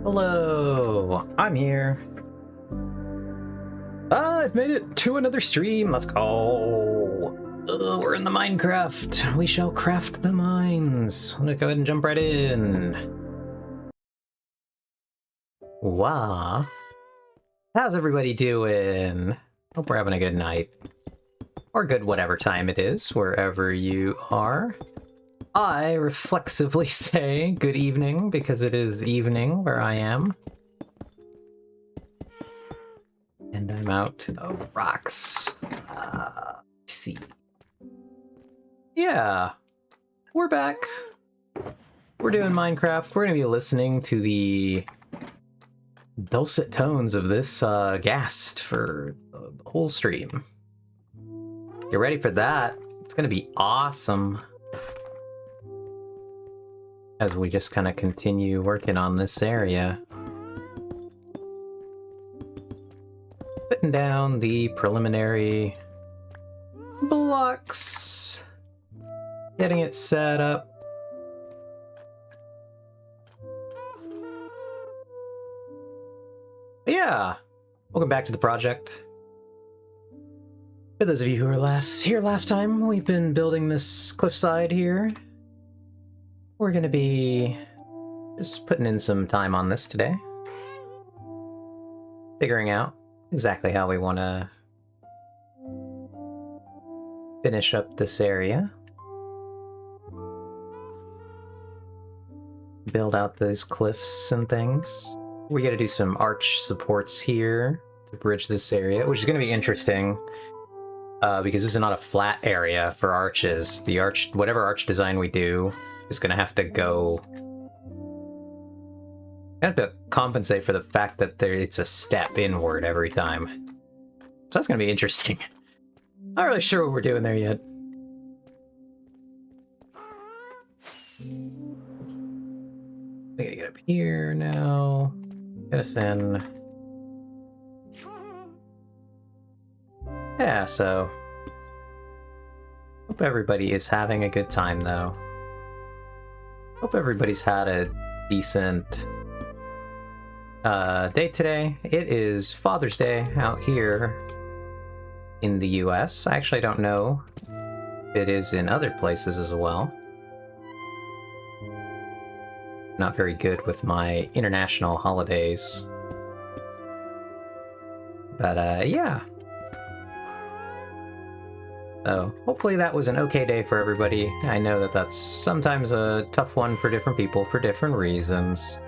Hello, I'm here. I've made it to another stream. Let's go. We're in the Minecraft. We shall craft the mines. I'm gonna go ahead and jump right in. Wow. How's everybody doing? Hope we're having a good night. Or good whatever time it is, wherever you are. I reflexively say good evening because it is evening where I am. And I'm out of rocks. Let's see. Yeah, we're back. We're doing Minecraft. We're going to be listening to the dulcet tones of this ghast for the whole stream. Get ready for that. It's going to be awesome. As we just kind of continue working on this area. Putting down the preliminary blocks. Getting it set up. But yeah, welcome back to the project. For those of you who were here last time, we've been building this cliffside here. We're gonna be just putting in some time on this today. Figuring out exactly how we want to finish up this area. Build out these cliffs and things. We gotta do some arch supports here to bridge this area, which is gonna be interesting. Because this is not a flat area for arches. The arch, whatever arch design we do, is gonna have to go. I have to compensate for the fact that it's a step inward every time. So that's gonna be interesting. Not really sure what we're doing there yet. We gotta get up here now. Get us in. Yeah, so hope everybody is having a good time though. Hope everybody's had a decent day today. It is Father's Day out here in the US. I actually don't know if it is in other places as well. Not very good with my international holidays. But yeah. So hopefully that was an okay day for everybody. I know that that's sometimes a tough one for different people for different reasons.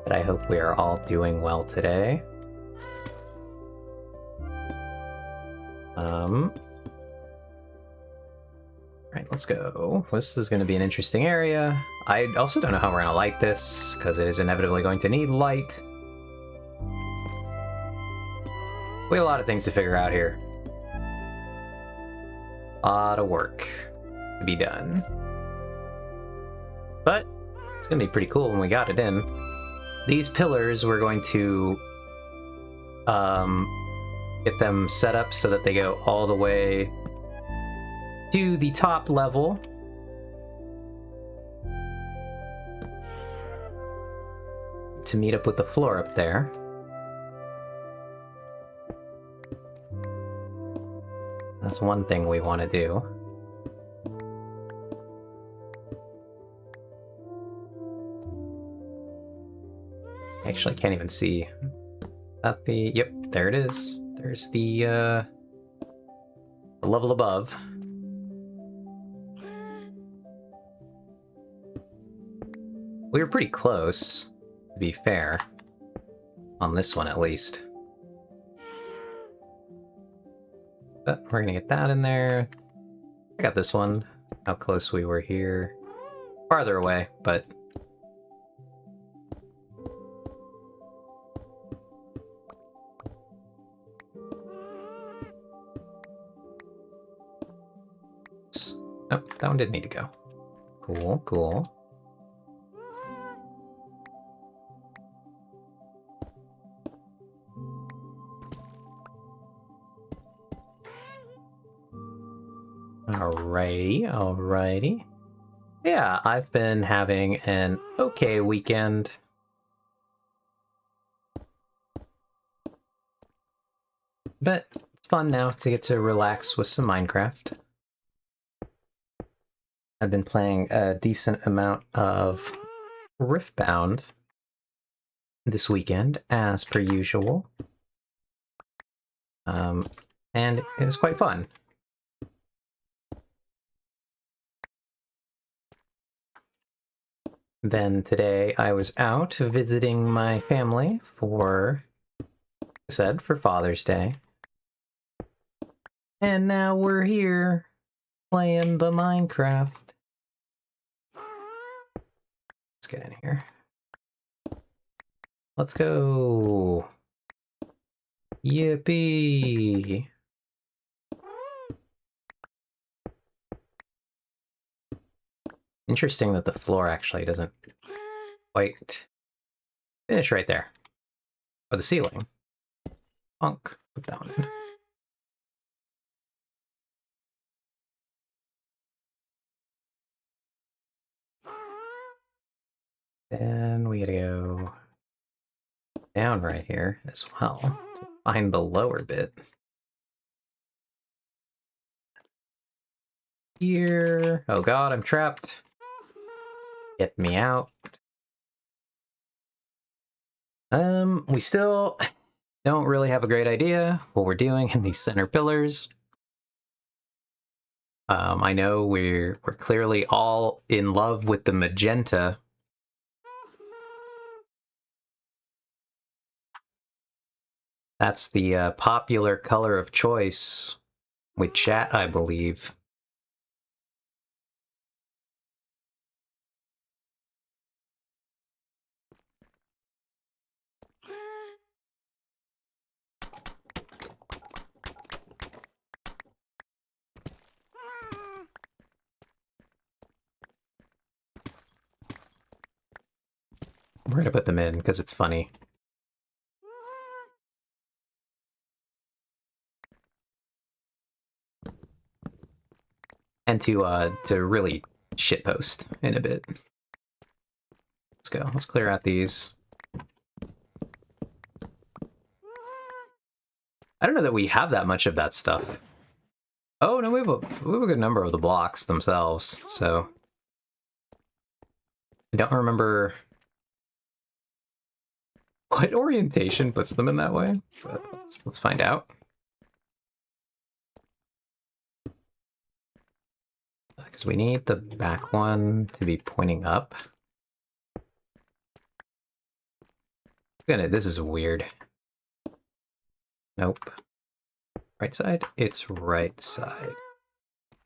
But I hope we are all doing well today. Alright, let's go. This is going to be an interesting area. I also don't know how we're going to light this, because it is inevitably going to need light. We have a lot of things to figure out here. A lot of work to be done. But it's going to be pretty cool when we got it in. These pillars, we're going to get them set up so that they go all the way to the top level. To meet up with the floor up there. That's one thing we want to do. Actually, I can't even see. At the... Yep, there it is. There's the level above. We were pretty close, to be fair. On this one, at least. But we're gonna get that in there. I got this one. How close we were here. Farther away, but... Oh, that one didn't need to go. Cool, cool. Alrighty, alrighty. Yeah, I've been having an okay weekend. But it's fun now to get to relax with some Minecraft. I've been playing a decent amount of Riftbound this weekend, as per usual. And it was quite fun. Then today I was out visiting my family for, like I said, for Father's Day. And now we're here playing the Minecraft. Let's get in here. Let's go. Yippee. Interesting that the floor actually doesn't quite finish right there. Or the ceiling. Punk. Put that one in. Then we gotta go down right here as well to find the lower bit. Here. Oh god, I'm trapped. Get me out. We still don't really have a great idea what we're doing in these center pillars. I know we're clearly all in love with the magenta. That's the popular color of choice with chat, I believe. We're gonna put them in because it's funny. And to really shitpost in a bit. Let's go. Let's clear out these. I don't know that we have that much of that stuff. Oh no, we have a good number of the blocks themselves, so I don't remember what orientation puts them in that way, but let's find out. Because we need the back one to be pointing up. This is weird. Nope. Right side? It's right side.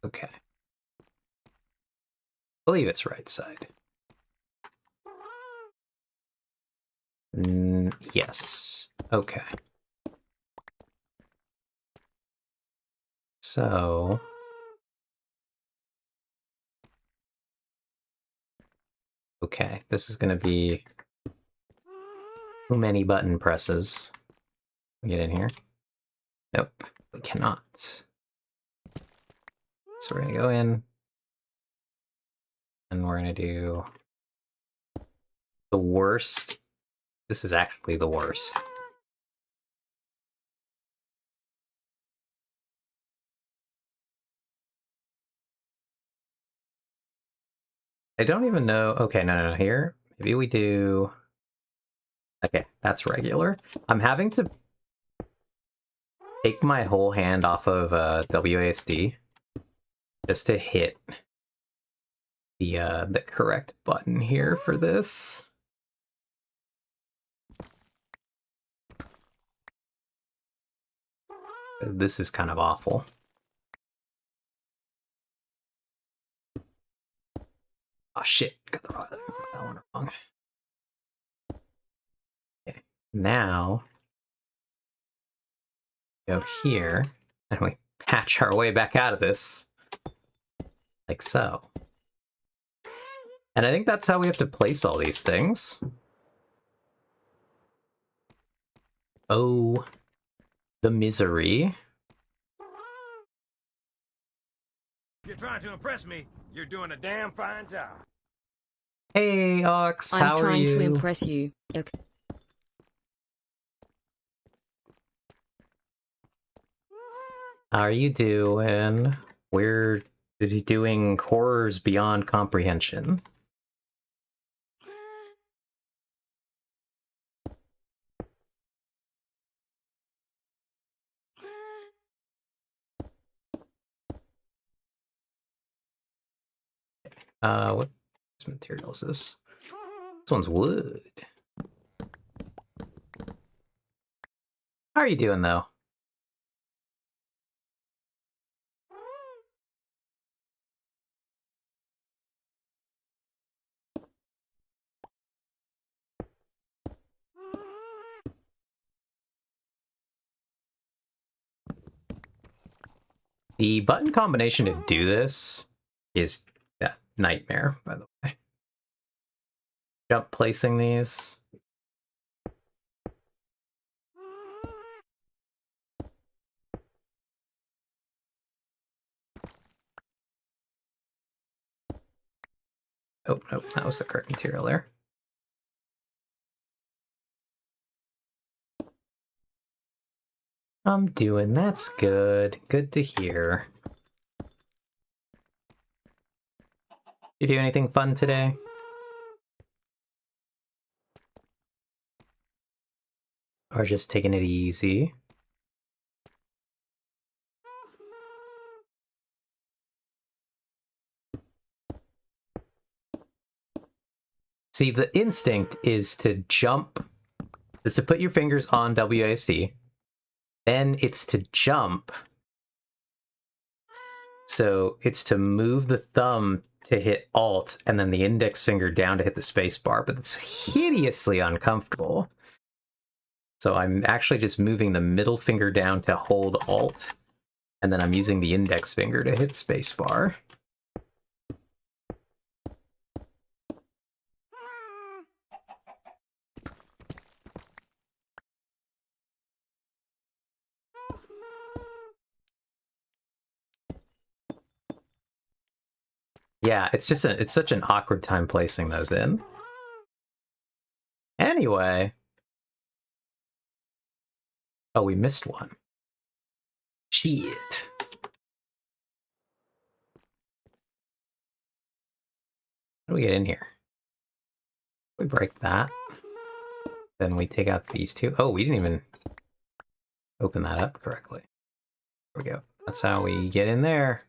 Okay. I believe it's right side. Yes. Okay. So... okay, this is going to be too many button presses. Get in here. Nope, we cannot. So we're going to go in. And we're going to do the worst. This is actually the worst. I don't even know. Okay, no. Here, maybe we do. Okay, that's regular. I'm having to take my whole hand off of WASD just to hit the correct button here for this. This is kind of awful. Oh shit, got that one wrong. Okay, now go here and we patch our way back out of this. Like so. And I think that's how we have to place all these things. Oh, the misery. You're trying to impress me. You're doing a damn fine job. Hey, Ox, how are you? I'm trying to impress you. Okay. How are you doing? We're doing horrors beyond comprehension. What material is this? This one's wood. How are you doing, though? The button combination to do this is that nightmare, by the way. Jump placing these. Oh, no, that was the correct material there. I'm doing, that's good. Good to hear. You do anything fun today? Or just taking it easy? See, the instinct is to jump, is to put your fingers on WASD, then it's to jump. So it's to move the thumb to hit Alt, and then the index finger down to hit the space bar, but it's hideously uncomfortable. So I'm actually just moving the middle finger down to hold Alt, and then I'm using the index finger to hit spacebar. Yeah, it's just it's such an awkward time placing those in. Anyway. Oh, we missed one. Shit. How do we get in here? We break that. Then we take out these two. Oh, we didn't even open that up correctly. There we go. That's how we get in there.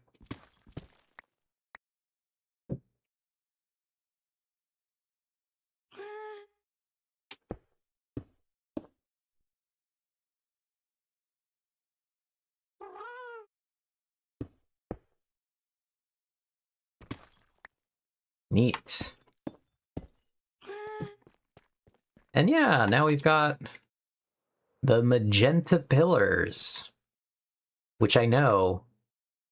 Neat. And yeah, now we've got the magenta pillars, which I know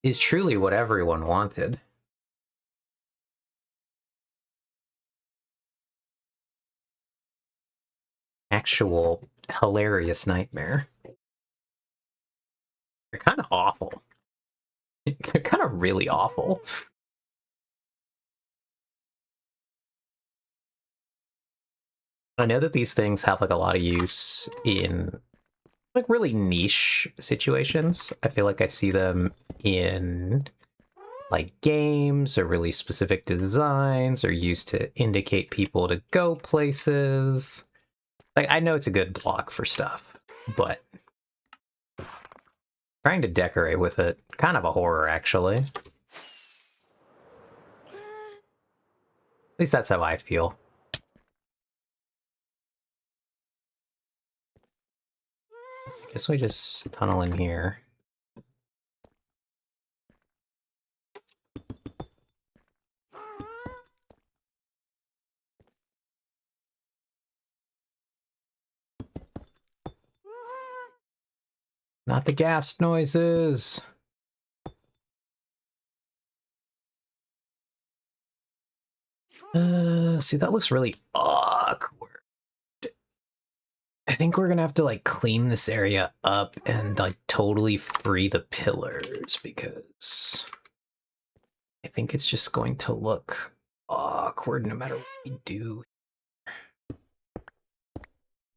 is truly what everyone wanted. Actual hilarious nightmare. They're kind of awful. They're kind of really awful. I know that these things have like a lot of use in like really niche situations. I feel like I see them in like games or really specific designs, or used to indicate people to go places. Like, I know it's a good block for stuff, but trying to decorate with it, kind of a horror, actually. At least that's how I feel. I guess we just tunnel in here. Not the gas noises! See, that looks really awkward. I think we're gonna have to, like, clean this area up and, like, totally free the pillars, because I think it's just going to look awkward no matter what we do.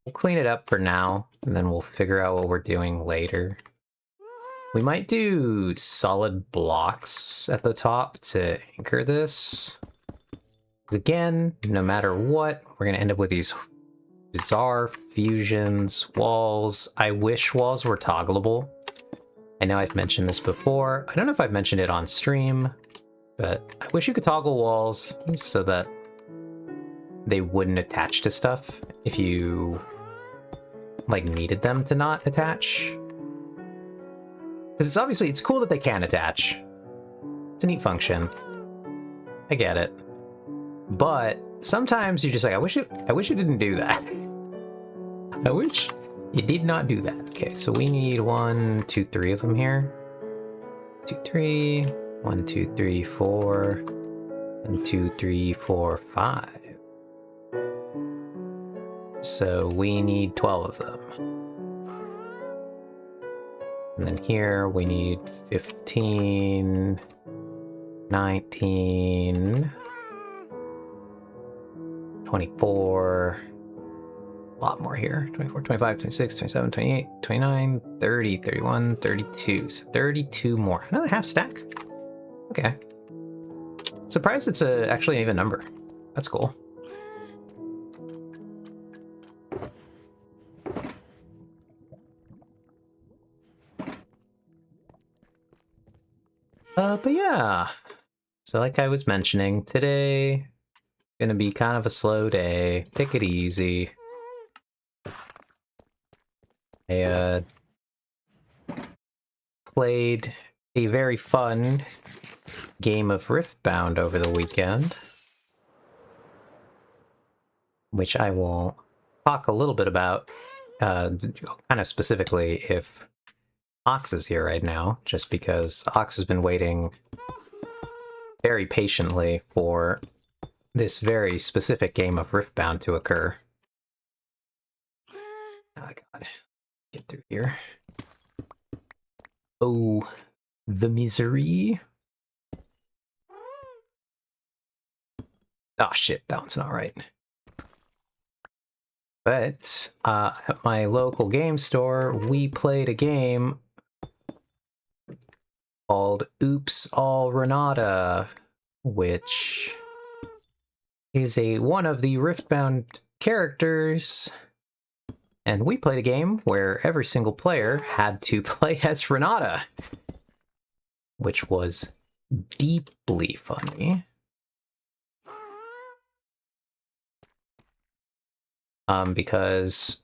We'll clean it up for now, and then we'll figure out what we're doing later. We might do solid blocks at the top to anchor this. Again, no matter what, we're going to end up with these bizarre fusions, walls. I wish walls were toggleable. I know I've mentioned this before. I don't know if I've mentioned it on stream, but I wish you could toggle walls so that they wouldn't attach to stuff if you like needed them to not attach. Because it's cool that they can attach. It's a neat function. I get it. But sometimes you're just like, I wish it didn't do that. I wish it did not do that. Okay, so we need 1, 2, 3 of them here. 2, 3. 1, 2, 3, 4. And 2, 3, 4, 5. So we need 12 of them. And then here we need 15, 19, 24, a lot more here, 24, 25, 26, 27, 28, 29, 30, 31, 32, so 32 more. Another half stack? Okay. Surprised it's actually an even number. That's cool. But yeah, so like I was mentioning, today gonna be kind of a slow day. Take it easy. I played a very fun game of Riftbound over the weekend, which I will talk a little bit about, kind of specifically if Ox is here right now, just because Ox has been waiting very patiently for this very specific game of Riftbound to occur. Oh god, get through here. Oh, the misery. Oh shit, that one's not right. But at my local game store, we played a game called Oops All Renata, which is one of the Riftbound characters, and we played a game where every single player had to play as Renata, which was deeply funny. Because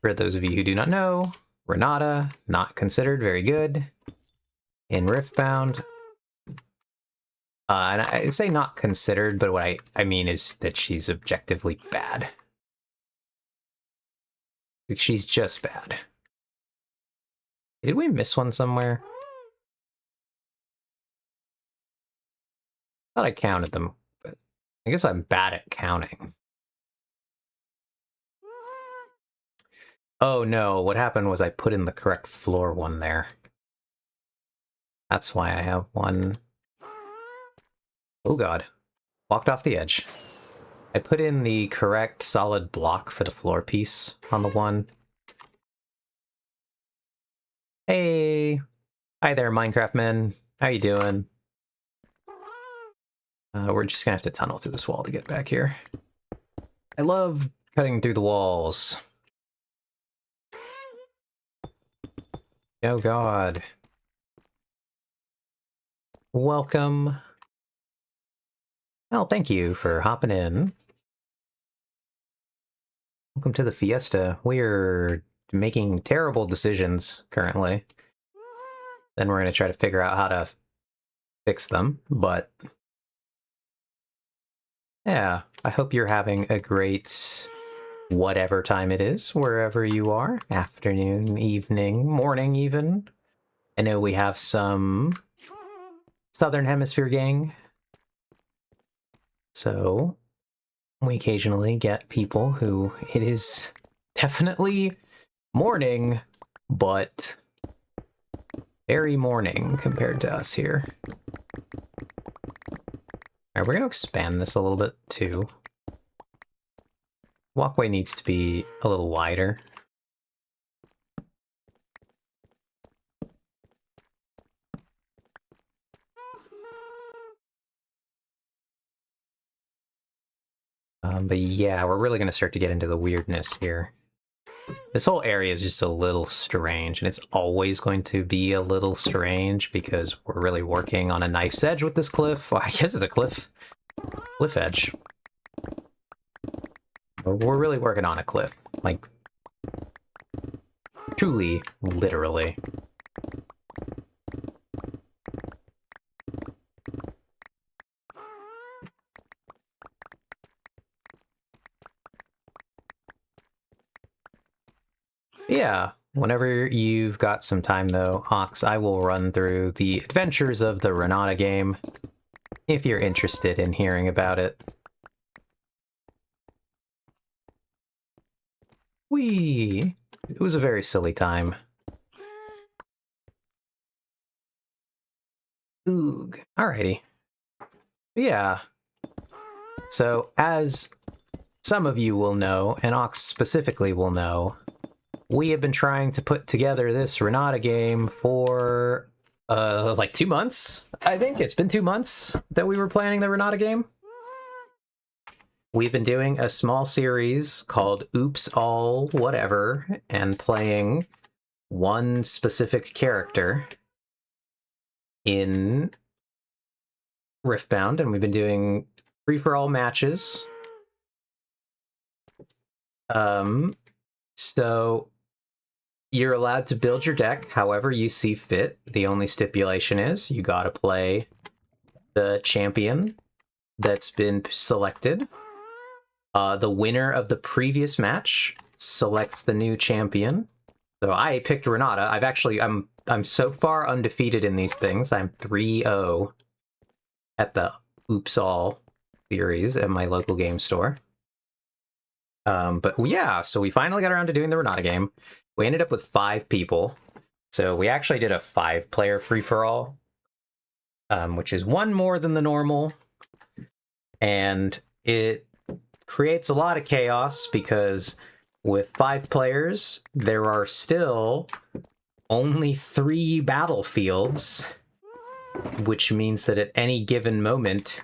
for those of you who do not know, Renata, not considered very good in Riftbound. And I say not considered, but what I mean is that she's objectively bad. She's just bad. Did we miss one somewhere? I thought I counted them, but I guess I'm bad at counting. Oh no, what happened was I put in the correct floor one there. That's why I have one. Oh god. Walked off the edge. I put in the correct solid block for the floor piece on the one. Hey! Hi there, Minecraft men. How you doing? We're just gonna have to tunnel through this wall to get back here. I love cutting through the walls. Oh god. Welcome. Well, thank you for hopping in. Welcome to the fiesta. We're making terrible decisions currently. Then we're going to try to figure out how to fix them, but yeah, I hope you're having a great whatever time it is, wherever you are. Afternoon, evening, morning even. I know we have some Southern Hemisphere gang, so we occasionally get people who it is definitely morning, but very morning compared to us here. Alright, we're gonna expand this a little bit too. Walkway needs to be a little wider. But yeah, we're really gonna start to get into the weirdness here. This whole area is just a little strange, and it's always going to be a little strange because we're really working on a knife's edge with this cliff. Well, I guess it's a cliff edge. But we're really working on a cliff, like truly, literally. Yeah, whenever you've got some time though, Ox, I will run through the adventures of the Renata game, if you're interested in hearing about it. Whee! It was a very silly time. Oog. Alrighty. Yeah. So, as some of you will know, and Ox specifically will know, we have been trying to put together this Renata game for, like 2 months, I think. It's been 2 months that we were planning the Renata game. We've been doing a small series called Oops All Whatever, and playing one specific character in Riftbound, and we've been doing free-for-all matches. So you're allowed to build your deck however you see fit. The only stipulation is you gotta play the champion that's been selected. The winner of the previous match selects the new champion. So I picked Renata. I'm so far undefeated in these things. I'm 3-0 at the Oops All series at my local game store. But yeah, so we finally got around to doing the Renata game. We ended up with 5 people. So we actually did a 5-player free-for-all, which is 1 more than the normal. And it creates a lot of chaos because with 5 players, there are still only 3 battlefields, which means that at any given moment,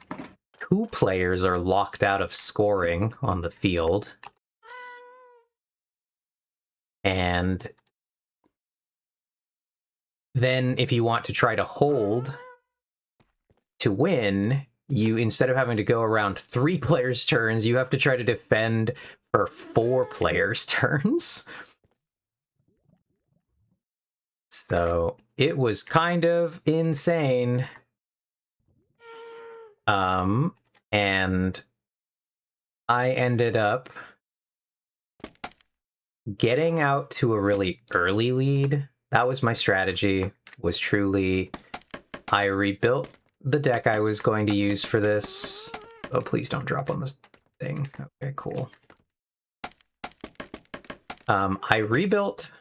2 players are locked out of scoring on the field. And then if you want to try to hold to win, you, instead of having to go around 3 players' turns, you have to try to defend for 4 players' turns. So it was kind of insane. And I ended up getting out to a really early lead. That was my strategy, was truly, I rebuilt the deck I was going to use for this. Oh, please don't drop on this thing. Okay, cool. I rebuilt...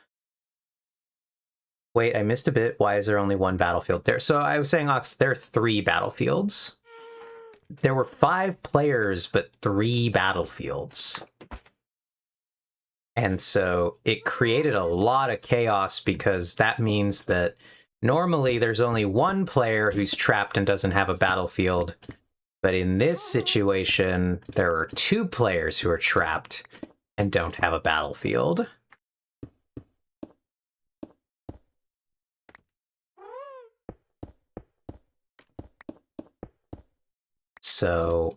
Wait, I missed a bit. Why is there only 1 battlefield there? So I was saying, Ox, there are 3 battlefields. There were 5 players, but 3 battlefields. And so it created a lot of chaos because that means that normally there's only 1 player who's trapped and doesn't have a battlefield. But in this situation, there are 2 players who are trapped and don't have a battlefield. So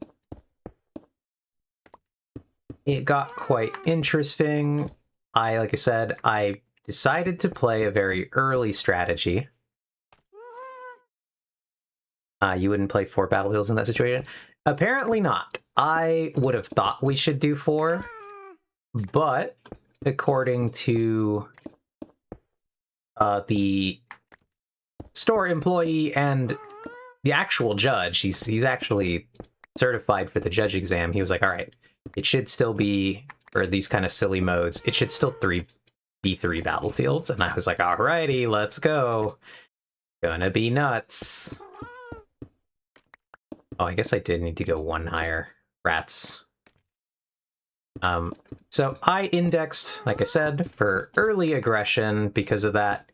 it got quite interesting. Like I said, I decided to play a very early strategy. You wouldn't play 4 battlefields in that situation? Apparently not. I would have thought we should do 4, but according to the store employee and the actual judge, he's actually certified for the judge exam, he was like, all right, it should still be, for these kind of silly modes, it should still be 3 battlefields. And I was like, alrighty, let's go. Gonna be nuts. Oh, I guess I did need to go one higher. Rats. So I indexed, like I said, for early aggression because of that.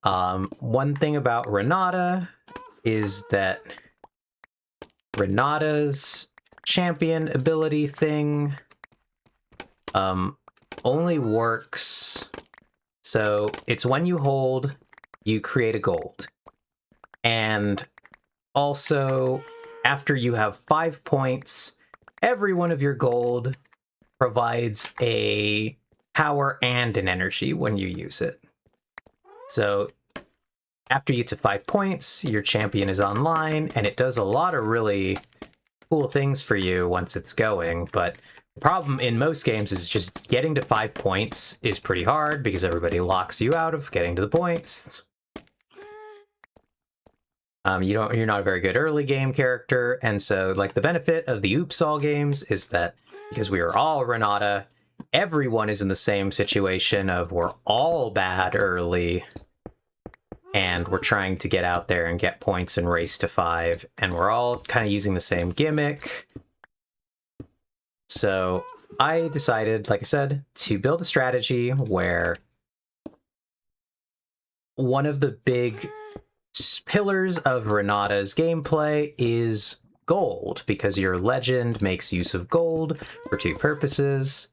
One thing about Renata is that Renata's champion ability thing only works. So it's when you hold, you create a gold. And also, after you have 5 points, every one of your gold provides a power and an energy when you use it. So after you get to 5 points, your champion is online, and it does a lot of really cool things for you once it's going, but the problem in most games is just getting to 5 points is pretty hard because everybody locks you out of getting to the points. You're not a very good early game character, and so like the benefit of the Oops All games is that because we are all Renata, everyone is in the same situation of we're all bad early, and we're trying to get out there and get points and race to 5, and we're all kind of using the same gimmick. So I decided, like I said, to build a strategy where one of the big pillars of Renata's gameplay is gold, because your legend makes use of gold for 2 purposes.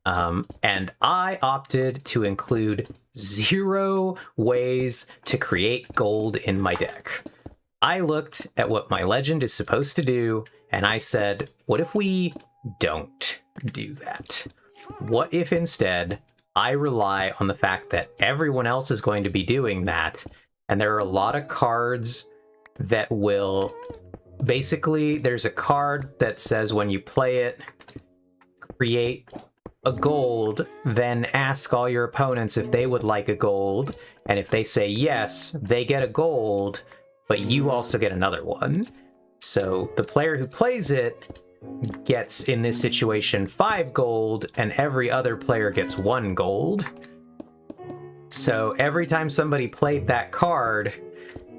And I opted to include 0 ways to create gold in my deck. I looked at what my legend is supposed to do, and I said, what if we don't do that? What if instead I rely on the fact that everyone else is going to be doing that, and there are a lot of cards that will... Basically, there's a card that says when you play it, create a gold, then ask all your opponents if they would like a gold, and if they say yes, they get a gold, but you also get another one. So the player who plays it gets, in this situation, 5 gold, and every other player gets 1 gold. So every time somebody played that card,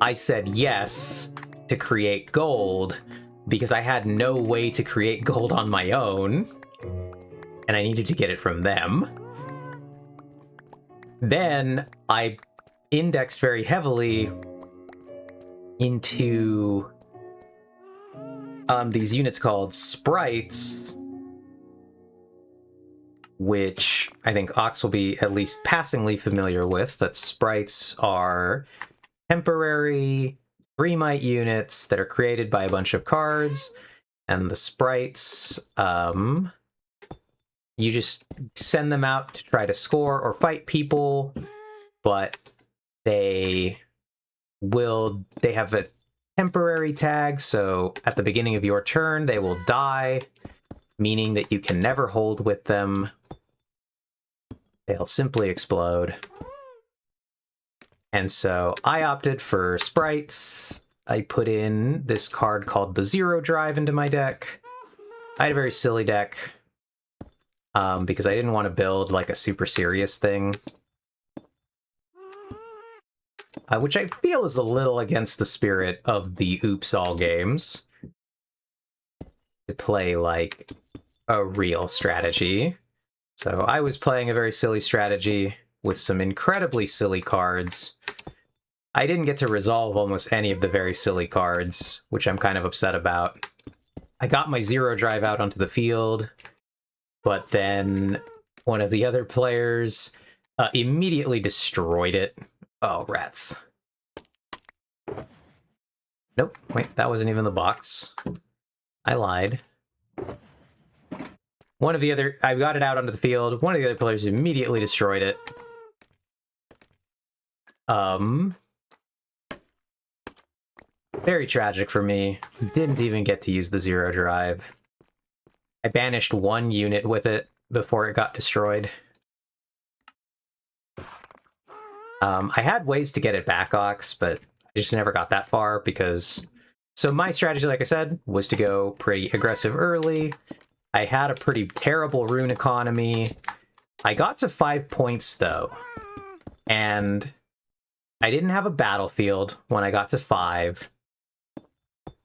I said yes to create gold, because I had no way to create gold on my own, and I needed to get it from them. Then I indexed very heavily into these units called sprites, which I think Ox will be at least passingly familiar with. That sprites are temporary 3-mite units that are created by a bunch of cards, and the sprites, you just send them out to try to score or fight people, but they have a temporary tag, so at the beginning of your turn they will die, meaning that you can never hold with them. They'll simply explode. And so I opted for sprites. I put in this card called the Zero Drive into my deck. I had a very silly deck, because I didn't want to build like a super serious thing, which I feel is a little against the spirit of the Oops All games, to play like a real strategy. So I was playing a very silly strategy with some incredibly silly cards. I didn't get to resolve almost any of the very silly cards, which I'm kind of upset about. I got my Zero Drive out onto the field, but then one of the other players immediately destroyed it. Oh, rats. Nope, wait, that wasn't even the box. I lied. I got it out onto the field, one of the other players immediately destroyed it. Very tragic for me. Didn't even get to use the Zero Drive. I banished 1 unit with it before it got destroyed. I had ways to get it back, Ox, but I just never got that far because... So my strategy, like I said, was to go pretty aggressive early. I had a pretty terrible rune economy. I got to 5 points, though, and I didn't have a battlefield when I got to 5.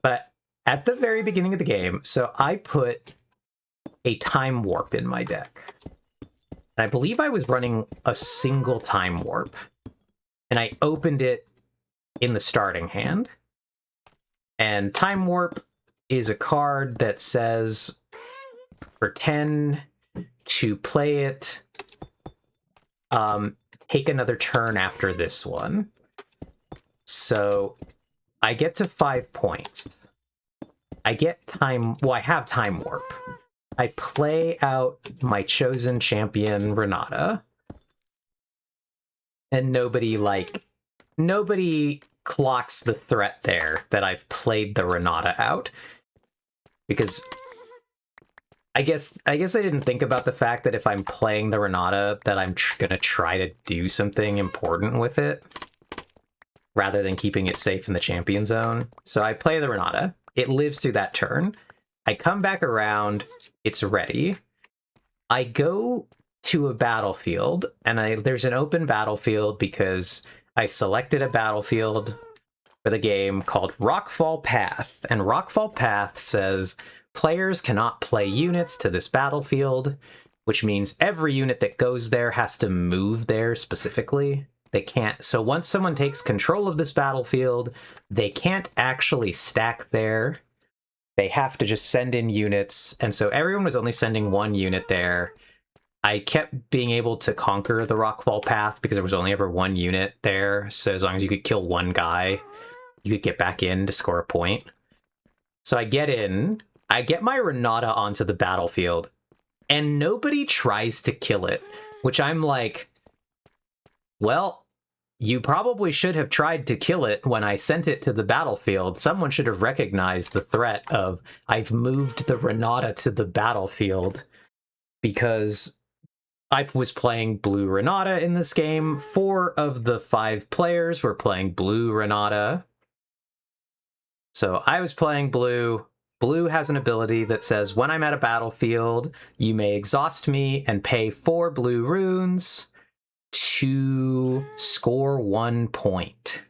But at the very beginning of the game, so I put a time warp in my deck. And I believe I was running a single time warp. And I opened it in the starting hand. And time warp is a card that says for 10 to play it, take another turn after this one. So I get to 5 points. I get time, well, I have time warp. I play out my chosen champion, Renata. And nobody clocks the threat there that I've played the Renata out. Because I guess I didn't think about the fact that if I'm playing the Renata, that I'm gonna try to do something important with it, rather than keeping it safe in the champion zone. So I play the Renata. It lives through that turn. I come back around. It's ready. I go to a battlefield, and there's an open battlefield because I selected a battlefield for the game called Rockfall Path. And Rockfall Path says players cannot play units to this battlefield, which means every unit that goes there has to move there specifically. They can't. So once someone takes control of this battlefield, they can't actually stack there. They have to just send in units. And so everyone was only sending one unit there. I kept being able to conquer the Rockfall Path because there was only ever one unit there. So as long as you could kill one guy, you could get back in to score a point. So I get in, I get my Renata onto the battlefield, and nobody tries to kill it, which I'm like, well, you probably should have tried to kill it when I sent it to the battlefield. Someone should have recognized the threat of, I've moved the Renata to the battlefield, because I was playing blue Renata in this game. 4 of the 5 players were playing blue Renata. So I was playing blue. Blue has an ability that says, when I'm at a battlefield, you may exhaust me and pay 4 blue runes to score 1 point.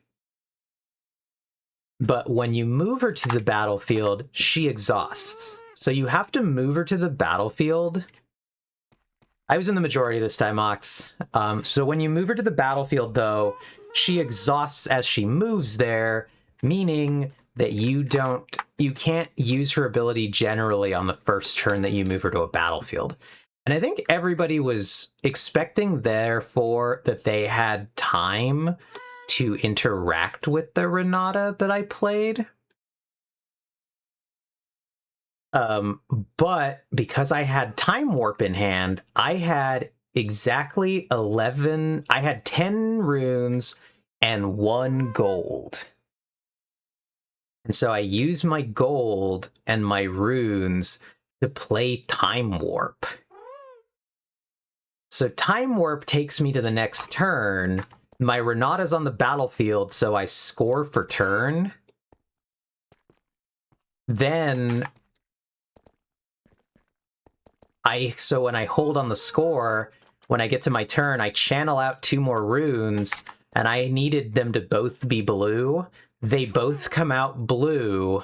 But when you move her to the battlefield, she exhausts. So you have to move her to the battlefield. I was in the majority this time, Ox. So when you move her to the battlefield, though, she exhausts as she moves there, meaning that you can't use her ability generally on the first turn that you move her to a battlefield. And I think everybody was expecting, therefore, that they had time to interact with the Renata that I played. But because I had Time Warp in hand, I had exactly 11, I had 10 runes and 1 gold. And so I used my gold and my runes to play Time Warp. So Time Warp takes me to the next turn. My Renata's on the battlefield, so I score for turn. Then so when I hold on the score, when I get to my turn, I channel out 2 more runes, and I needed them to both be blue. They both come out blue.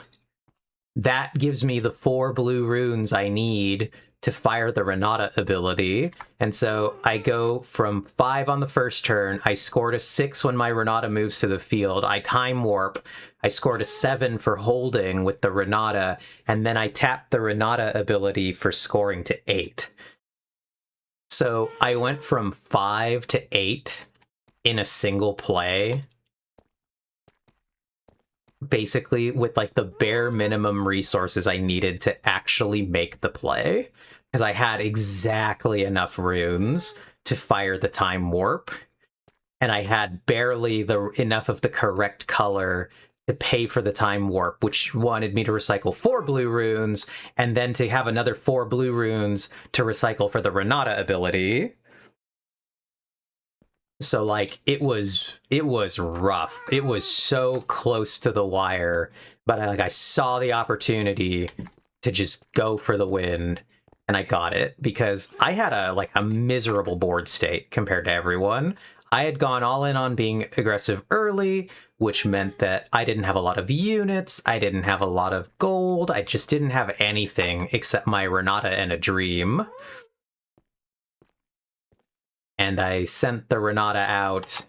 That gives me the 4 blue runes I need to fire the Renata ability. And so I go from 5 on the first turn. I score to 6 when my Renata moves to the field. I Time Warp. I scored a 7 for holding with the Renata, and then I tapped the Renata ability for scoring to 8. So I went from 5 to 8 in a single play, basically with like the bare minimum resources I needed to actually make the play, because I had exactly enough runes to fire the Time Warp, and I had barely enough of the correct color to pay for the Time Warp, which wanted me to recycle 4 blue runes, and then to have another 4 blue runes to recycle for the Renata ability. So, like, it was rough. It was so close to the wire, but I saw the opportunity to just go for the win, and I got it, because I had a miserable board state compared to everyone. I had gone all in on being aggressive early, which meant that I didn't have a lot of units, I didn't have a lot of gold, I just didn't have anything except my Renata and a dream. And I sent the Renata out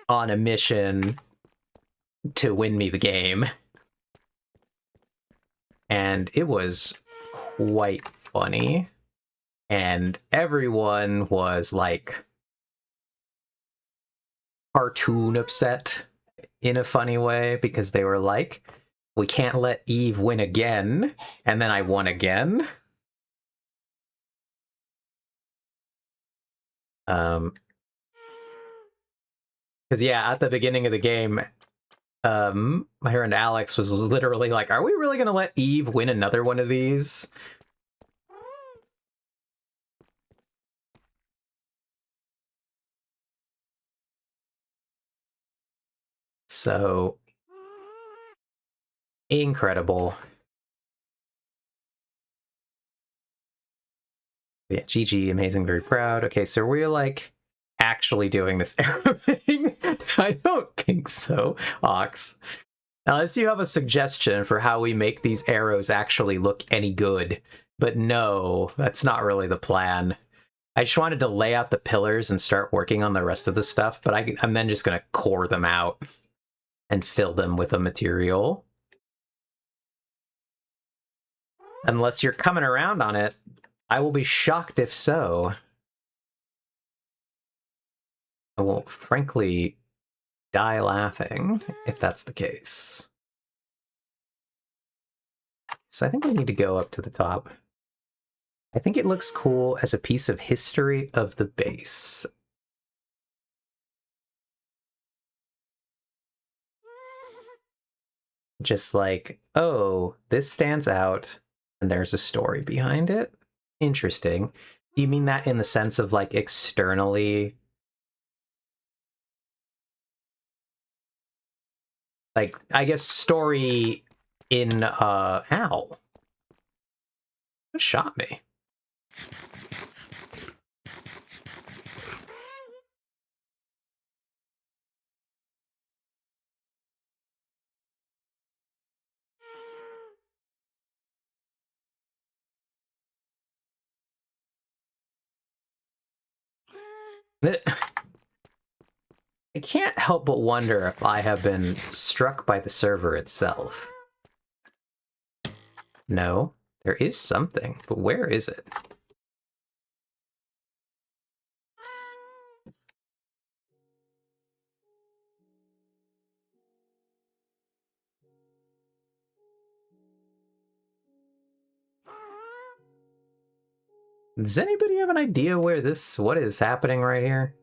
on a mission to win me the game. And it was quite funny. And everyone was like cartoon upset in a funny way because they were like, we can't let Eve win again. And then I won again. Because yeah, at the beginning of the game, my friend Alex was literally like, are we really gonna let Eve win another one of these? So incredible. Yeah, GG, amazing, very proud. Okay, so we're like actually doing this arrow thing? I don't think so, Ox. Unless you have a suggestion for how we make these arrows actually look any good. But no, that's not really the plan. I just wanted to lay out the pillars and start working on the rest of the stuff, but I'm then just going to core them out and fill them with a material. Unless you're coming around on it, I will be shocked if so. I will frankly die laughing if that's the case. So I think we need to go up to the top. I think it looks cool as a piece of history of the base. Just like, oh, this stands out, and there's a story behind it. Interesting. Do you mean that in the sense of, like, externally? Like, I guess story in, ow. What shot me? I can't help but wonder if I have been struck by the server itself. No, there is something, but where is it? Does anybody have an idea where what is happening right here?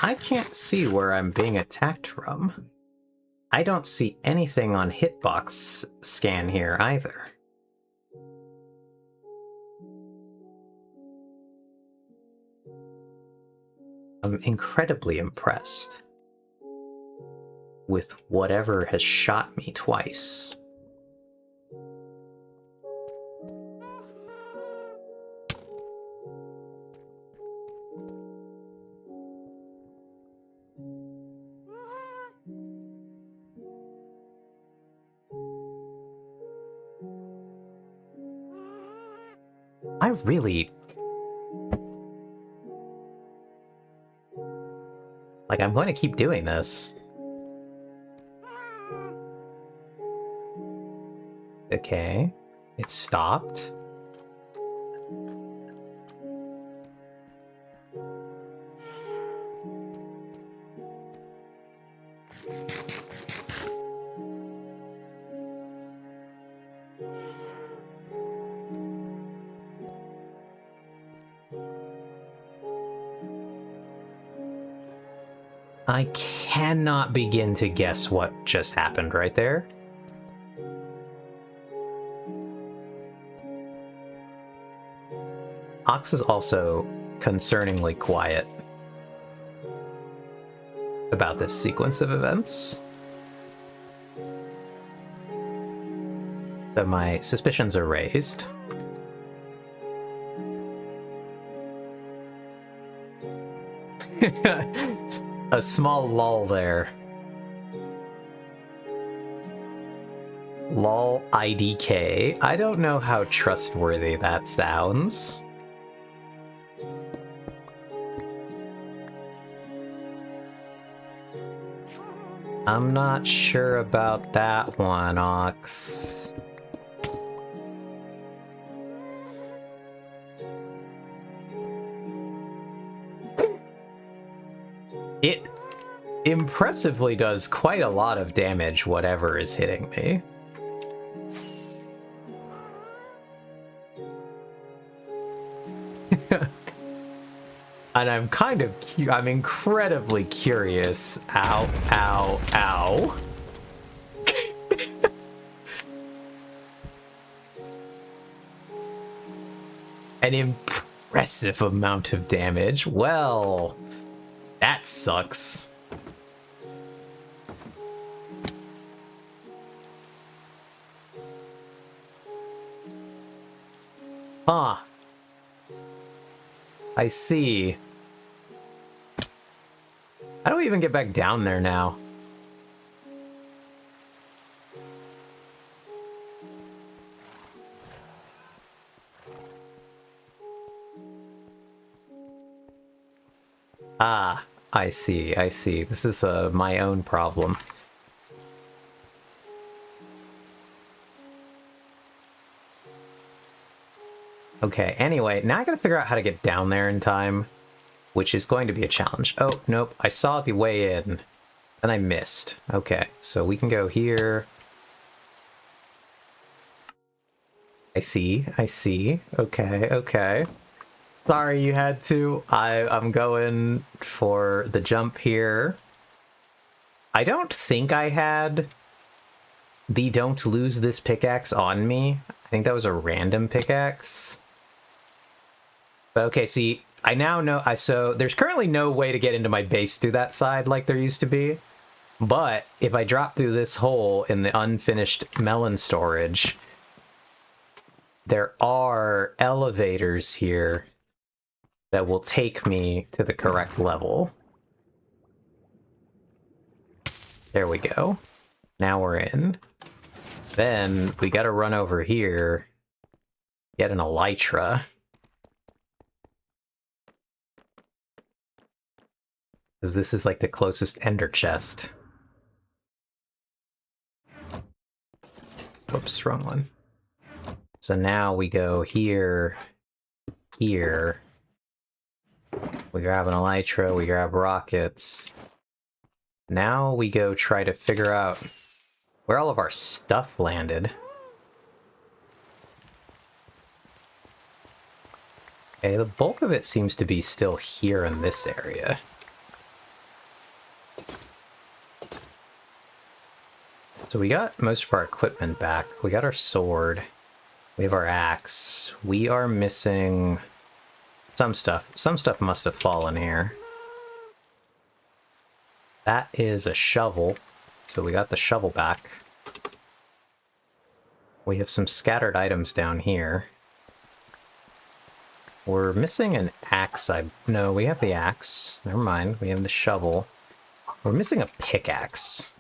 I can't see where I'm being attacked from. I don't see anything on hitbox scan here either. I'm incredibly impressed with whatever has shot me twice. I really... Like, I'm going to keep doing this. Okay. It stopped. I cannot begin to guess what just happened right there. Ox is also concerningly quiet about this sequence of events. So my suspicions are raised. A small lull there. Lol IDK. I don't know how trustworthy that sounds. I'm not sure about that one, Ox. It impressively does quite a lot of damage, whatever is hitting me. And I'm I'm incredibly curious. Ow, ow, ow. An impressive amount of damage. Well, that sucks. Huh. I see. How do we even get back down there now? Ah, I see, I see. This is my own problem. Okay, anyway, now I gotta figure out how to get down there in time, which is going to be a challenge. Oh, nope, I saw the way in, and I missed. Okay, so we can go here. I see, I see. Okay, okay. Sorry you had to. I'm going for the jump here. I don't think I had the don't lose this pickaxe on me. I think that was a random pickaxe. But okay, see, I now know, so there's currently no way to get into my base through that side like there used to be. But if I drop through this hole in the unfinished melon storage, there are elevators here that will take me to the correct level. There we go. Now we're in. Then we gotta run over here, get an elytra. Because this is like the closest ender chest. Whoops, wrong one. So now we go here, here. We grab an elytra, we grab rockets. Now we go try to figure out where all of our stuff landed. Okay, the bulk of it seems to be still here in this area. So we got most of our equipment back. We got our sword. We have our axe. We are missing some stuff. Some stuff must have fallen here. That is a shovel. So we got the shovel back. We have some scattered items down here. We're missing an axe. No, we have the axe. Never mind. We have the shovel. We're missing a pickaxe.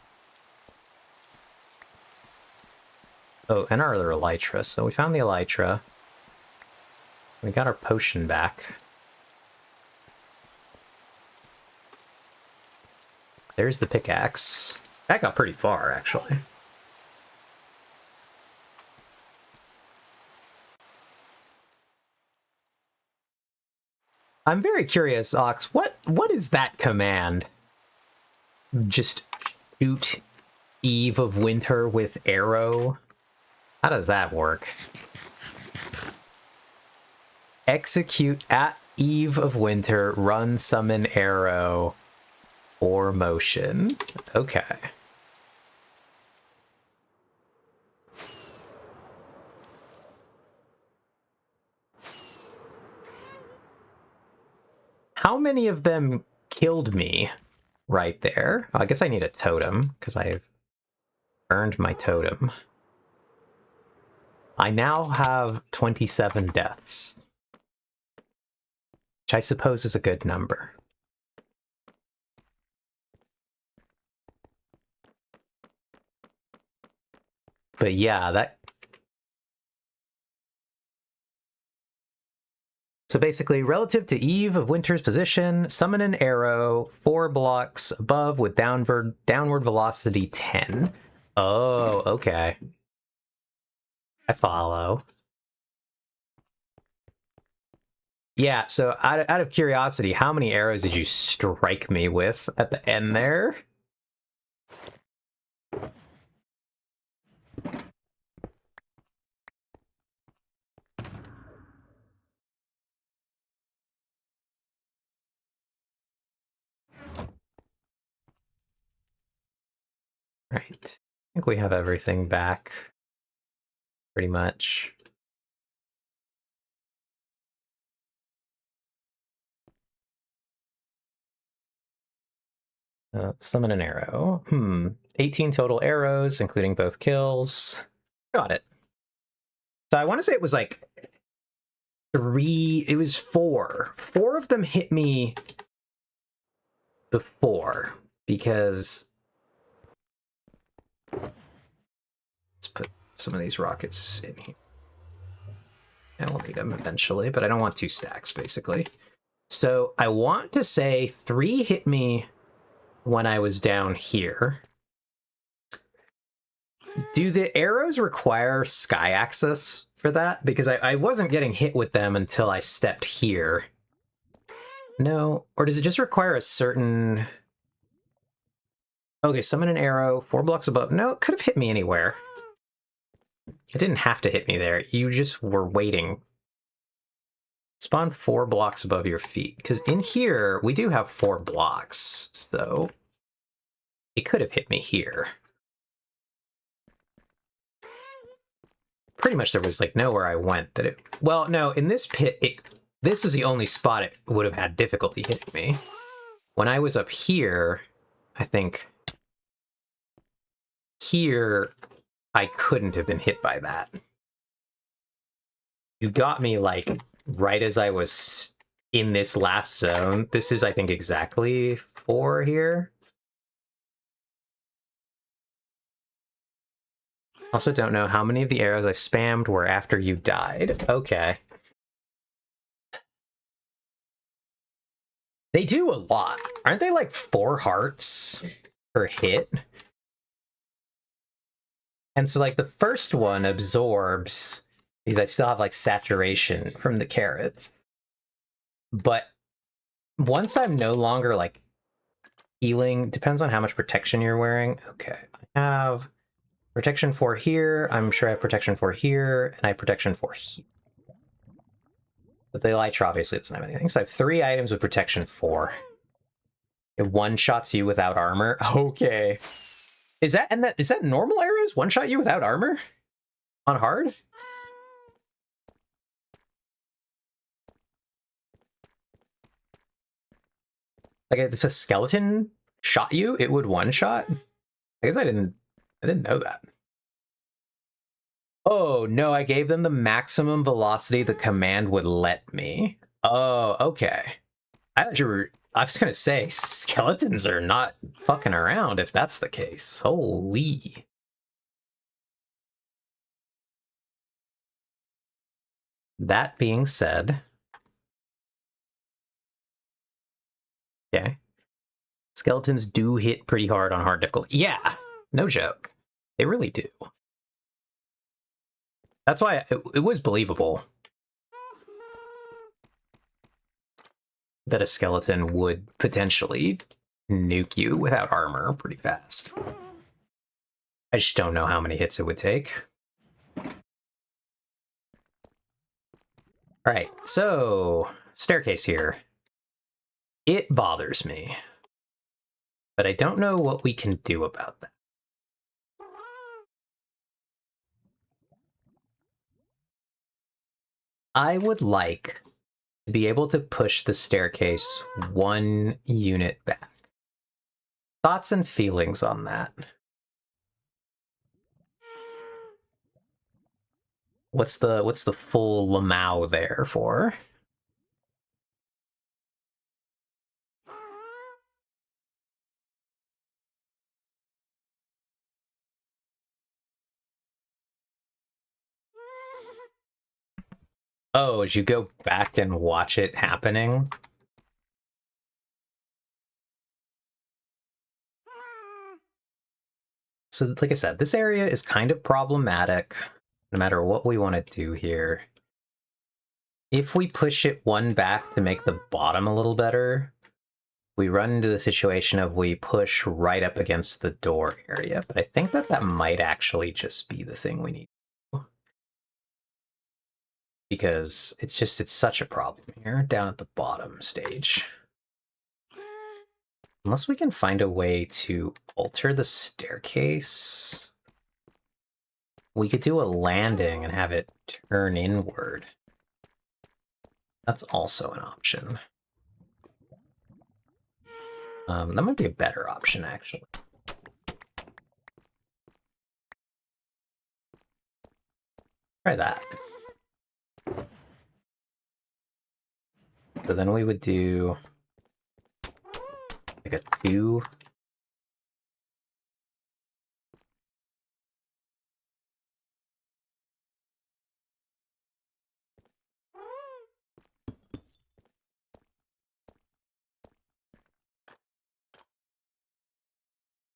Oh, and our other elytra. So we found the elytra. We got our potion back. There's the pickaxe. That got pretty far, actually. I'm very curious, Ox, what is that command? Just shoot Eve of Winter with arrow? How does that work? Execute at Eve of Winter, run, summon, arrow, or motion. Okay. How many of them killed me right there? Oh, I guess I need a totem, because I've earned my totem. I now have 27 deaths, which I suppose is a good number. But yeah, that... So basically, relative to Eve of Winter's position, summon an arrow 4 blocks above with downward velocity 10. Oh, okay. I follow. Yeah, so out of curiosity, how many arrows did you strike me with at the end there? Right. I think we have everything back. Pretty much. Summon an arrow. 18 total arrows, including both kills. Got it. So I want to say it was like 3... It was 4. 4 of them hit me before, because... Let's put some of these rockets in here. And we'll need them eventually, but I don't want 2 stacks, basically. So I want to say 3 hit me when I was down here. Do the arrows require sky access for that? Because I wasn't getting hit with them until I stepped here. No, or does it just require a certain... Okay, summon an arrow 4 blocks above. No, it could have hit me anywhere. It didn't have to hit me there. You just were waiting. Spawn 4 blocks above your feet. Because in here, we do have 4 blocks, so it could have hit me here. Pretty much there was like nowhere I went that it... Well, no, in this pit, this was the only spot it would have had difficulty hitting me. When I was up here, I think here, I couldn't have been hit by that. You got me like right as I was in this last zone. This is, I think, exactly 4 here. Also don't know how many of the arrows I spammed were after you died. Okay. They do a lot. Aren't they like 4 hearts per hit? And so like the first one absorbs, because I still have like saturation from the carrots. But once I'm no longer like healing, depends on how much protection you're wearing. Okay, I have protection 4 here. I'm sure I have protection 4 here, and I have protection 4 here. But the elytra obviously doesn't have anything. So I have 3 items with protection 4. It one-shots you without armor. Okay. Is that normal arrows? One-shot you without armor? On hard? Like if a skeleton shot you, it would one-shot? I guess I didn't know that. Oh, no, I gave them the maximum velocity the command would let me. Oh, okay. I was gonna say, skeletons are not fucking around if that's the case. Holy. That being said... Okay. Skeletons do hit pretty hard on hard difficulty. Yeah, no joke. They really do. That's why it was believable that a skeleton would potentially nuke you without armor pretty fast. I just don't know how many hits it would take. Alright, so staircase here. It bothers me, but I don't know what we can do about that. I would like to be able to push the staircase 1 unit back. Thoughts and feelings on that? What's the full Lamau there for? Oh, as you go back and watch it happening? So, like I said, this area is kind of problematic, no matter what we want to do here. If we push it one back to make the bottom a little better, we run into the situation of we push right up against the door area, but I think that might actually just be the thing we need. Because it's such a problem here, down at the bottom stage. Unless we can find a way to alter the staircase, we could do a landing and have it turn inward. That's also an option. That might be a better option, actually. Try that. So then we would do like a 2.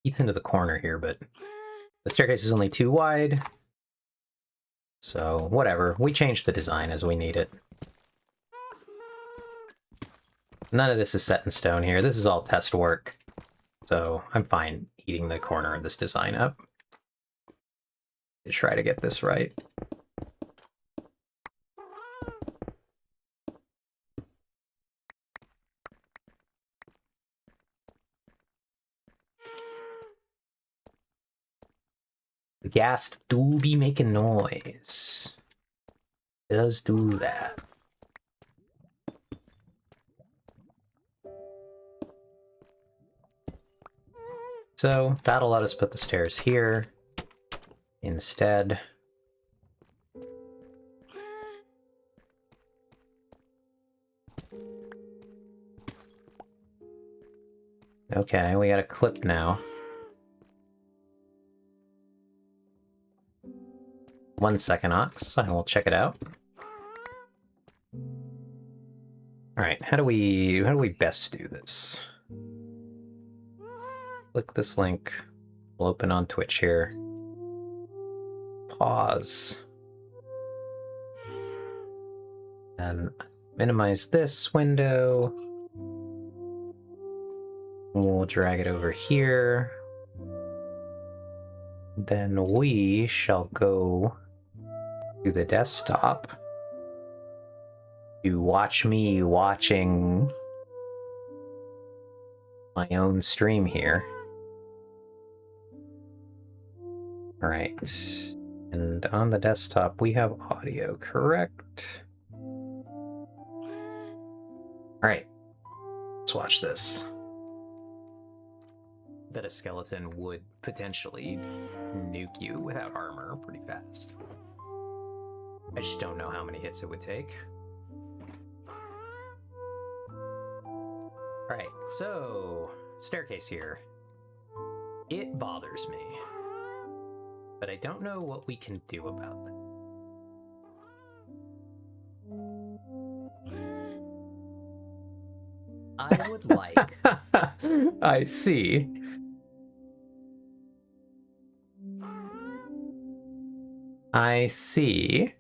Eats into the corner here, but the staircase is only 2 wide. So whatever, we change the design as we need it. None of this is set in stone here. This is all test work. So I'm fine eating the corner of this design up to try to get this right. The gas do be making noise. It does do that. So that'll let us put the stairs here instead. Okay, we got a clip now. 1 second, Ox. I will check it out. Alright, how do we best do this? Click this link. We'll open on Twitch here. Pause. And minimize this window. We'll drag it over here. Then we shall go to the desktop to watch me watching my own stream here. All right, and on the desktop we have audio, correct? All right, let's watch this. Bet a skeleton would potentially nuke you without armor pretty fast. I just don't know how many hits it would take. Alright, so staircase here. It bothers me, but I don't know what we can do about it. I would like... I see. I see.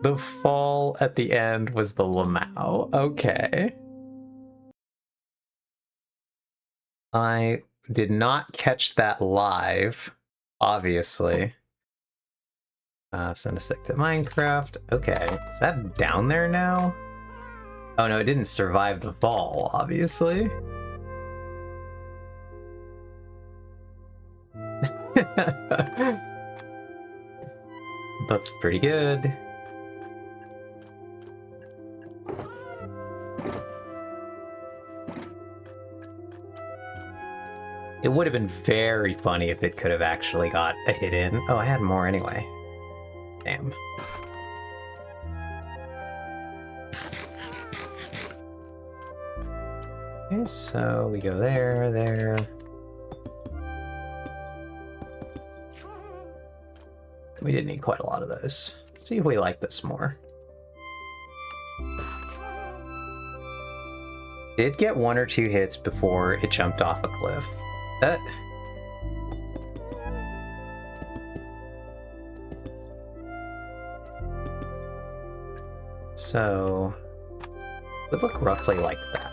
The fall at the end was the Lamau. Okay. I did not catch that live, obviously. Send a stick to Minecraft. Okay. Is that down there now? Oh no, it didn't survive the fall, obviously. That's pretty good. It would have been very funny if it could have actually got a hit in. Oh, I had more anyway. Damn. Okay, so we go there, there. We did need quite a lot of those. Let's see if we like this more. Did get 1 or 2 hits before it jumped off a cliff. That... So... it would look roughly like that.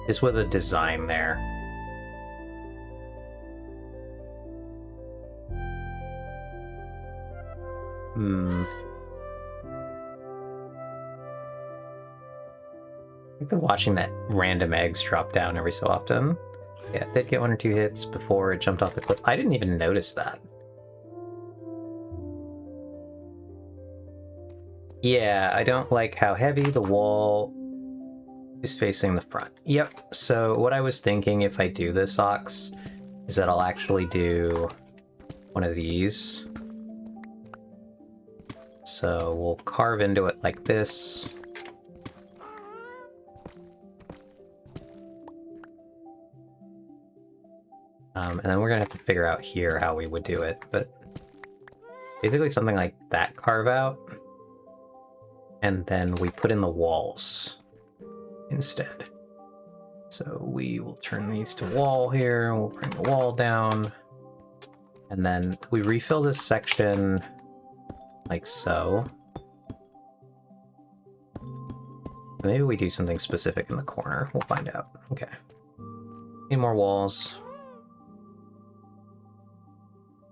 Just with a design there. I've been watching that random eggs drop down every so often. Yeah, it did get 1 or 2 hits before it jumped off the cliff. I didn't even notice that. Yeah, I don't like how heavy the wall is facing the front. Yep, so what I was thinking if I do this, Ox, is that I'll actually do one of these. So we'll carve into it like this. And then we're gonna have to figure out here how we would do it, but basically something like that carve out, and then we put in the walls instead. So we will turn these to wall here, we'll bring the wall down, and then we refill this section like so. Maybe we do something specific in the corner, we'll find out. Okay. Need more walls.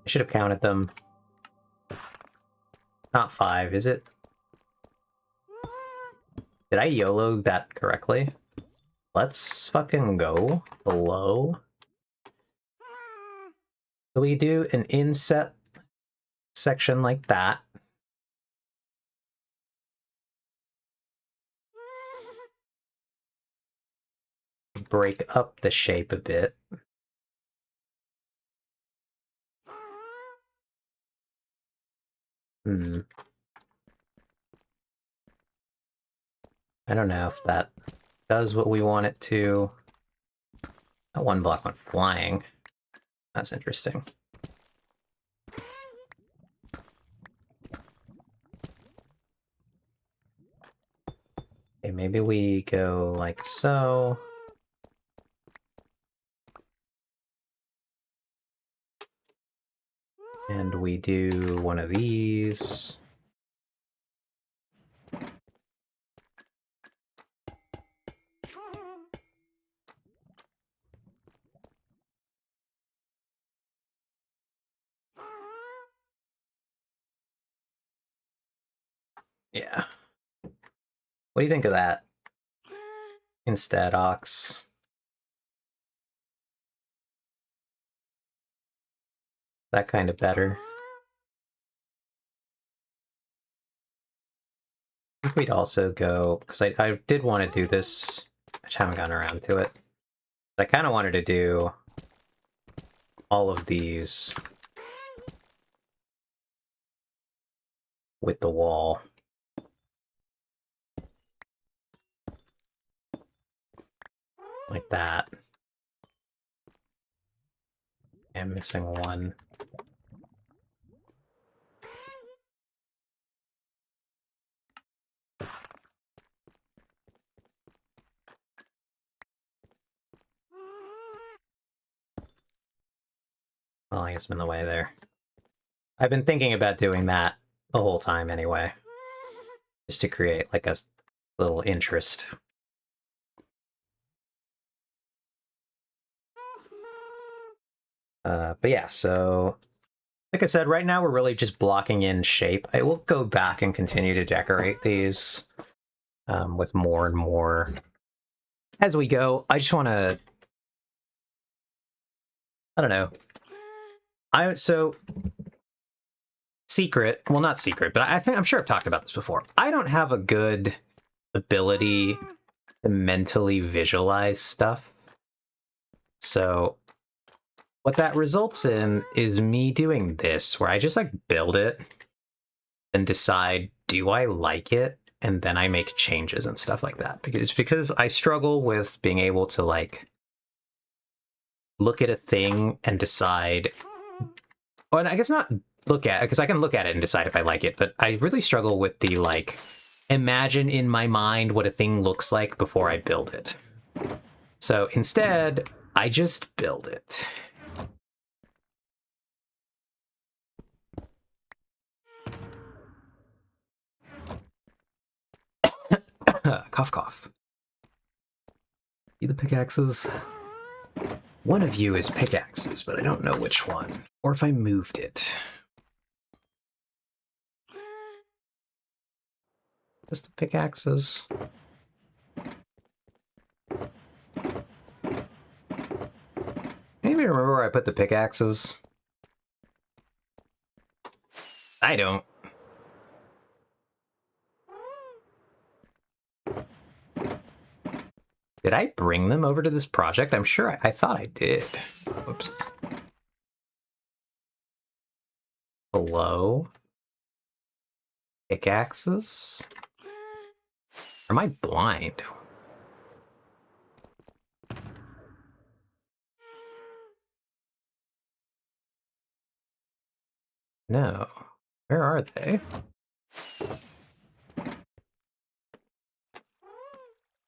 I should have counted them. Not 5, is it? Did I YOLO that correctly? Let's fucking go below. So we do an inset section like that. Break up the shape a bit. I don't know if that does what we want it to. That 1 block went flying. That's interesting. Okay, maybe we go like so. And we do one of these. Yeah. What do you think of that? Instead, Ox. That kind of better. I think we'd also go, because I did want to do this, I just haven't gotten around to it. But I kind of wanted to do all of these with the wall. Like that. I'm missing 1. Well, I guess I'm in the way there. I've been thinking about doing that the whole time anyway. Just to create like a little interest. But yeah, so like I said, right now we're really just blocking in shape. I will go back and continue to decorate these with more and more as we go. I just want to, I don't know. So secret, well, not secret, but I'm sure I've talked about this before. I don't have a good ability to mentally visualize stuff. So what that results in is me doing this, where I just like build it and decide, do I like it? And then I make changes and stuff like that. Because I struggle with being able to like look at a thing and decide, well, I guess not look at it, because I can look at it and decide if I like it, but I really struggle with the like, imagine in my mind what a thing looks like before I build it. So instead, I just build it. Cough, cough. See the pickaxes? One of you is pickaxes, but I don't know which one, or if I moved it. Just the pickaxes. I don't even remember where I put the pickaxes. I don't. Did I bring them over to this project? I'm sure I thought I did. Whoops. Hello? Pickaxes? Or am I blind? No. Where are they?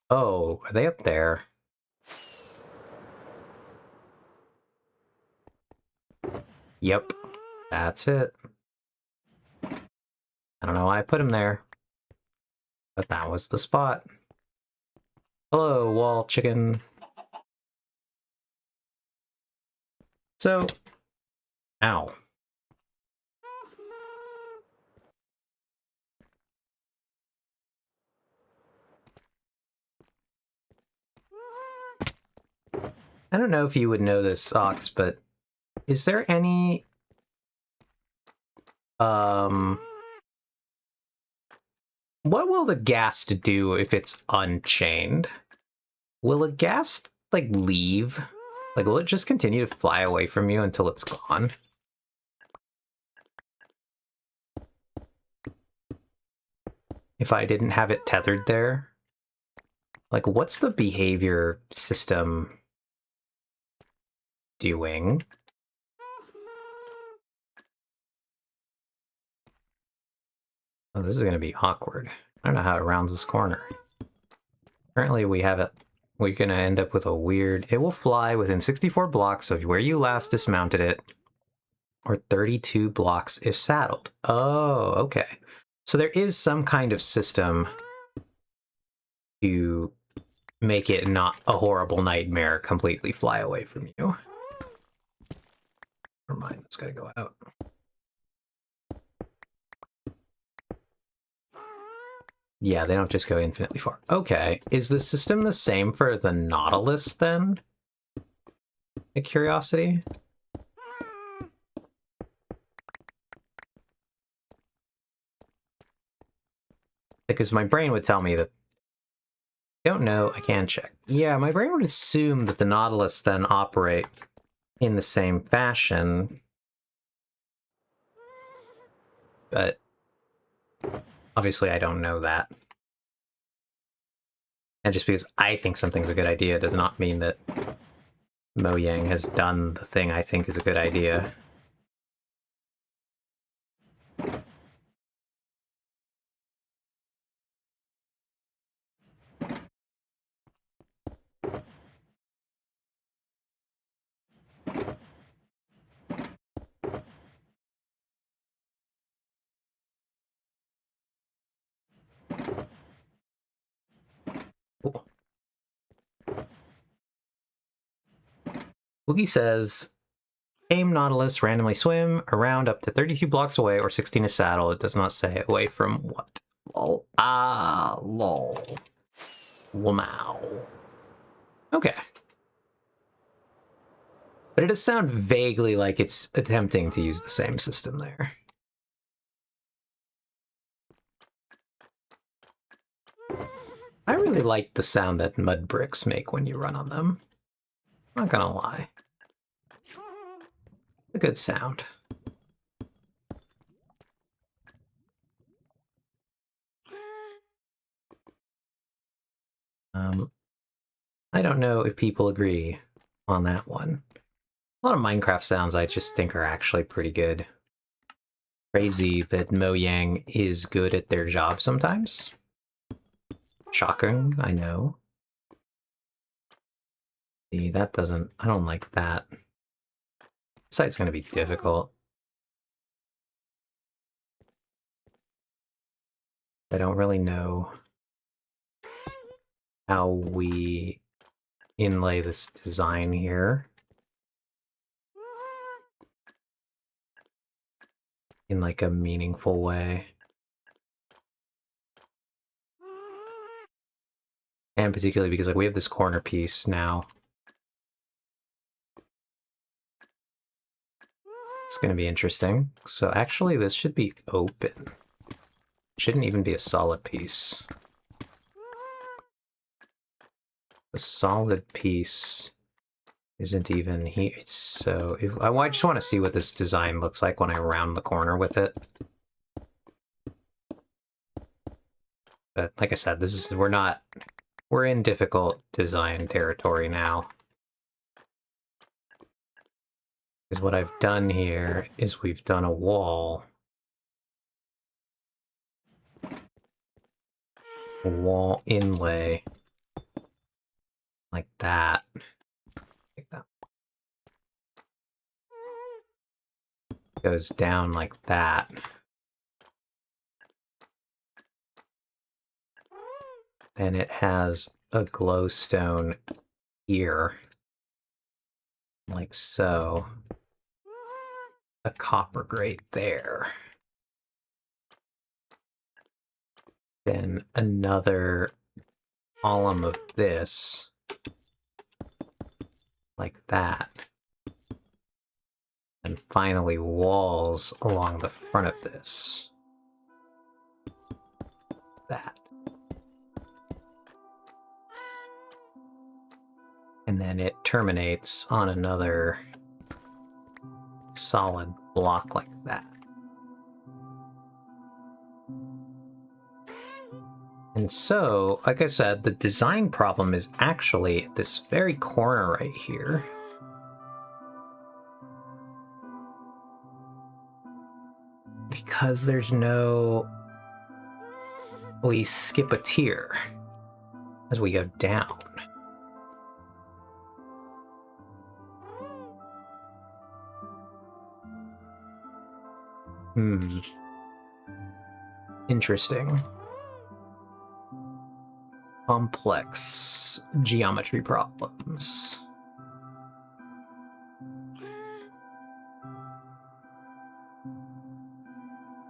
Oh, are they up there? Yep. That's it. I don't know why I put him there, but that was the spot. Hello, wall chicken. So, ow. I don't know if you would know this, Ox, but is there any what will the ghast do if it's unchained? Will a ghast like leave? Like, will it just continue to fly away from you until it's gone? If I didn't have it tethered there? Like, what's the behavior system doing? Oh, this is going to be awkward. I don't know how it rounds this corner. Apparently we have it. We're going to end up with a weird... It will fly within 64 blocks of where you last dismounted it, or 32 blocks if saddled. Oh, okay. So there is some kind of system to make it not a horrible nightmare completely fly away from you. Never mind, it's got to go out. Yeah, they don't just go infinitely far. Okay, is the system the same for the Nautilus then? A curiosity? Because my brain would tell me that... Don't know, I can check. Yeah, my brain would assume that the Nautilus then operate in the same fashion. But obviously I don't know that. And just because I think something's a good idea does not mean that Mojang has done the thing I think is a good idea. Cool. Woogie says, Tame Nautilus randomly swim around up to 32 blocks away or 16 if saddle. It does not say away from what. Lol. Ah, lol. Wow. Okay. But it does sound vaguely like it's attempting to use the same system there. I really like the sound that mud bricks make when you run on them. Not gonna lie. It's a good sound. I don't know if people agree on that one. A lot of Minecraft sounds I just think are actually pretty good. Crazy that Mojang is good at their job sometimes. Shocking, I know. See, that doesn't... I don't like that. This site's gonna be difficult. I don't really know how we inlay this design here in like a meaningful way. And particularly because like we have this corner piece now. It's going to be interesting. So actually this should be open. Shouldn't even be a solid piece. The solid piece isn't even here. So if, I just want to see what this design looks like when I round the corner with it. But like I said, this is we're in difficult design territory now. Because what I've done here is we've done a wall. A wall inlay. Like that. Like that. Goes down like that. And it has a glowstone here. Like so. A copper grate there. Then another column of this. Like that. And finally walls along the front of this. That. And then it terminates on another solid block like that. And so, like I said, the design problem is actually at this very corner right here. Because there's no... We skip a tier as we go down. Interesting. Complex geometry problems.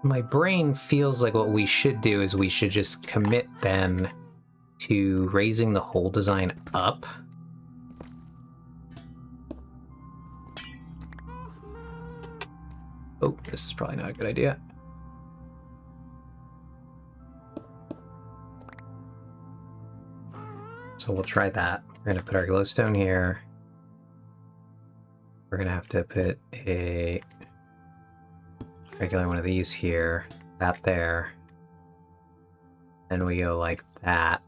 My brain feels like what we should do is we should just commit then to raising the whole design up. Oh, this is probably not a good idea. So we'll try that. We're going to put our glowstone here. We're going to have to put a regular one of these here, that there. Then we go like that.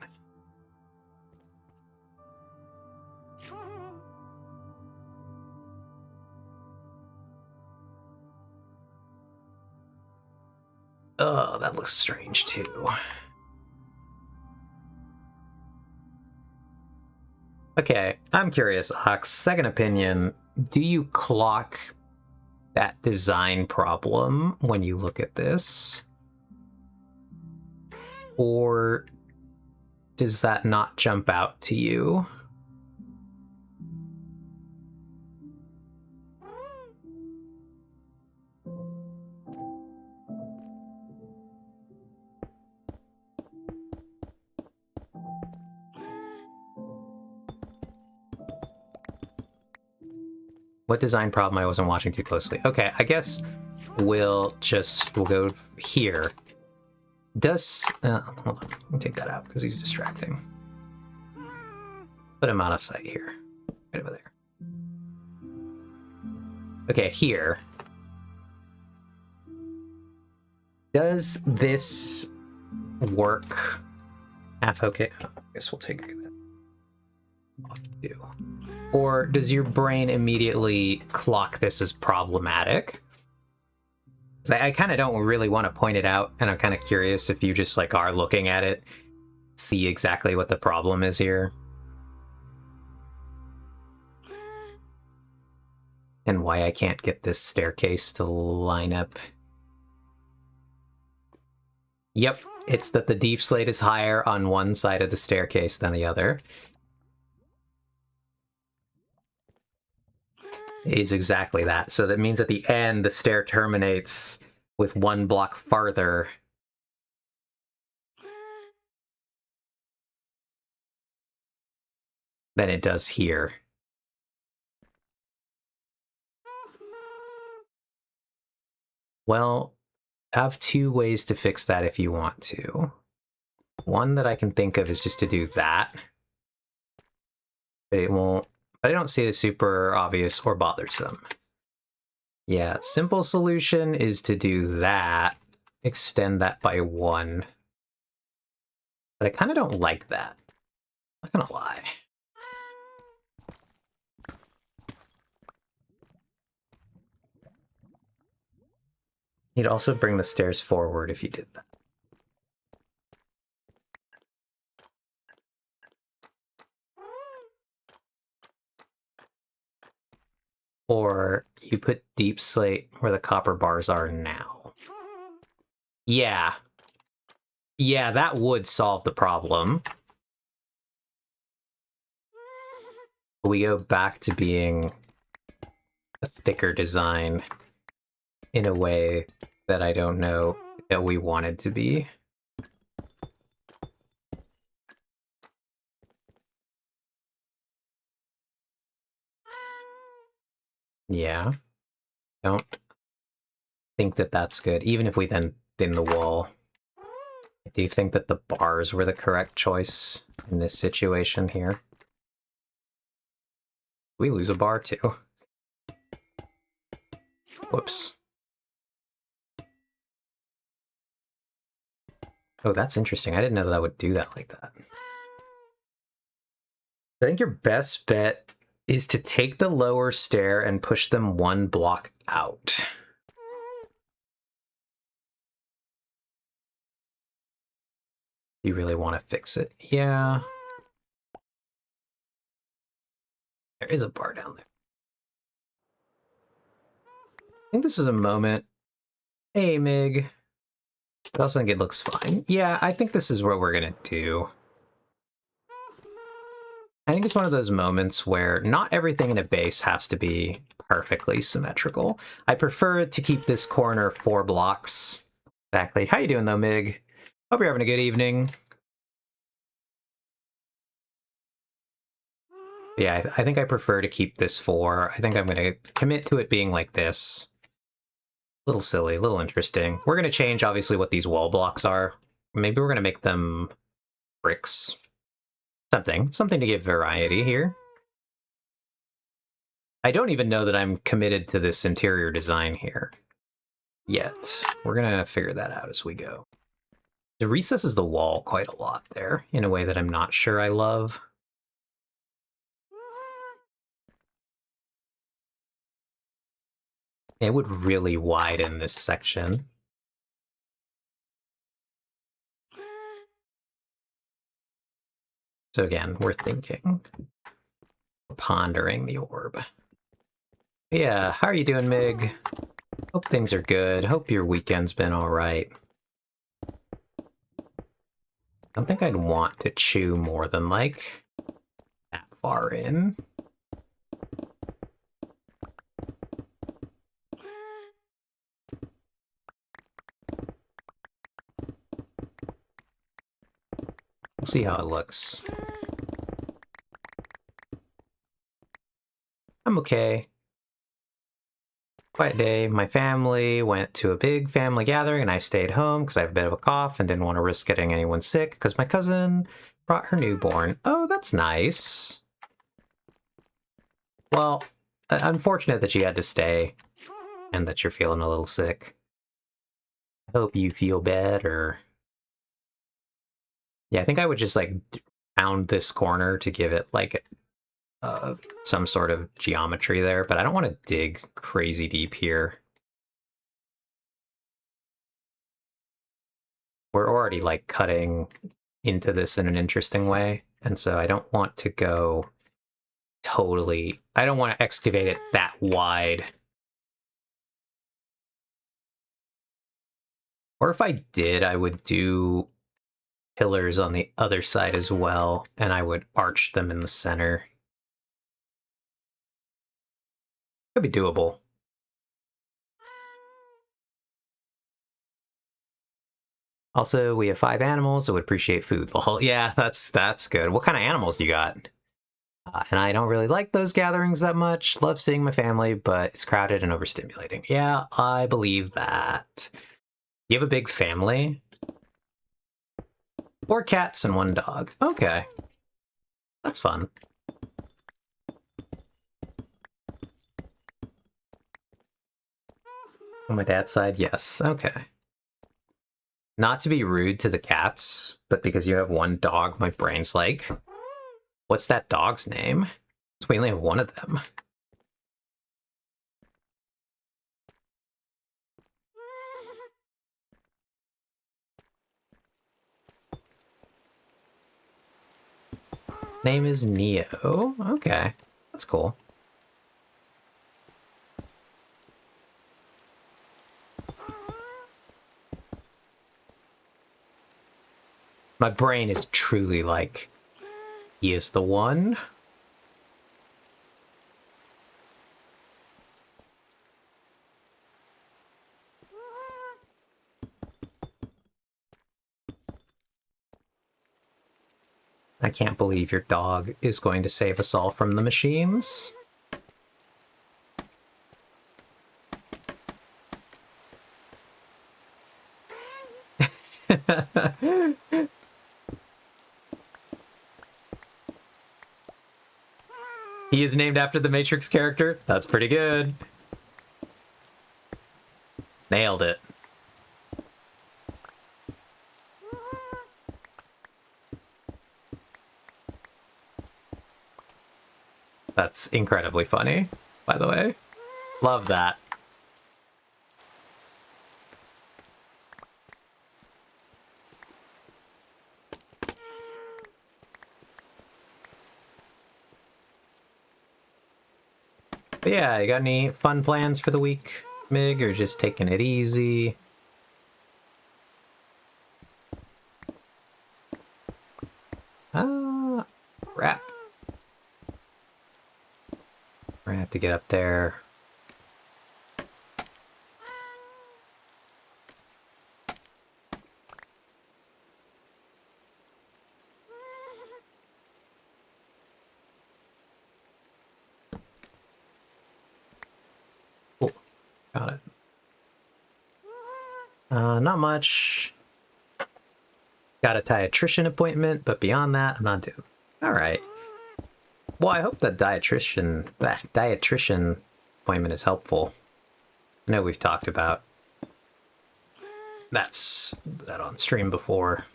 Oh, that looks strange too. Okay, I'm curious, Ox. Second opinion, do you clock that design problem when you look at this? Or does that not jump out to you? What design problem? I wasn't watching too closely. Okay, I guess we'll go here. Hold on, let me take that out because he's distracting. Put him out of sight here. Right over there. Okay, here. Does this work? Half okay. I guess we'll take that off too. Or does your brain immediately clock this as problematic? I kind of don't really want to point it out, and I'm kind of curious if you just like are looking at it, see exactly what the problem is here. And why I can't get this staircase to line up. Yep, it's that the deep slate is higher on one side of the staircase than the other. It is exactly that. So that means at the end, the stair terminates with one block farther than it does here. Well, I have two ways to fix that if you want to. One that I can think of is just to do that. But it won't. But I don't see it as super obvious or bothersome. Yeah, simple solution is to do that. Extend that by 1. But I kind of don't like that. I'm not gonna lie. You'd also bring the stairs forward if you did that. Or you put deep slate where the copper bars are now. Yeah. Yeah, that would solve the problem. We go back to being a thicker design in a way that I don't know that we wanted to be. Yeah. Don't think that that's good, even if we then thin the wall. Do you think that the bars were the correct choice in this situation here? We lose a bar too. Whoops. Oh, that's interesting. I didn't know that would do that like that. I think your best bet is to take the lower stair and push them 1 block out. You really want to fix it? Yeah. There is a bar down there. I think this is a moment. Hey, Mig. I also think it looks fine. Yeah, I think this is what we're gonna do. I think it's one of those moments where not everything in a base has to be perfectly symmetrical. I prefer to keep this corner 4 blocks. Exactly. How you doing though, Mig? Hope you're having a good evening. Yeah, I think I prefer to keep this 4. I think I'm going to commit to it being like this. A little silly, a little interesting. We're going to change, obviously, what these wall blocks are. Maybe we're going to make them bricks. Something to give variety here. I don't even know that I'm committed to this interior design here yet. We're going to figure that out as we go. It recesses the wall quite a lot there, in a way that I'm not sure I love. It would really widen this section. So again, we're thinking. Pondering the orb. Yeah, how are you doing, Mig? Hope things are good. Hope your weekend's been alright. I don't think I'd want to chew more than, like, that far in. We'll see how it looks. I'm okay. quiet day. My family went to a big family gathering and I stayed home because I have a bit of a cough and didn't want to risk getting anyone sick because my cousin brought her newborn. Oh, that's nice. Well, unfortunate that you had to stay and that you're feeling a little sick. I hope you feel better. Yeah, I think I would just like pound this corner to give it like some sort of geometry there, but I don't want to dig crazy deep here. We're already like cutting into this in an interesting way, and so I don't want to go totally... I don't want to excavate it that wide. Or if I did, I would do pillars on the other side as well, and I would arch them in the center. Could be doable. Also, we have 5 animals that would appreciate food. Well, yeah, that's good. What kind of animals do you got? And I don't really like those gatherings that much. Love seeing my family, but it's crowded and overstimulating. Yeah, I believe that. You have a big family? 4 cats and 1 dog. Okay. That's fun. On my dad's side, yes. Okay. Not to be rude to the cats, but because you have 1 dog, my brain's like, what's that dog's name? So we only have 1 of them. Name is Neo. Okay. That's cool. My brain is truly like, he is the one. I can't believe your dog is going to save us all from the machines. He is named after the Matrix character. That's pretty good. Nailed it. That's incredibly funny, by the way. Love that. But yeah, you got any fun plans for the week, Mig, or just taking it easy? Crap. We're gonna have to get up there. Cool. Got it. Not much. Got a dietitian appointment, but beyond that, I'm not doing. All right. Well, I hope that dietitian appointment is helpful. I know we've talked about that on stream before,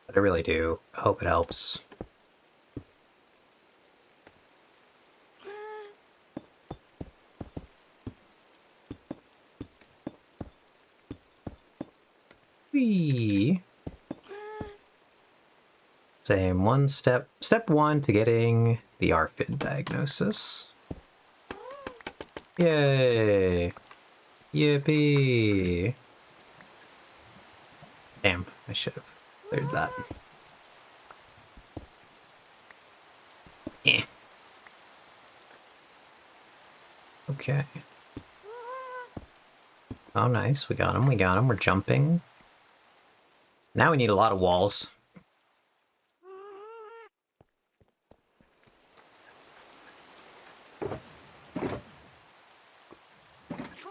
but I really do hope it helps. Whee! Same one step. Step 1 to getting the ARFID diagnosis. Yay! Yippee! Damn, I should have cleared that. Eh. Okay. Oh, nice. We got him. We got him. We're jumping. Now we need a lot of walls.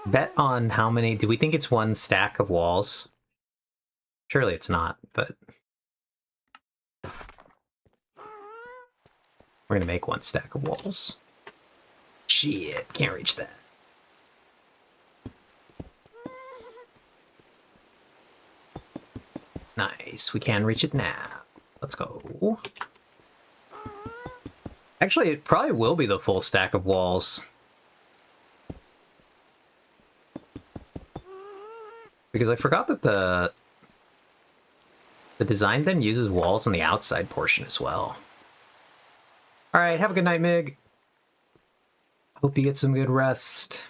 Bet on how many... Do we think it's one stack of walls? Surely it's not, but... We're gonna make one stack of walls. Shit, can't reach that. Nice, we can reach it now. Let's go. Actually, it probably will be the full stack of walls. Because I forgot that the design then uses walls on the outside portion as well. Alright, have a good night, Mig. Hope you get some good rest.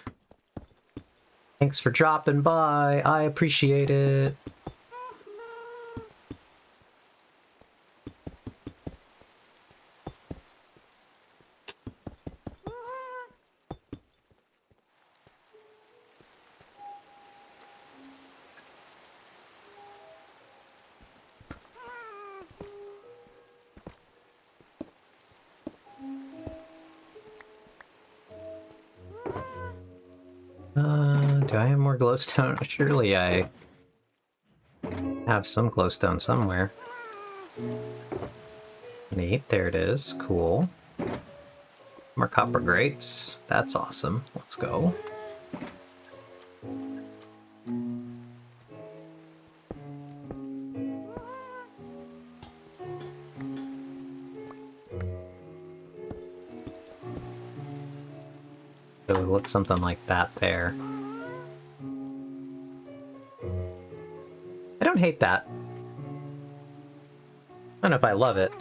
Thanks for dropping by. I appreciate it. Do I have more glowstone? Surely I have some glowstone somewhere. Neat, there it is. Cool. More copper grates. That's awesome. Let's go. So it looks something like that there. I don't hate that. I don't know if I love it.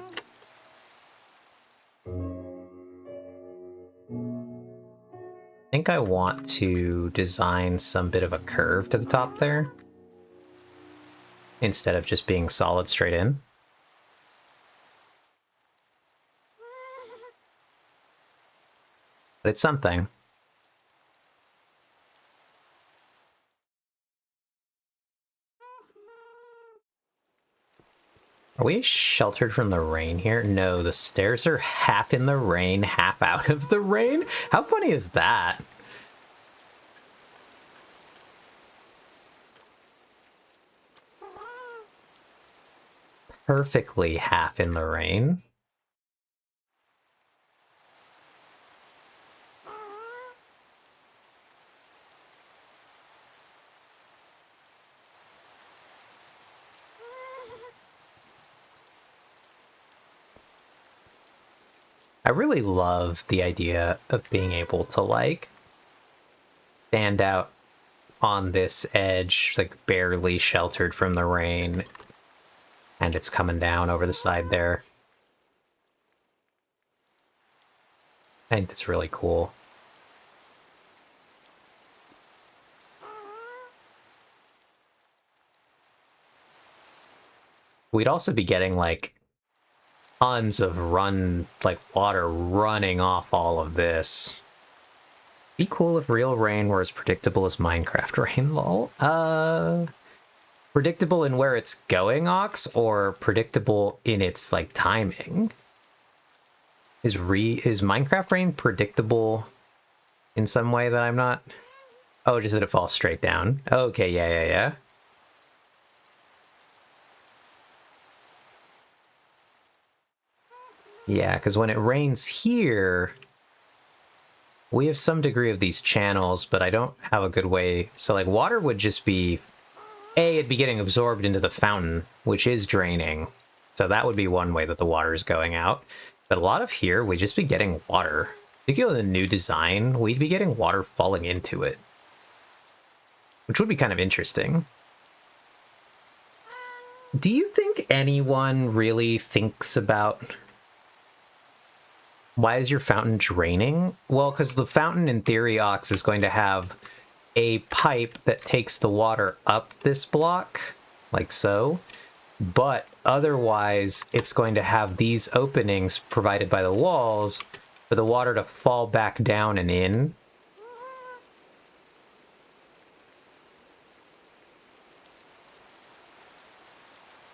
I think I want to design some bit of a curve to the top there, instead of just being solid straight in. But it's something. Are we sheltered from the rain here? No, the stairs are half in the rain, half out of the rain? How funny is that? Perfectly half in the rain. I really love the idea of being able to, like, stand out on this edge, like, barely sheltered from the rain, and it's coming down over the side there. I think that's really cool. We'd also be getting, like, tons of water running off all of this. Be cool if real rain were as predictable as Minecraft rain, lol. Predictable in where it's going, Ox, or predictable in its, like, timing? Is Minecraft rain predictable in some way that I'm not? Oh, just that it falls straight down. Okay, yeah. Yeah, because when it rains here, we have some degree of these channels, but I don't have a good way. So, like, water would just be... it'd be getting absorbed into the fountain, which is draining. So that would be one way that the water is going out. But a lot of here, we'd just be getting water. Particularly in the new design, we'd be getting water falling into it. Which would be kind of interesting. Do you think anyone really thinks about... why is your fountain draining? Well, because the fountain, in theory, Ox, is going to have a pipe that takes the water up this block, like so. But otherwise, it's going to have these openings provided by the walls for the water to fall back down and in.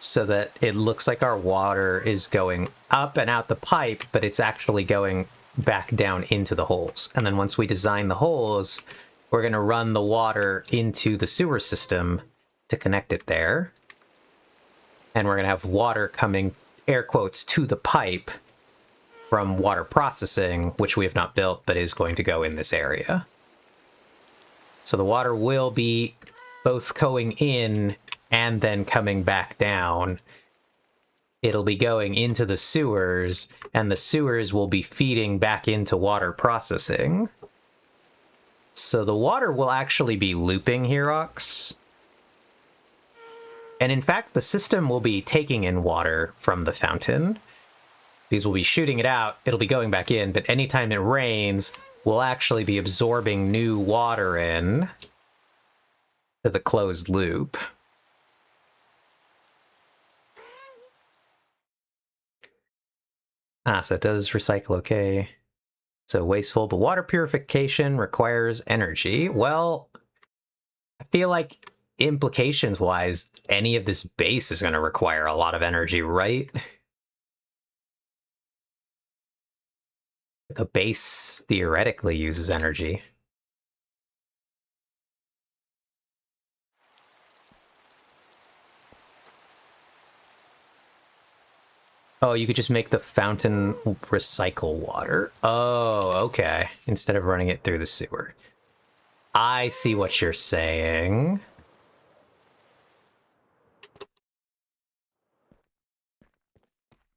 So that it looks like our water is going up and out the pipe, but it's actually going back down into the holes. And then once we design the holes, we're going to run the water into the sewer system to connect it there. And we're going to have water coming, air quotes, to the pipe from water processing, which we have not built, but is going to go in this area. So the water will be both going in and then coming back down. It'll be going into the sewers, and the sewers will be feeding back into water processing. So the water will actually be looping here, Ox. And in fact, the system will be taking in water from the fountain. These will be shooting it out, it'll be going back in, but anytime it rains, we'll actually be absorbing new water in to the closed loop. Ah, so it does recycle, okay. So wasteful, but water purification requires energy. Well, I feel like implications-wise, any of this base is going to require a lot of energy, right? A base theoretically uses energy. Oh, you could just make the fountain recycle water. Oh, okay. Instead of running it through the sewer. I see what you're saying.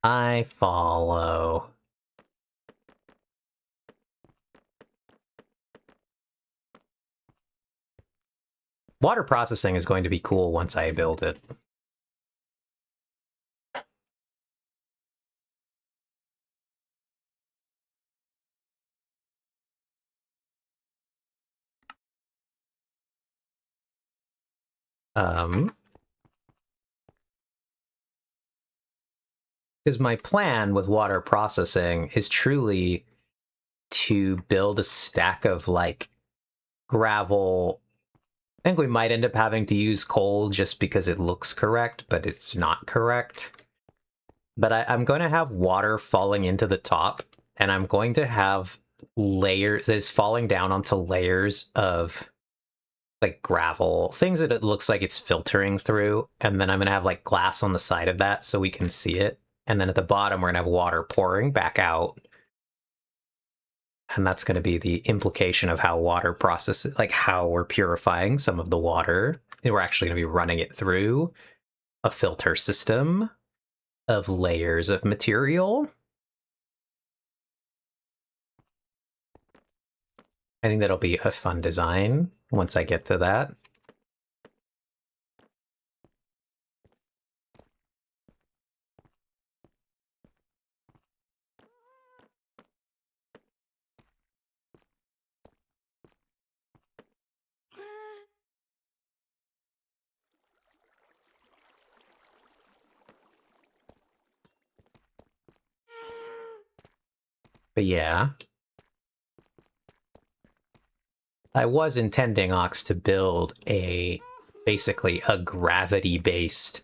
I follow. Water processing is going to be cool once I build it. Because my plan with water processing is truly to build a stack of, like, gravel. I think we might end up having to use coal just because it looks correct, but it's not correct. But I'm going to have water falling into the top, and I'm going to have layers that's falling down onto layers of, like, gravel, things that it looks like it's filtering through, and then I'm going to have, like, glass on the side of that so we can see it. And then at the bottom, we're going to have water pouring back out. And that's going to be the implication of how water processes, like how we're purifying some of the water. And we're actually going to be running it through a filter system of layers of material. I think that'll be a fun design once I get to that. But yeah. I was intending, Ox, to build basically a gravity-based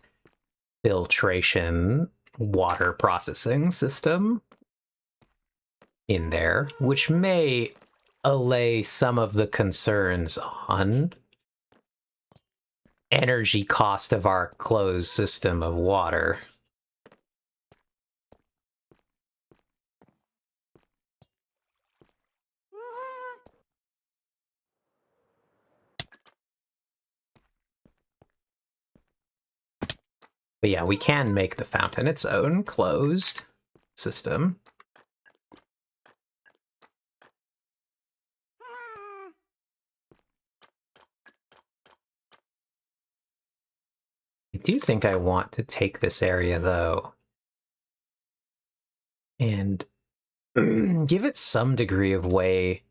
filtration water processing system in there, which may allay some of the concerns on energy cost of our closed system of water. But yeah, we can make the fountain its own closed system. I do think I want to take this area, though, and give it some degree of way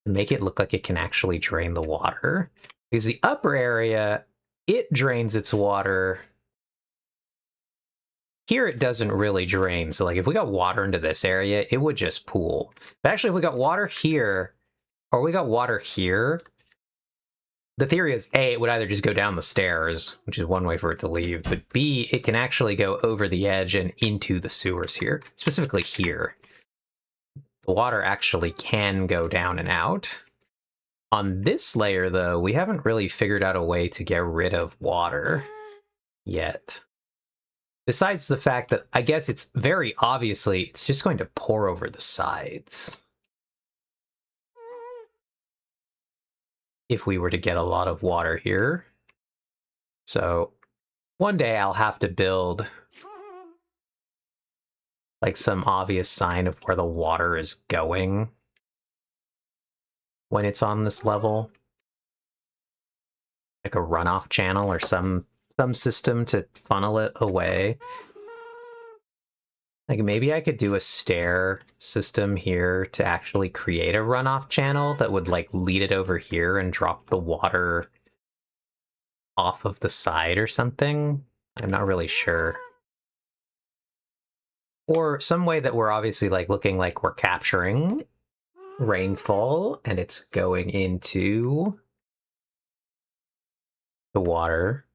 to make it look like it can actually drain the water. Because the upper area, it drains its water. Here it doesn't really drain, so like if we got water into this area, it would just pool. But actually, if we got water here, or we got water here, the theory is A, it would either just go down the stairs, which is one way for it to leave, but B, it can actually go over the edge and into the sewers here, specifically here. The water actually can go down and out On this layer, though, we haven't really figured out a way to get rid of water yet. Besides the fact that I guess it's very obviously, it's just going to pour over the sides. If we were to get a lot of water here. So one day I'll have to build like some obvious sign of where the water is going when it's on this level. Like a runoff channel or some system to funnel it away. Like maybe I could do a stair system here to actually create a runoff channel that would like lead it over here and drop the water off of the side or something. I'm not really sure. Or some way that we're obviously like looking like we're capturing rainfall and it's going into the water.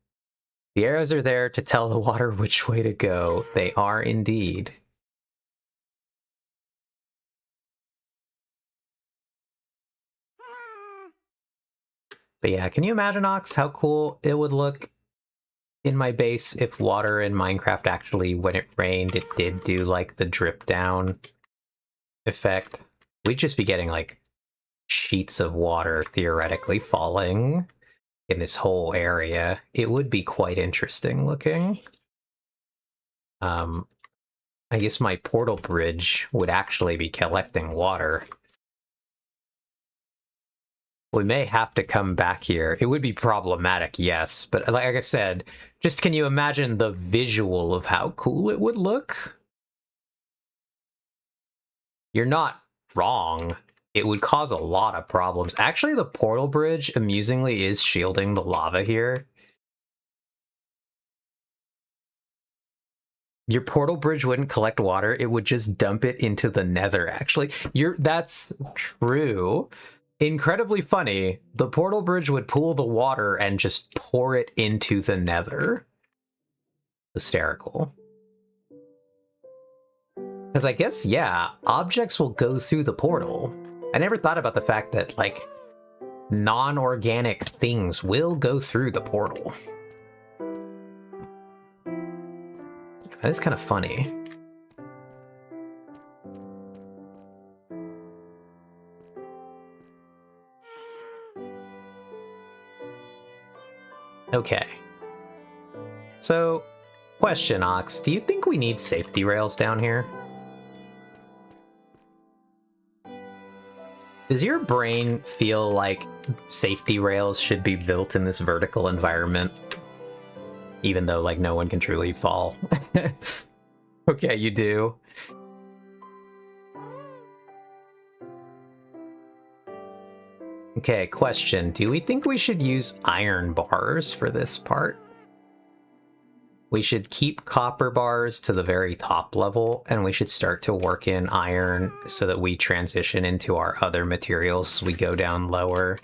The arrows are there to tell the water which way to go. They are indeed. But yeah, can you imagine, Ox, how cool it would look in my base if water in Minecraft actually, when it rained, it did do like the drip down effect? We'd just be getting like sheets of water theoretically falling in this whole area. It would be quite interesting looking. I guess my portal bridge would actually be collecting water. We may have to come back here. It would be problematic, yes, but like I said, just can you imagine the visual of how cool it would look? You're not wrong. It would cause a lot of problems. Actually, the portal bridge, amusingly, is shielding the lava here. Your portal bridge wouldn't collect water, it would just dump it into the nether, actually. That's true. Incredibly funny. The portal bridge would pool the water and just pour it into the nether. Hysterical. Because I guess, yeah, objects will go through the portal. I never thought about the fact that, like, non-organic things will go through the portal. That is kind of funny. Okay. So, question, Ox, do you think we need safety rails down here? Does your brain feel like safety rails should be built in this vertical environment? Even though, like, no one can truly fall. Okay, you do. Okay, question. Do we think we should use iron bars for this part? We should keep copper bars to the very top level, and we should start to work in iron so that we transition into our other materials as we go down lower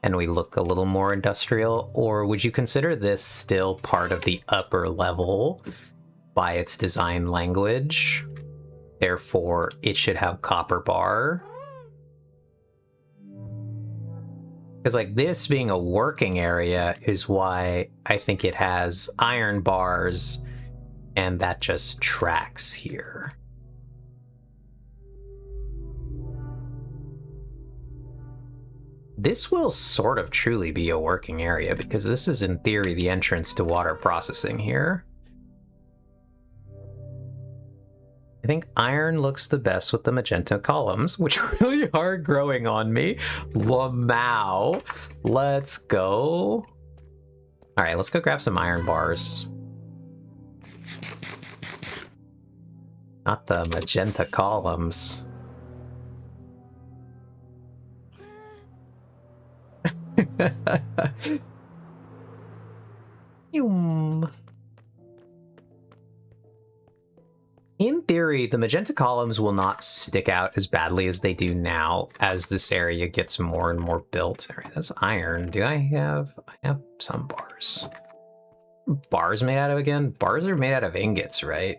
and we look a little more industrial. Or would you consider this still part of the upper level by its design language? Therefore, it should have copper bar. Because like this being a working area is why I think it has iron bars, and that just tracks here. This will sort of truly be a working area because this is in theory the entrance to water processing here. I think iron looks the best with the magenta columns, which really are growing on me. Lamau. Let's go. All right, let's go grab some iron bars. Not the magenta columns. In theory, the magenta columns will not stick out as badly as they do now as this area gets more and more built. All right, that's iron. Do I have some bars. Bars made out of again? Bars are made out of ingots, right?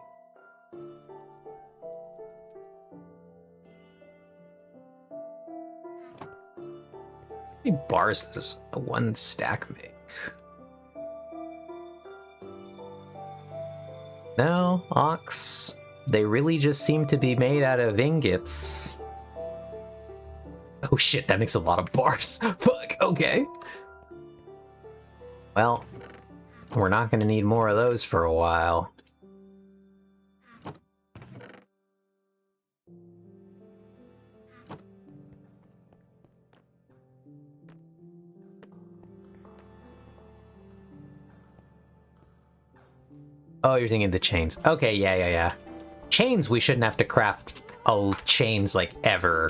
many bars does a one stack make? No, ox. They really just seem to be made out of ingots. Oh shit, that makes a lot of bars. Fuck, okay. Well, we're not gonna need more of those for a while. Oh, you're thinking the chains. Okay, yeah. Chains, we shouldn't have to craft chains, like, ever.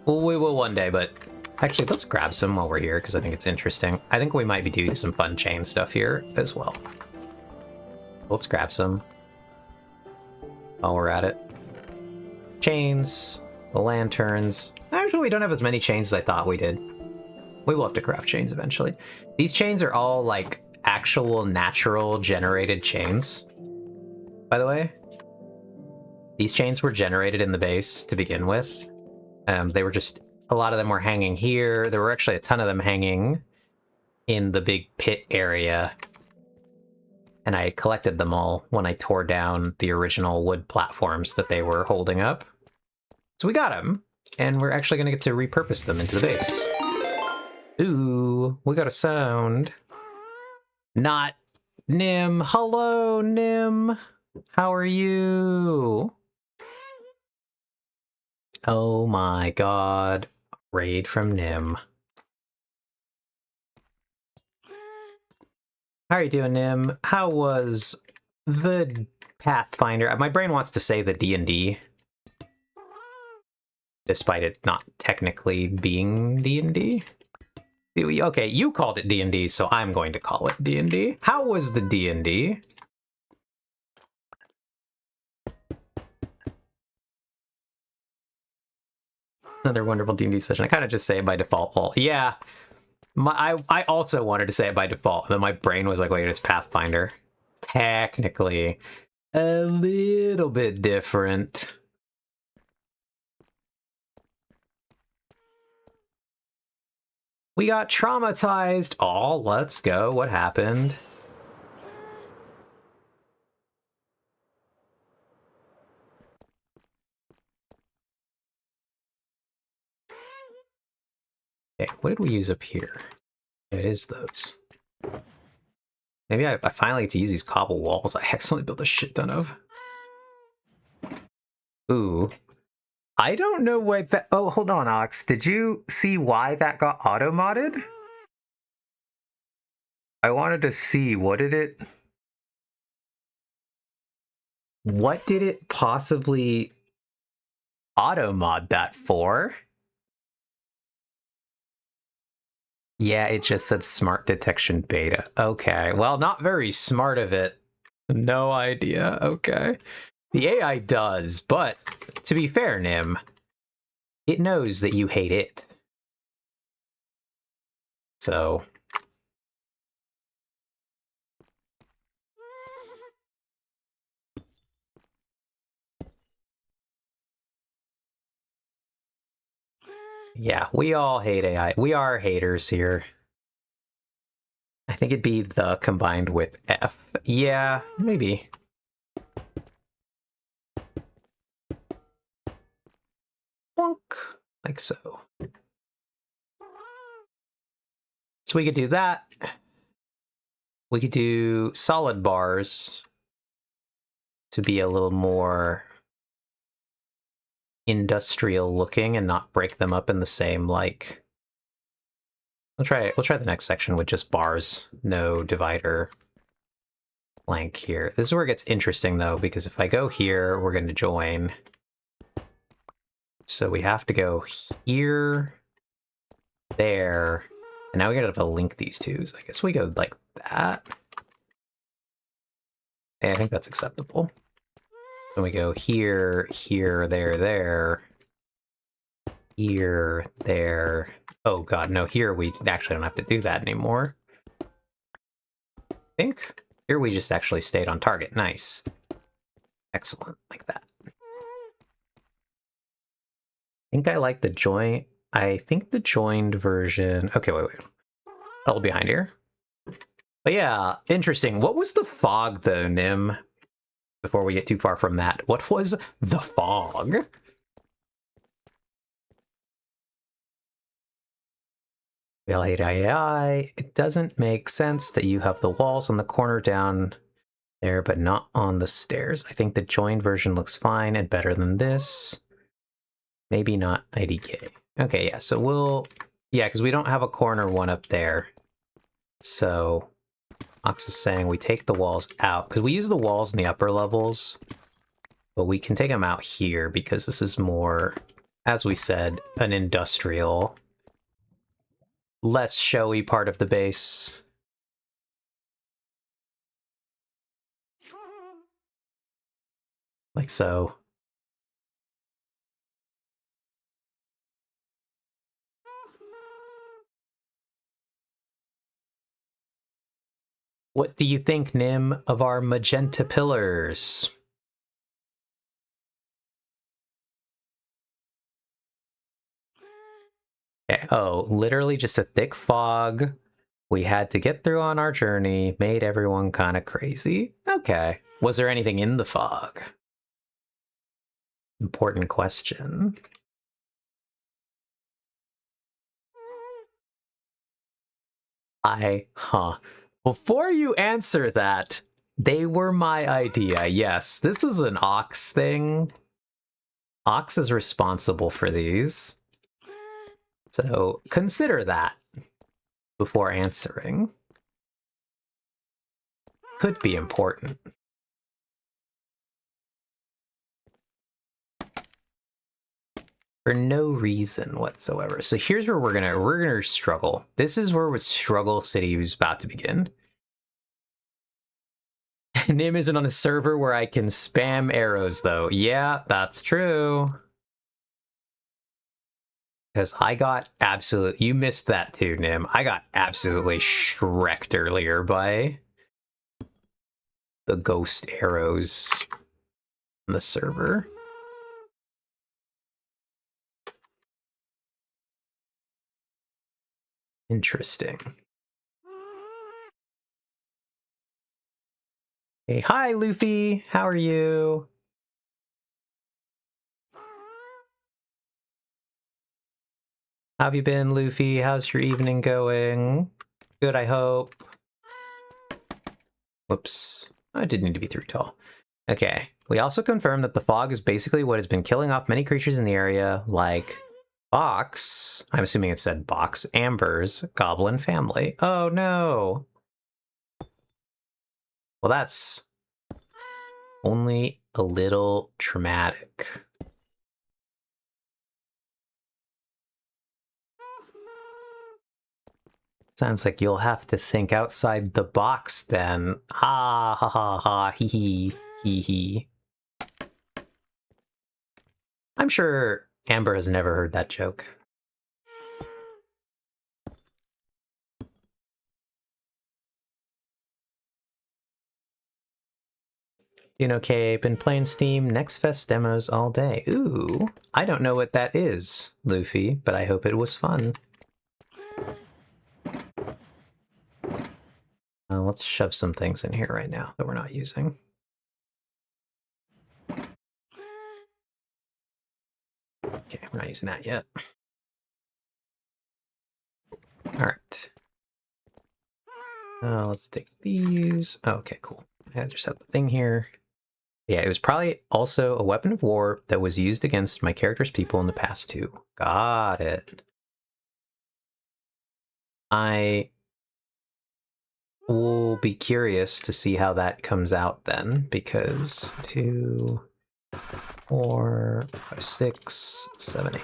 Well, we will one day, but... Actually, let's grab some while we're here, because I think it's interesting. I think we might be doing some fun chain stuff here as well. Let's grab some while we're at it. Chains, the lanterns. Actually, we don't have as many chains as I thought we did. We will have to craft chains eventually. These chains are all, like, actual natural generated chains, by the way. These chains were generated in the base to begin with. They were just, a lot of them were hanging here. There were actually a ton of them hanging in the big pit area. And I collected them all when I tore down the original wood platforms that they were holding up. So we got them, and we're actually going to get to repurpose them into the base. Ooh, we got a sound. Not Nim. Hello, Nim. How are you? Oh my god. Raid from Nim. How are you doing, Nim? How was the Pathfinder? My brain wants to say the D&D, despite it not technically being D&D. Okay, you called it D&D, so I'm going to call it D&D. How was the D&D? Another wonderful D&D session. I kind of just say it by default. Well, yeah, I also wanted to say it by default, but my brain was like, wait, it's Pathfinder. Technically, a little bit different. We got traumatized. Oh, let's go. What happened? Okay, what did we use up here? It is those. Maybe I finally get to use these cobble walls I accidentally built a shit ton of. Ooh. I don't know what that... Oh, hold on, Ox. Did you see why that got auto-modded? I wanted to see, what did it possibly auto-mod that for? Yeah, it just said smart detection beta. Okay, well, not very smart of it. No idea. Okay. The AI does, but to be fair, Nim, it knows that you hate it. So... yeah, we all hate AI. We are haters here. I think it'd be the combined with F. Yeah, maybe. Bonk. Like so. So we could do that. We could do solid bars to be a little more industrial looking and not break them up in the same, like... We'll try the next section with just bars, no divider blank here. This is where it gets interesting though, because if I go here, we're going to join. So we have to go here, there, and now we gotta have to link these two. So I guess we go like that. Yeah, I think that's acceptable. Then we go here, here, there, there. Here, there. Oh god, no, here we actually don't have to do that anymore. I think. Here we just actually stayed on target. Nice. Excellent, like that. I think I like the joint I think the joined version... Okay, wait. A little behind here. But yeah, interesting. What was the fog, though, Nim? Before we get too far from that. What was the fog? It doesn't make sense that you have the walls on the corner down there, but not on the stairs. I think the joined version looks fine and better than this. Maybe not IDK. Okay, yeah, so we'll... Yeah, because we don't have a corner one up there. So, Ox is saying we take the walls out, because we use the walls in the upper levels, but we can take them out here because this is more, as we said, an industrial, less showy part of the base. Like so. What do you think, Nim, of our magenta pillars? Okay. Oh, literally just a thick fog we had to get through on our journey, made everyone kind of crazy. Okay. Was there anything in the fog? Important question. Before you answer that, they were my idea. Yes, this is an Ox thing. Ox is responsible for these. So consider that before answering. Could be important. For no reason whatsoever. So here's where we're gonna struggle. This is where Struggle City is about to begin. Nim isn't on a server where I can spam arrows, though. Yeah, that's true. Because I got you missed that too, Nim. I got absolutely shreked earlier by the ghost arrows on the server. Interesting. Hey, hi, Luffy. How are you? How have you been, Luffy? How's your evening going? Good, I hope. Whoops. I didn't need to be too tall. Okay. We also confirmed that the fog is basically what has been killing off many creatures in the area, like Box. I'm assuming it said Box Amber's goblin family. Oh no. Well, that's only a little traumatic. Sounds like you'll have to think outside the box then. Ha ha ha ha hee hee hee hee. I'm sure Amber has never heard that joke. Okay, been playing Steam Next Fest demos all day. Ooh, I don't know what that is, Luffy, but I hope it was fun. Let's shove some things in here right now that we're not using. Okay, we're not using that yet. All right. Let's take these. Oh, okay, cool. I just have the thing here. Yeah, it was probably also a weapon of war that was used against my character's people in the past too. Got it. I will be curious to see how that comes out then, because 2, 4, 5, 6, 7, 8.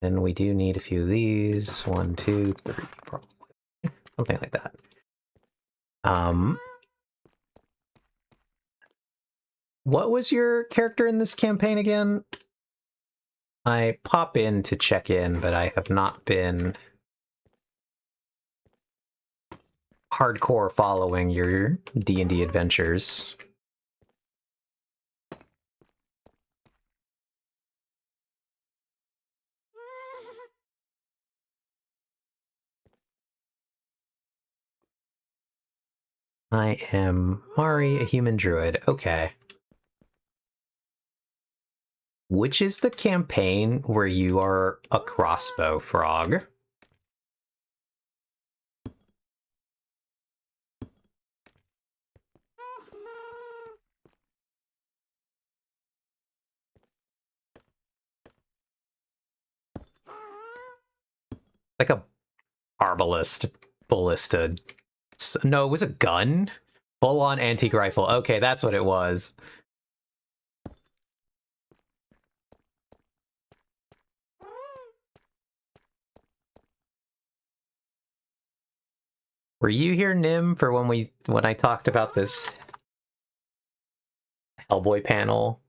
Then we do need a few of these. 1, 2, 3, probably. Something like that. What was your character in this campaign again? I pop in to check in, but I have not been hardcore following your D&D adventures. I am Mari, a human druid. Okay. Which is the campaign where you are a crossbow frog? Like a arbalist, ballista. No, it was a gun? Full-on antique rifle. Okay, that's what it was. Were you here, Nim, for when I talked about this Hellboy panel?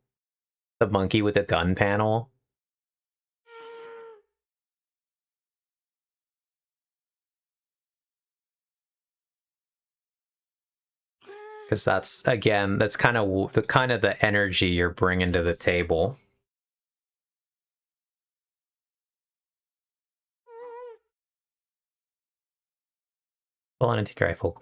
The monkey with a gun panel? Because that's, again, that's kind of the energy you're bringing to the table. Full on antique rifle.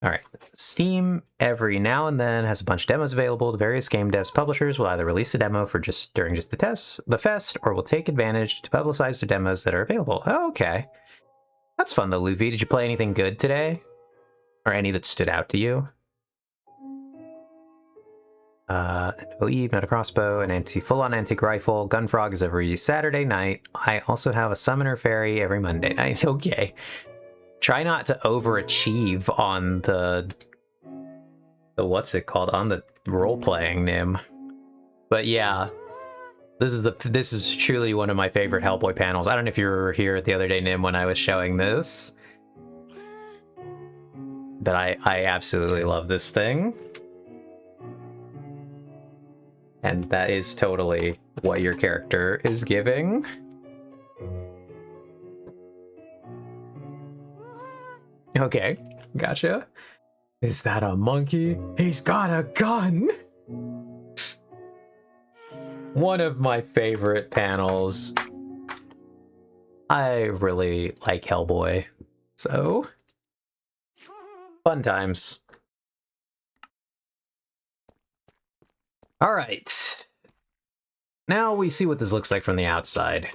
All right. Steam every now and then has a bunch of demos available. The various game devs publishers will either release a demo for during the tests, the fest, or will take advantage to publicize the demos that are available. Oh, okay. That's fun though, Luffy. Did you play anything good today? Or any that stood out to you? OE, not a crossbow, an full-on antique rifle. Gun Frog is every Saturday night. I also have a summoner fairy every Monday night. Okay. Try not to overachieve on the what's it called, on the role-playing, Nim. But yeah, this is truly one of my favorite Hellboy panels. I don't know if you were here the other day, Nim, when I was showing this, but I absolutely love this thing. And that is totally what your character is giving. Okay, gotcha. Is that a monkey? He's got a gun! One of my favorite panels. I really like Hellboy, so fun times. All right. Now we see what this looks like from the outside.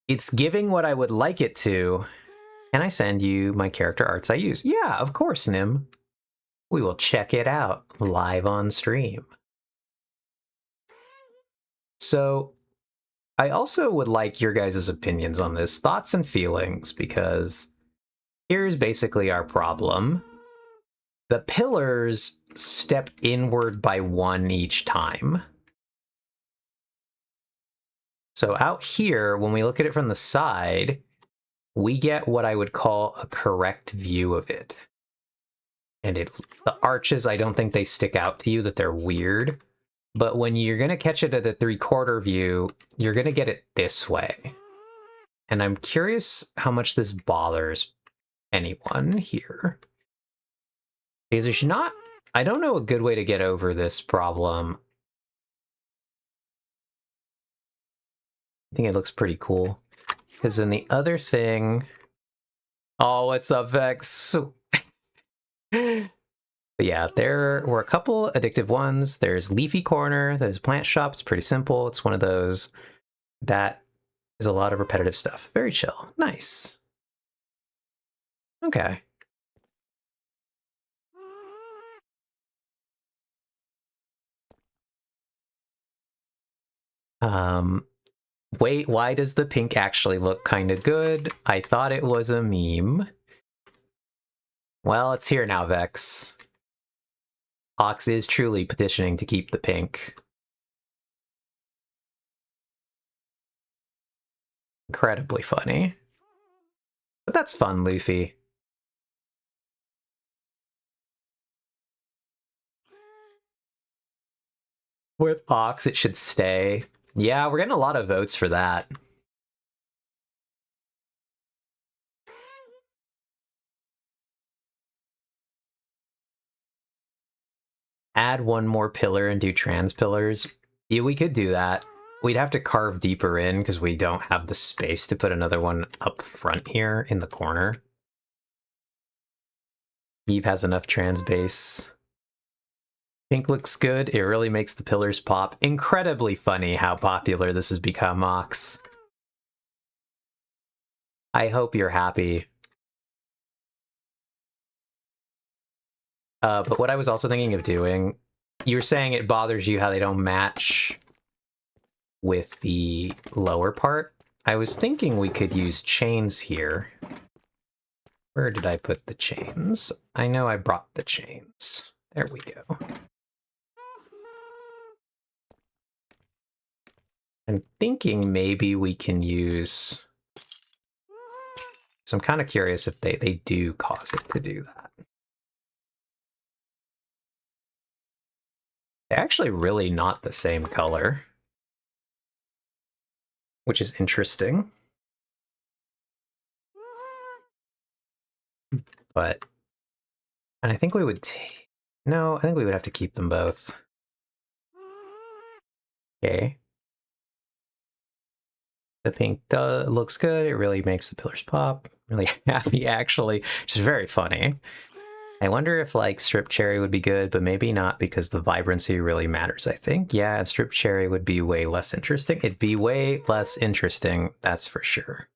It's giving what I would like it to. Can I send you my character arts I use? Yeah, of course, Nim. We will check it out live on stream. So, I also would like your guys' opinions on this, thoughts and feelings, because here's basically our problem. The pillars step inward by one each time. So out here, when we look at it from the side, we get what I would call a correct view of it. And the arches, I don't think they stick out to you, that they're weird. But when you're going to catch it at a 3/4 view, you're going to get it this way. And I'm curious how much this bothers anyone here. Because there's not... I don't know a good way to get over this problem. I think it looks pretty cool. Because then the other thing... Oh, what's up, Vex? But yeah, there were a couple addictive ones. There's Leafy Corner, there's Plant Shop. It's pretty simple. It's one of those that is a lot of repetitive stuff. Very chill. Nice. Okay. Wait, why does the pink actually look kind of good? I thought it was a meme. Well, it's here now, Vex. Ox is truly petitioning to keep the pink. Incredibly funny. But that's fun, Luffy. With Ox, it should stay. Yeah, we're getting a lot of votes for that. Add one more pillar and do trans pillars. Yeah, we could do that. We'd have to carve deeper in because we don't have the space to put another one up front here in the corner. Eve has enough trans base. Pink looks good. It really makes the pillars pop. Incredibly funny how popular this has become, Mox. I hope you're happy. But what I was also thinking of doing, you were saying it bothers you how they don't match with the lower part. I was thinking we could use chains here. Where did I put the chains? I know I brought the chains. There we go. I'm thinking maybe we can use... So I'm kind of curious if they do cause it to do that. They're actually really not the same color, which is interesting. But, and I think we would no, I think we would have to keep them both. Okay. The pink looks good. It really makes the pillars pop. Really happy, actually, which is very funny. I wonder if, like, strip cherry would be good, but maybe not because the vibrancy really matters, I think. Yeah, and strip cherry would be way less interesting. It'd be way less interesting, that's for sure.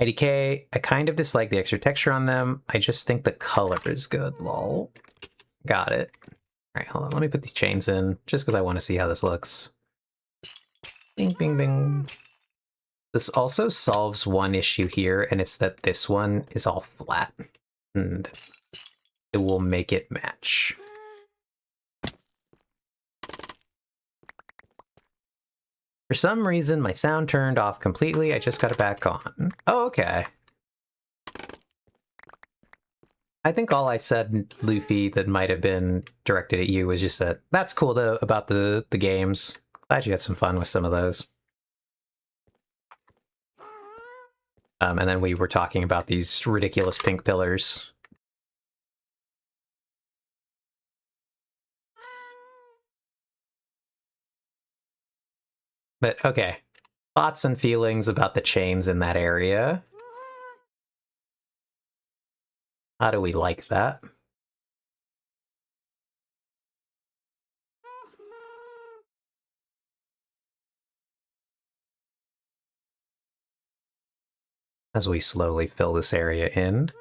IDK, I kind of dislike the extra texture on them. I just think the color is good, lol. Got it. All right, hold on. Let me put these chains in, just because I want to see how this looks. Bing, bing, bing. This also solves one issue here, and it's that this one is all flat. And it will make it match. For some reason, my sound turned off completely. I just got it back on. Oh, okay. I think all I said, Luffy, that might have been directed at you was just that that's cool though about the games. Glad you had some fun with some of those. And then we were talking about these ridiculous pink pillars. But okay, thoughts and feelings about the chains in that area. How do we like that? As we slowly fill this area in.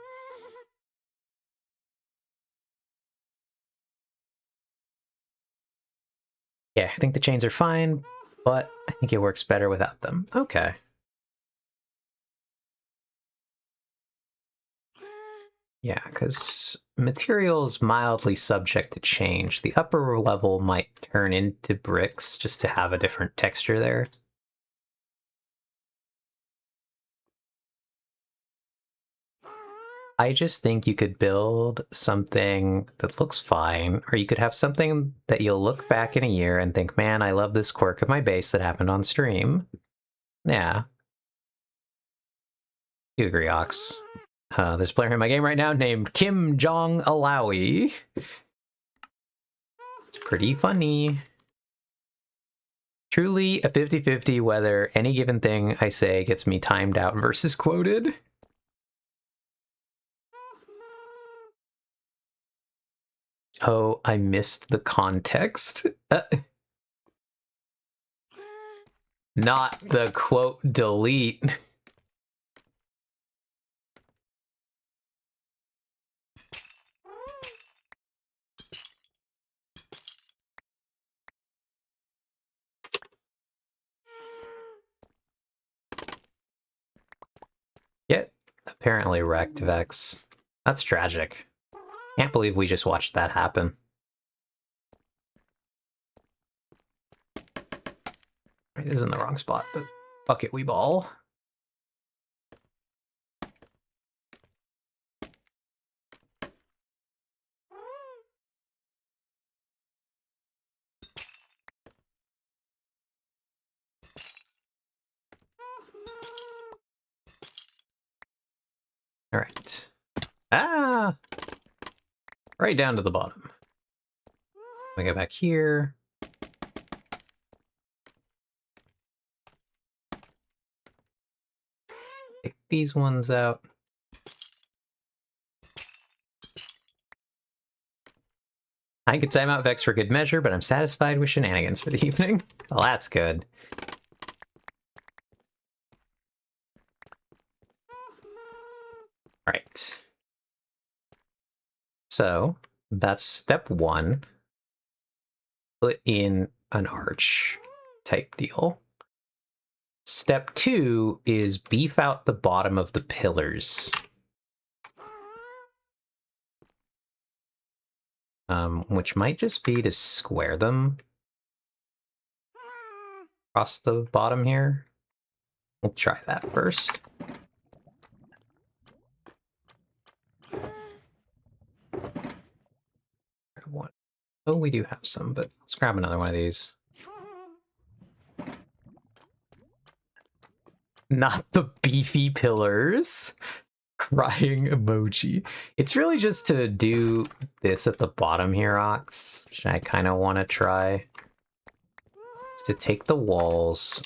Yeah, I think the chains are fine, but I think it works better without them. Okay. Yeah, because material is mildly subject to change. The upper level might turn into bricks just to have a different texture there. I just think you could build something that looks fine, or you could have something that you'll look back in a year and think, man, I love this quirk of my base that happened on stream. Yeah. You agree, Ox. There's a player in my game right now named Kim Jong Alawi. It's pretty funny. Truly a 50-50 whether any given thing I say gets me timed out versus quoted. Oh, I missed the context. Not the quote delete. Get apparently wrecked, Vex. That's tragic. Can't believe we just watched that happen. It is in the wrong spot, but fuck it, we ball. All right. Ah! Right down to the bottom. We go back here. Take these ones out. I could time out Vex for good measure, but I'm satisfied with shenanigans for the evening. Well, that's good. Right. So, that's step 1. Put in an arch type deal. Step 2 is beef out the bottom of the pillars. Which might just be to square them across the bottom here. We'll try that first. Oh, we do have some, but let's grab another one of these. Not the beefy pillars. Crying emoji. It's really just to do this at the bottom here, Ox, which I kind of want to try. It's to take the walls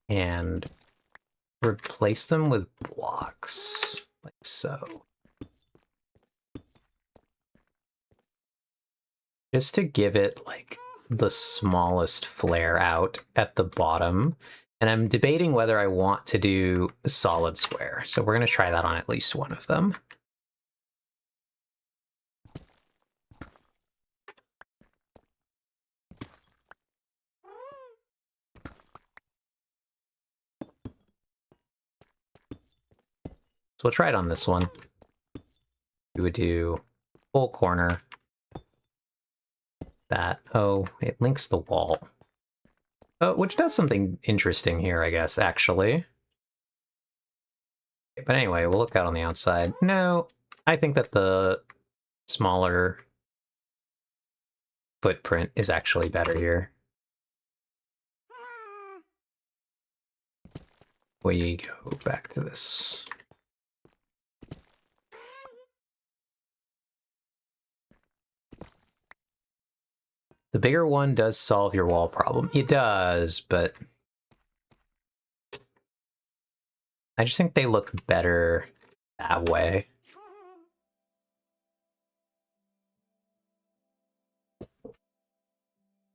and replace them with blocks, like so. Just to give it, like, the smallest flare out at the bottom. And I'm debating whether I want to do a solid square. So we're going to try that on at least one of them. So we'll try it on this one. We would do full corner. That. Oh, it links the wall. Oh, which does something interesting here, I guess, actually. But anyway, we'll look out on the outside. No, I think that the smaller footprint is actually better here. We go back to this. The bigger one does solve your wall problem. It does, but I just think they look better that way.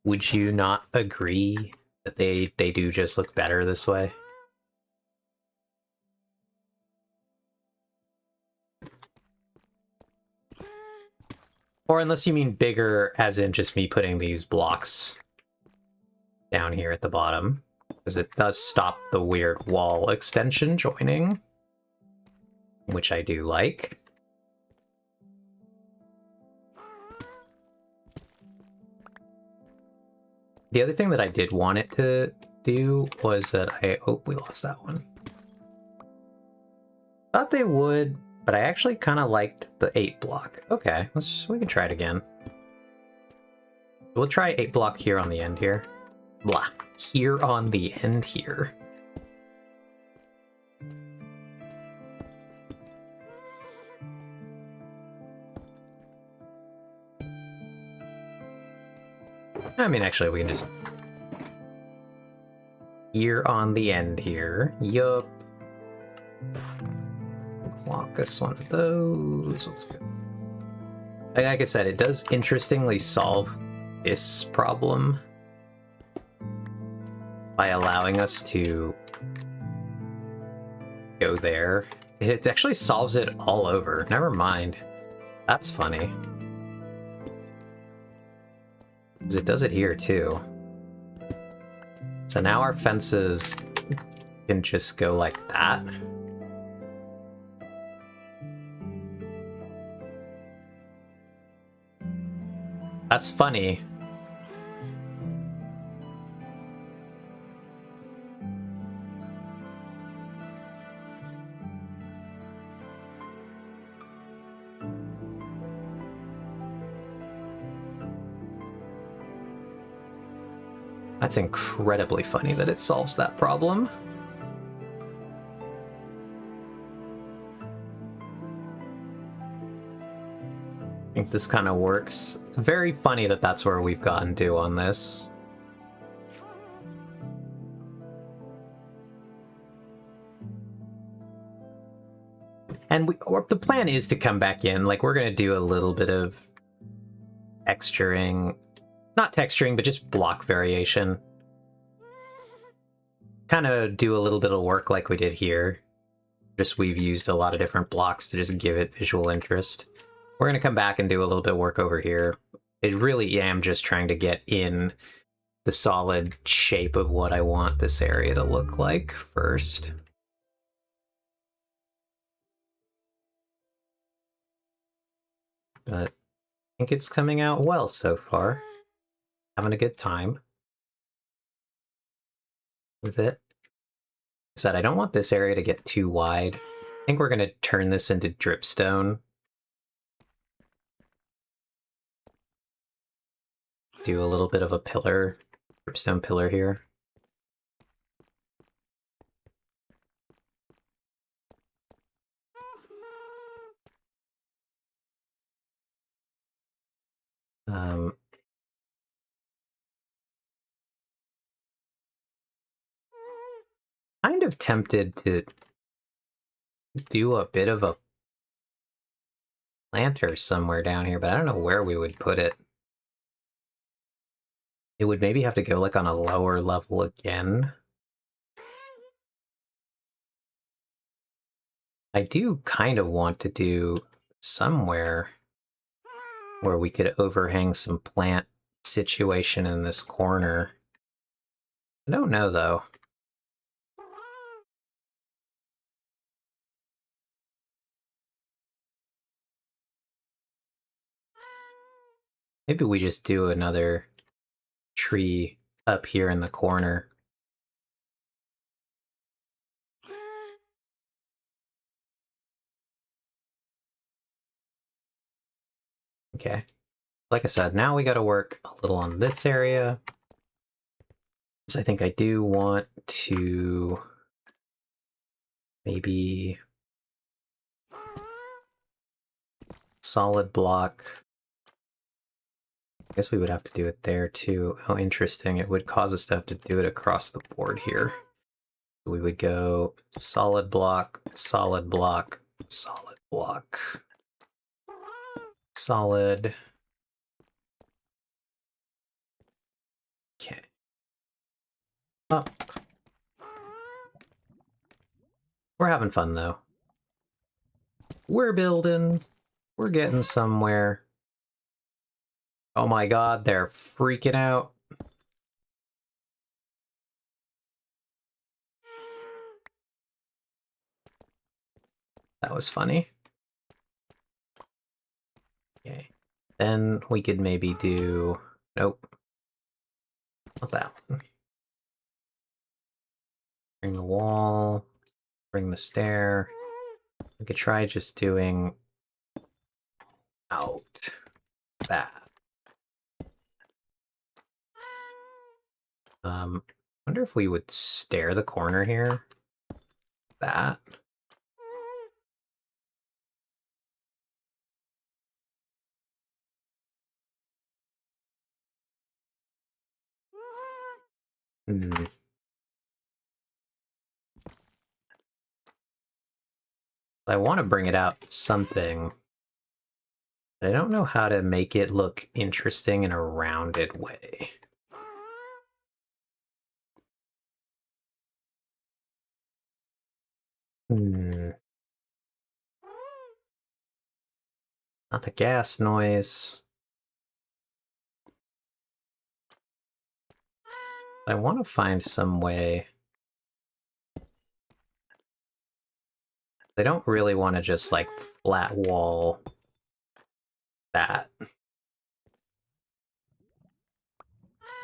Would you not agree that they do just look better this way? Or unless you mean bigger as in just me putting these blocks down here at the bottom. Because it does stop the weird wall extension joining. Which I do like. The other thing that I did want it to do was that oh, we lost that one. Thought they would, but I actually kind of liked the 8 block. Okay, we can try it again. We'll try 8 block here on the end here. Blah. Here on the end here. I mean, actually, we can just... Here on the end here. Yup. Clock us one of those. Let's go. Like I said, it does interestingly solve this problem by allowing us to go there. It actually solves it all over. Never mind. That's funny. Because it does it here too. So now our fences can just go like that. That's funny. That's incredibly funny that it solves that problem. I think this kind of works. It's very funny that that's where we've gotten to on this. And the plan is to come back in. Like, we're going to do a little bit of texturing, not texturing, but just block variation. Kind of do a little bit of work like we did here. Just we've used a lot of different blocks to just give it visual interest. We're going to come back and do a little bit of work over here. I really am just trying to get in the solid shape of what I want this area to look like first. But I think it's coming out well so far. Having a good time with it. I said I don't want this area to get too wide. I think we're going to turn this into dripstone. Do a little bit of a pillar, dripstone pillar here. Kind of tempted to do a bit of a planter somewhere down here, but I don't know where we would put it. It would maybe have to go like on a lower level again. I do kind of want to do somewhere where we could overhang some plant situation in this corner. I don't know though. Maybe we just do another tree up here in the corner. Okay. Like I said, now we got to work a little on this area. So I think I do want to maybe solid block. I guess we would have to do it there too. How interesting. It would cause us to have to do it across the board here. We would go solid block, solid block, solid block, solid. Okay. Up. We're having fun though. We're building. We're getting somewhere. Oh my god, they're freaking out. That was funny. Okay. Then we could maybe do... Nope. Not that one. Bring the wall. Bring the stair. We could try just doing... out. That. Wonder if we would stair the corner here. That. I want to bring it out something. But I don't know how to make it look interesting in a rounded way. Not the gas noise. I want to find some way. I don't really want to just like flat wall that.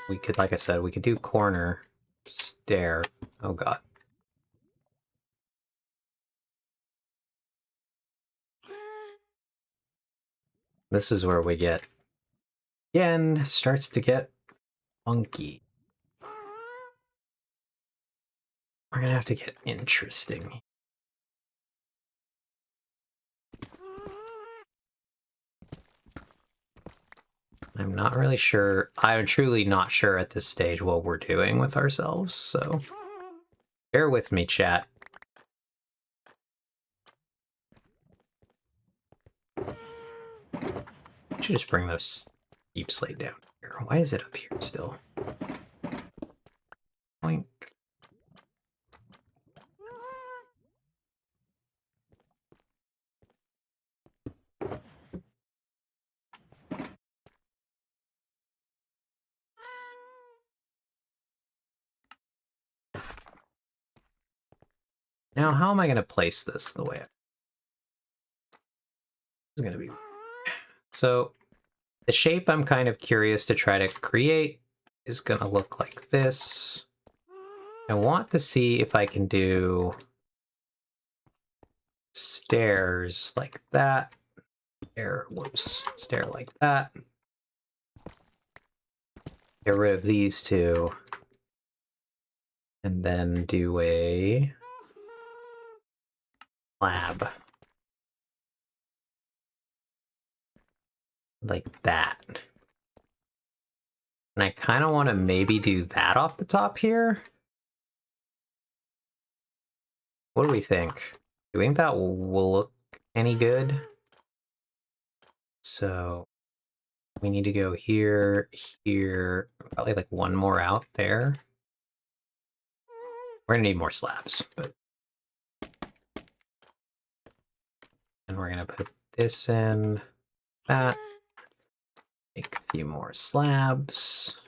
We could, like I said, we could do corner, stair. Oh god. This is where we get, again, starts to get funky. We're gonna have to get interesting. I'm not really sure. I'm truly not sure at this stage what we're doing with ourselves, so bear with me, chat. I should just bring those deep slate down here. Why is it up here still? Boink. Now, how am I going to place this the way this is going to be? So, the shape I'm kind of curious to try to create is going to look like this. I want to see if I can do stairs like that. Stair like that. Get rid of these two. And then do a slab. Like that. And I kind of want to maybe do that off the top here. What do we think? Do you think that will look any good? So we need to go here, here, probably like one more out there. We're gonna need more slabs, but and we're gonna put this in, that, make a few more slabs.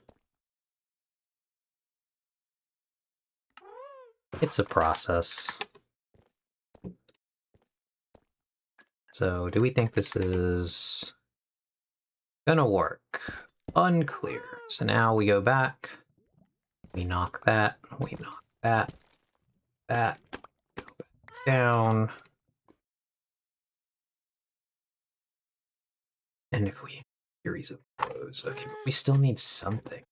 It's a process. So do we think this is gonna work? Unclear. So now we go back, we knock that, we knock that, that, go back down. And if we series of those, okay, but we still need something.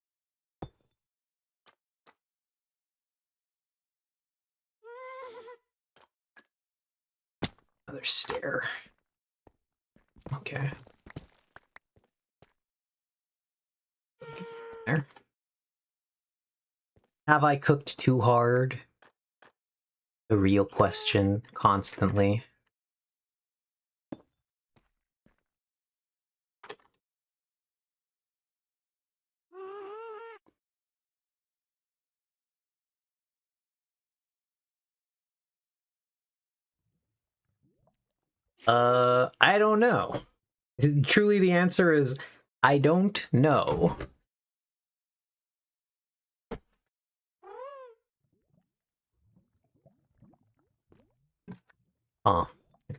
Another stair. Okay. There. Have I cooked too hard? The real question, constantly. I don't know. Truly, the answer is I don't know. Huh.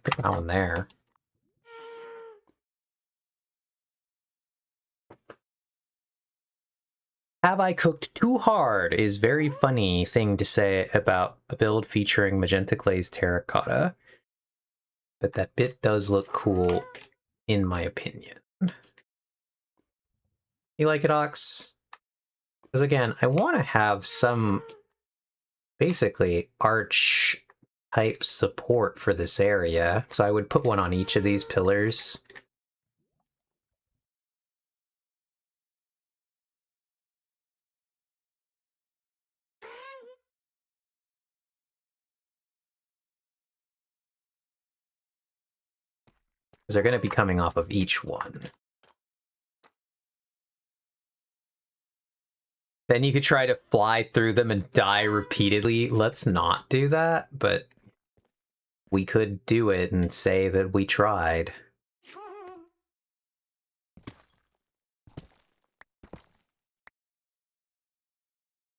Put that one there. Have I cooked too hard is very funny thing to say about a build featuring magenta glazed terracotta. But that bit does look cool, in my opinion. You like it, Ox? Because again, I want to have some, basically, arch type support for this area. So I would put one on each of these pillars. Because they're going to be coming off of each one. Then you could try to fly through them and die repeatedly. Let's not do that, but we could do it and say that we tried.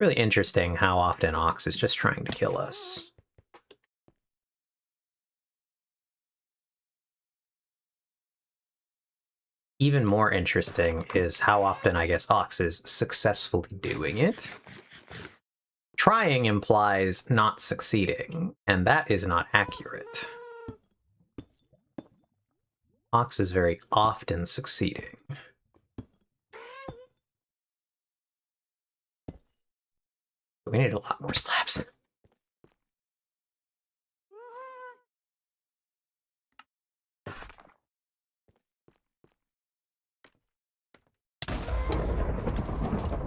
Really interesting how often Ox is just trying to kill us. Even more interesting is how often I guess Ox is successfully doing it. Trying implies not succeeding, and that is not accurate. Ox is very often succeeding. We need a lot more slabs.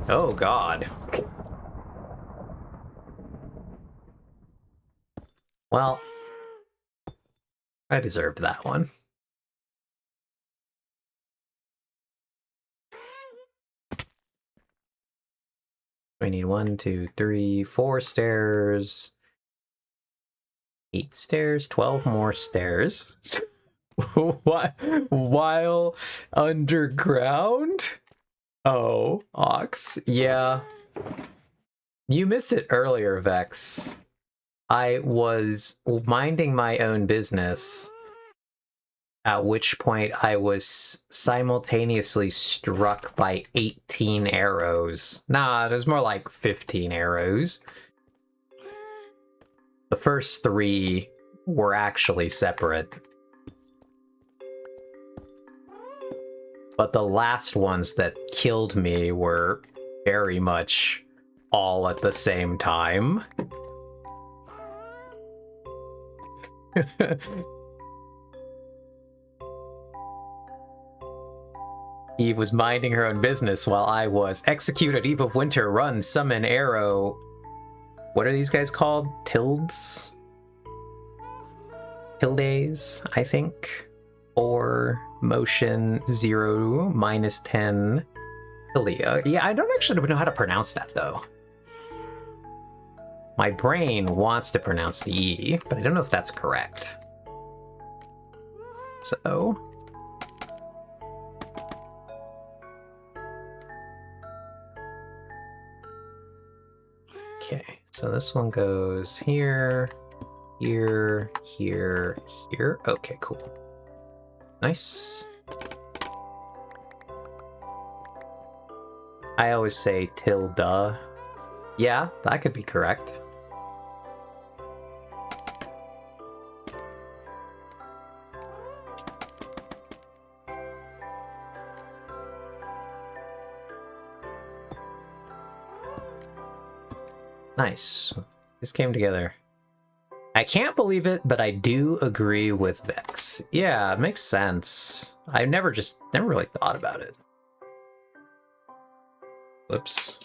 Oh god. Well, I deserved that one. We need 1, 2, 3, 4 stairs. 8 stairs, 12 more stairs. What? While underground? Oh, Ox. Yeah. You missed it earlier, Vex. I was minding my own business, at which point I was simultaneously struck by 18 arrows. Nah, there's more like 15 arrows. The first 3 were actually separate. But the last ones that killed me were very much all at the same time. Eve was minding her own business while I was execute at Eve of Winter, run, summon, arrow. What are these guys called? Tildes? Tildes, I think. 4, motion, 0, -10. Tilia. Yeah, I don't actually know how to pronounce that, though. My brain wants to pronounce the E, but I don't know if that's correct. So... okay, so this one goes here, here, here, here. Okay, cool. Nice. I always say tilde. Yeah, that could be correct. Nice. This came together. I can't believe it, but I do agree with Vex. Yeah, it makes sense. I never really thought about it. Whoops.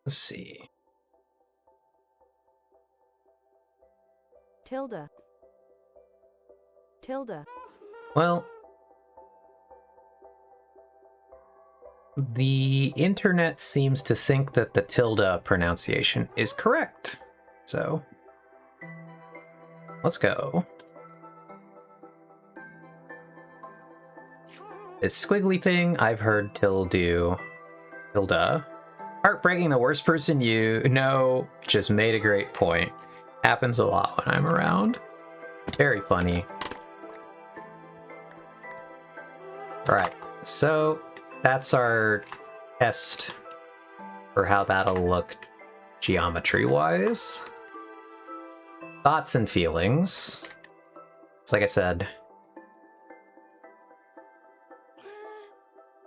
Let's see. Tilde. Tilde. Well, the internet seems to think that the tilde pronunciation is correct. So, let's go. This squiggly thing, I've heard tilde. Heartbreaking, the worst person you know, just made a great point. Happens a lot when I'm around. Very funny. Alright, so that's our test for how that'll look geometry-wise. Thoughts and feelings. It's like I said.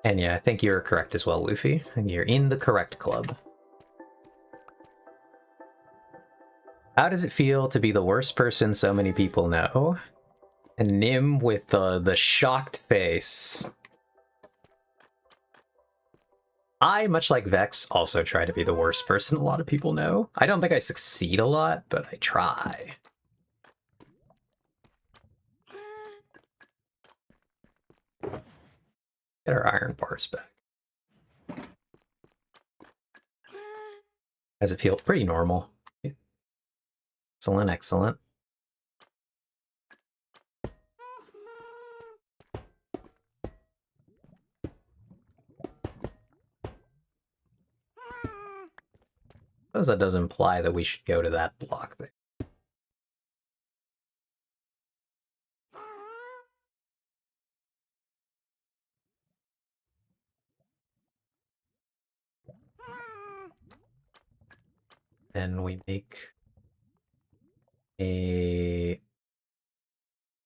And yeah, I think you're correct as well, Luffy. And you're in the correct club. How does it feel to be the worst person so many people know? And Nim with the shocked face. I, much like Vex, also try to be the worst person a lot of people know. I don't think I succeed a lot, but I try. Get our iron bars back. Does it feel pretty normal? Excellent, excellent. Suppose that does imply that we should go to that block there. Then we make a...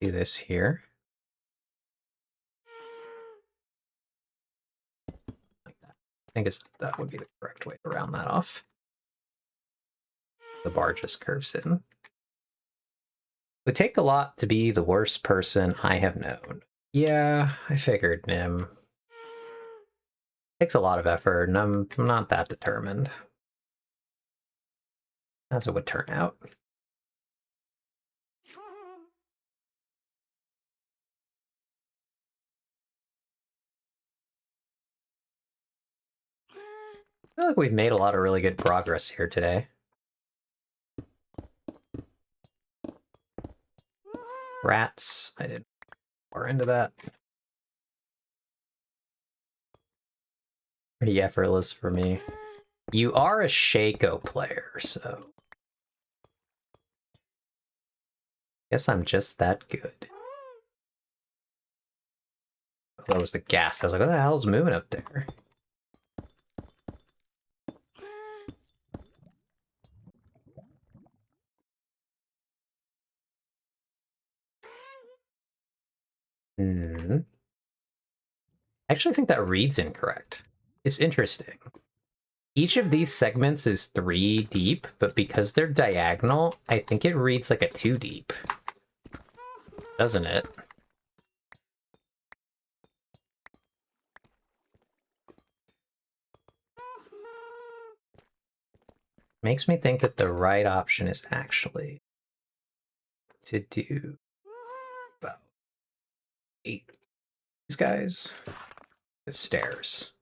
do this here. Like that. I think that would be the correct way to round that off. The bar just curves in. It would take a lot to be the worst person I have known. Yeah, I figured, Nim. Takes a lot of effort, and I'm not that determined. As it would turn out. I feel like we've made a lot of really good progress here today. Rats, I did more into that. Pretty effortless for me. You are a Shaco player, so... guess I'm just that good. Oh, that was the gas. I was like, what the hell's moving up there? Hmm. I actually think that reads incorrect. It's interesting. Each of these segments is 3 deep, but because they're diagonal, I think it reads like a 2 deep. Doesn't it? Makes me think that the right option is actually to do about 8 these guys with stairs.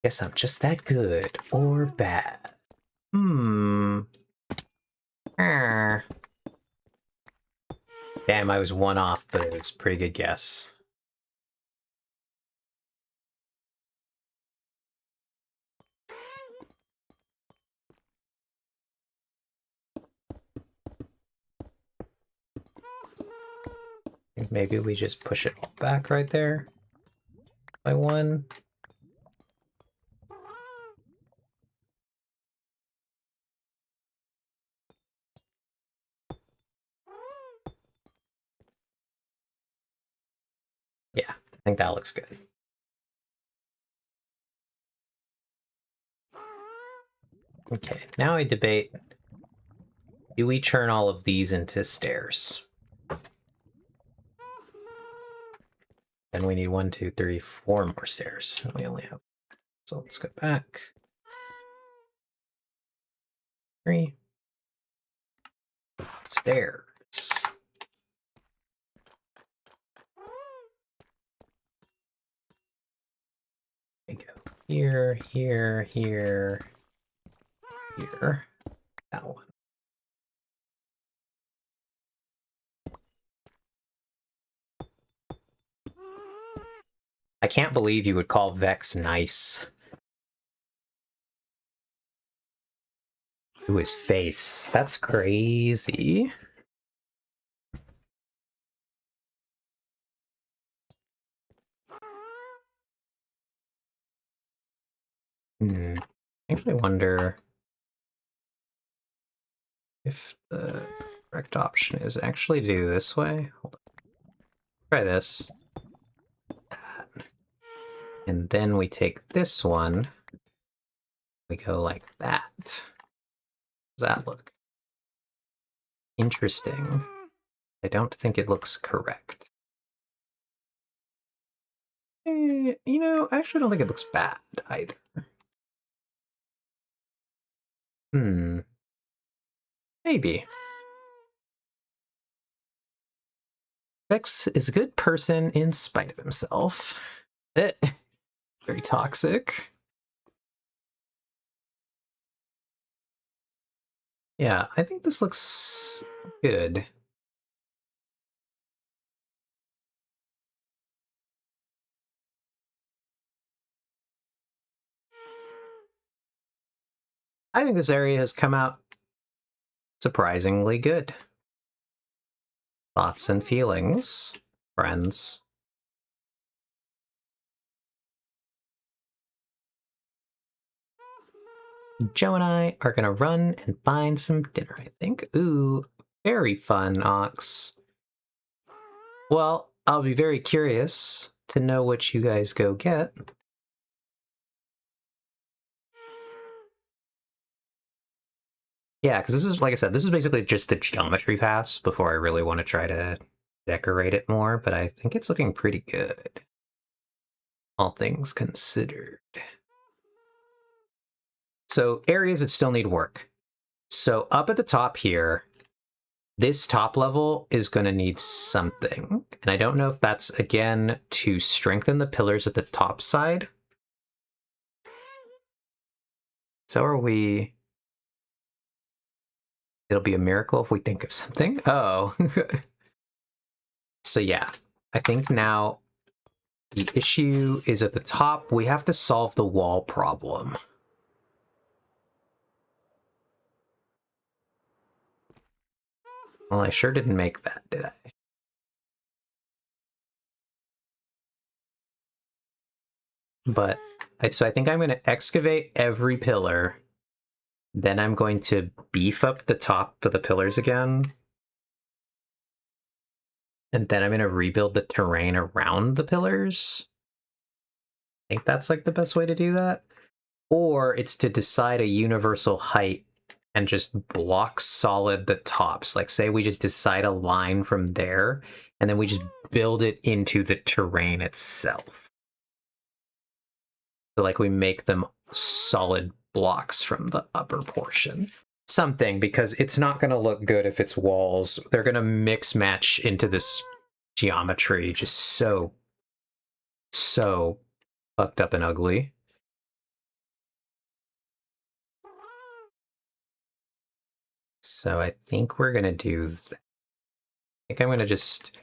Guess I'm just that good or bad. Ah. Damn, I was 1 off, but it was a pretty good guess. I think maybe we just push it all back right there by 1. Yeah, I think that looks good. Okay, now I debate, do we turn all of these into stairs? Then we need 1, 2, 3, 4 more stairs. We only have... so let's go back. 3 stairs. We go here, here, here, here. That one. I can't believe you would call Vex nice. To his face. That's crazy. I actually wonder if the correct option is actually to do this way. Hold on. Try this. And then we take this one. We go like that. Does that look interesting? I don't think it looks correct. You know, I actually don't think it looks bad either. Maybe. Vex is a good person in spite of himself. Very toxic. Yeah, I think this looks good. I think this area has come out surprisingly good. Thoughts and feelings, friends. Joe and I are gonna run and find some dinner, I think. Ooh, very fun, Ox. Well, I'll be very curious to know what you guys go get. Yeah, because this is, like I said, this is basically just the geometry pass before I really want to try to decorate it more, but I think it's looking pretty good. All things considered. So areas that still need work. So up at the top here, this top level is going to need something. And I don't know if that's, again, to strengthen the pillars at the top side, So are we... It'll be a miracle if we think of something. Oh. So yeah, I think now the issue is at the top. We have to solve the wall problem. Well, I sure didn't make that, did I? But, so I think I'm going to excavate every pillar. Then I'm going to beef up the top of the pillars again. And then I'm going to rebuild the terrain around the pillars. I think that's like the best way to do that. Or it's to decide a universal height and just block solid the tops. Like say we just decide a line from there and then we just build it into the terrain itself. So like we make them solid blocks from the upper portion. Something, because it's not going to look good if it's walls. They're going to mix match into this geometry just so fucked up and ugly. So I think we're going to do that. I think I'm going to just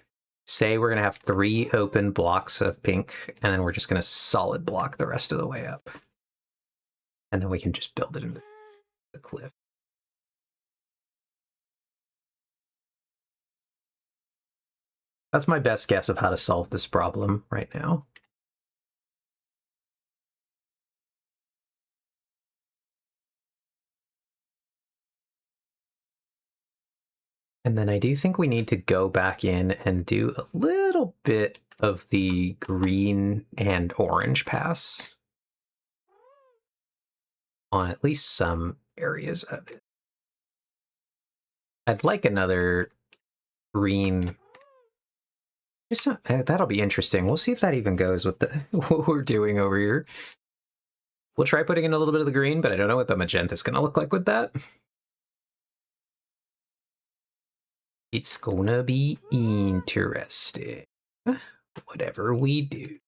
say we're going to have 3 open blocks of pink, and then we're just going to solid block the rest of the way up. And then we can just build it into the cliff. That's my best guess of how to solve this problem right now. And then I do think we need to go back in and do a little bit of the green and orange pass on at least some areas of it. I'd like another green. Just not, that'll be interesting. We'll see if that even goes with the what we're doing over here. We'll try putting in a little bit of the green, but I don't know what the magenta is going to look like with that. It's gonna be interesting. Whatever we do.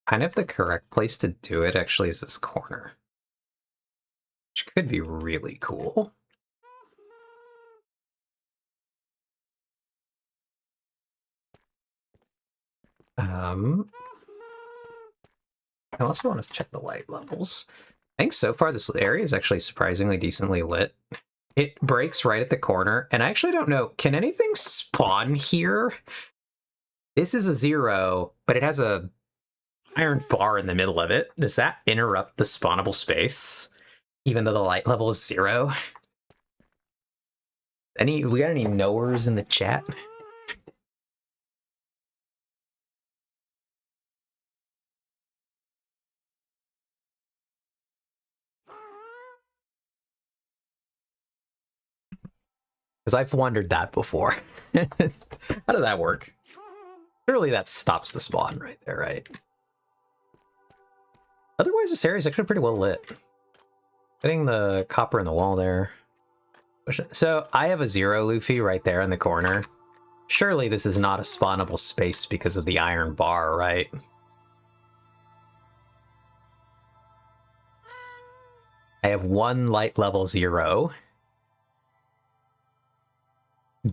Kind of the correct place to do it actually is this corner, which could be really cool. I also want to check the light levels. I think so far this area is actually surprisingly decently lit. It breaks right at the corner, and I actually don't know, can anything spawn here? This is a 0, but it has a iron bar in the middle of it. Does that interrupt the spawnable space? Even though the light level is 0? We got any knowers in the chat? Because I've wondered that before. How did that work? Surely that stops the spawn right there, right? Otherwise, this area is actually pretty well lit. Putting the copper in the wall there. So I have a 0 Luffy right there in the corner. Surely this is not a spawnable space because of the iron bar, right? I have 1 light level 0.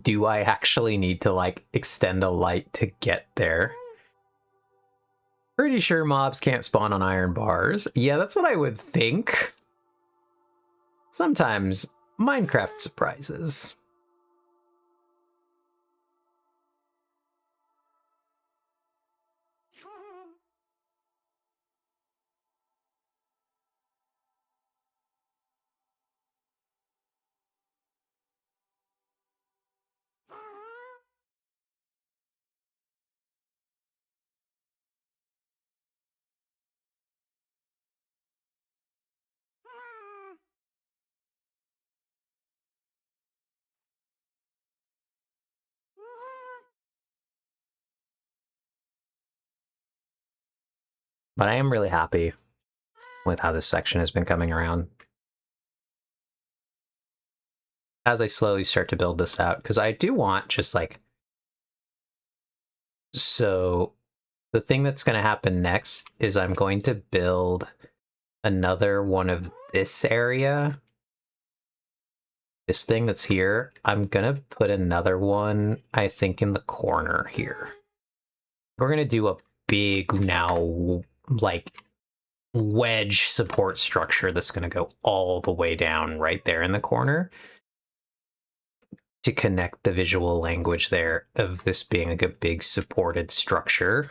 Do I actually need to, like, extend a light to get there? Pretty sure mobs can't spawn on iron bars. Yeah, that's what I would think. Sometimes Minecraft surprises. But I am really happy with how this section has been coming around. As I slowly start to build this out, because I do want just like... So the thing that's going to happen next is I'm going to build another one of this area. This thing that's here, I'm going to put another one, I think, in the corner here. We're going to do a big now, like, wedge support structure that's going to go all the way down right there in the corner to connect the visual language there of this being like a big supported structure.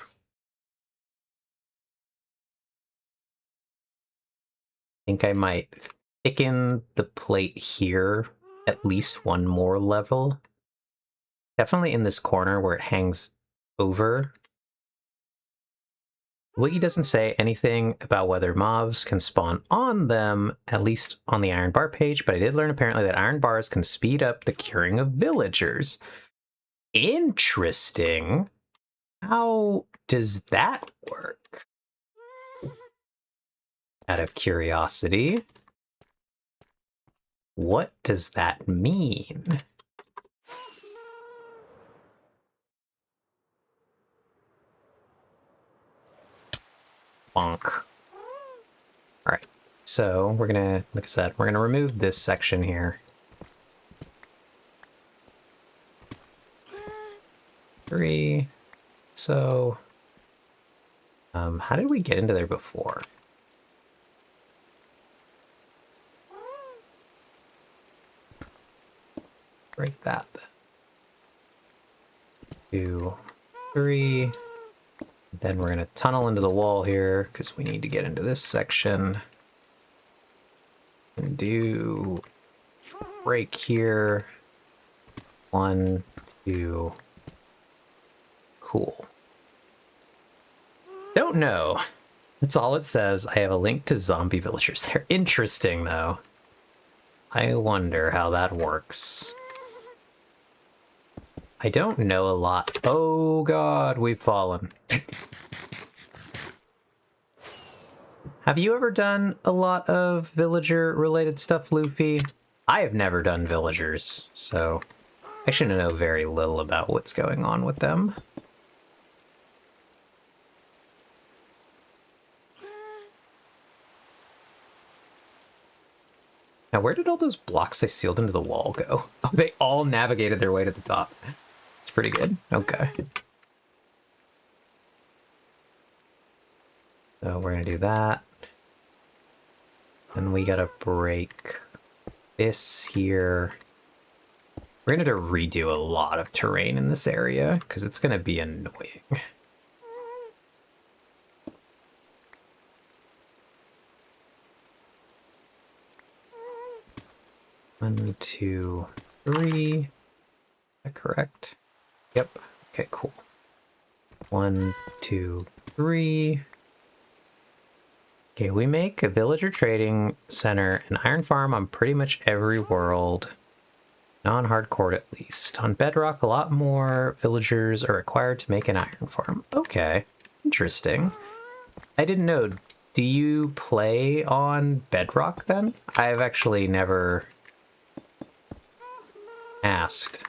I think I might thicken the plate here at least one more level. Definitely in this corner where it hangs over. Wiki doesn't say anything about whether mobs can spawn on them, at least on the iron bar page, but I did learn apparently that iron bars can speed up the curing of villagers. Interesting. How does that work? Out of curiosity, what does that mean? Bonk. All right, so we're gonna, like I said, we're gonna remove this section here. 3. So, how did we get into there before? Break that. 2, 3. Then we're gonna tunnel into the wall here because we need to get into this section. And do break here. 1, 2. Cool. Don't know. That's all it says. I have a link to zombie villagers. They're interesting, though. I wonder how that works. I don't know a lot. Oh god, we've fallen. Have you ever done a lot of villager-related stuff, Luffy? I have never done villagers, so I should know very little about what's going on with them. Now, where did all those blocks I sealed into the wall go? Oh, they all navigated their way to the top. It's pretty good. Okay. So we're gonna do that. Then we gotta break this here. We're gonna have to redo a lot of terrain in this area because it's gonna be annoying. 1, 2, 3. Is that correct? Yep. Okay, cool. 1, 2, 3. Okay, we make a villager trading center, an iron farm on pretty much every world. Non-hardcore at least. On Bedrock, a lot more villagers are required to make an iron farm. Okay, interesting. I didn't know. Do you play on Bedrock then? I've actually never asked,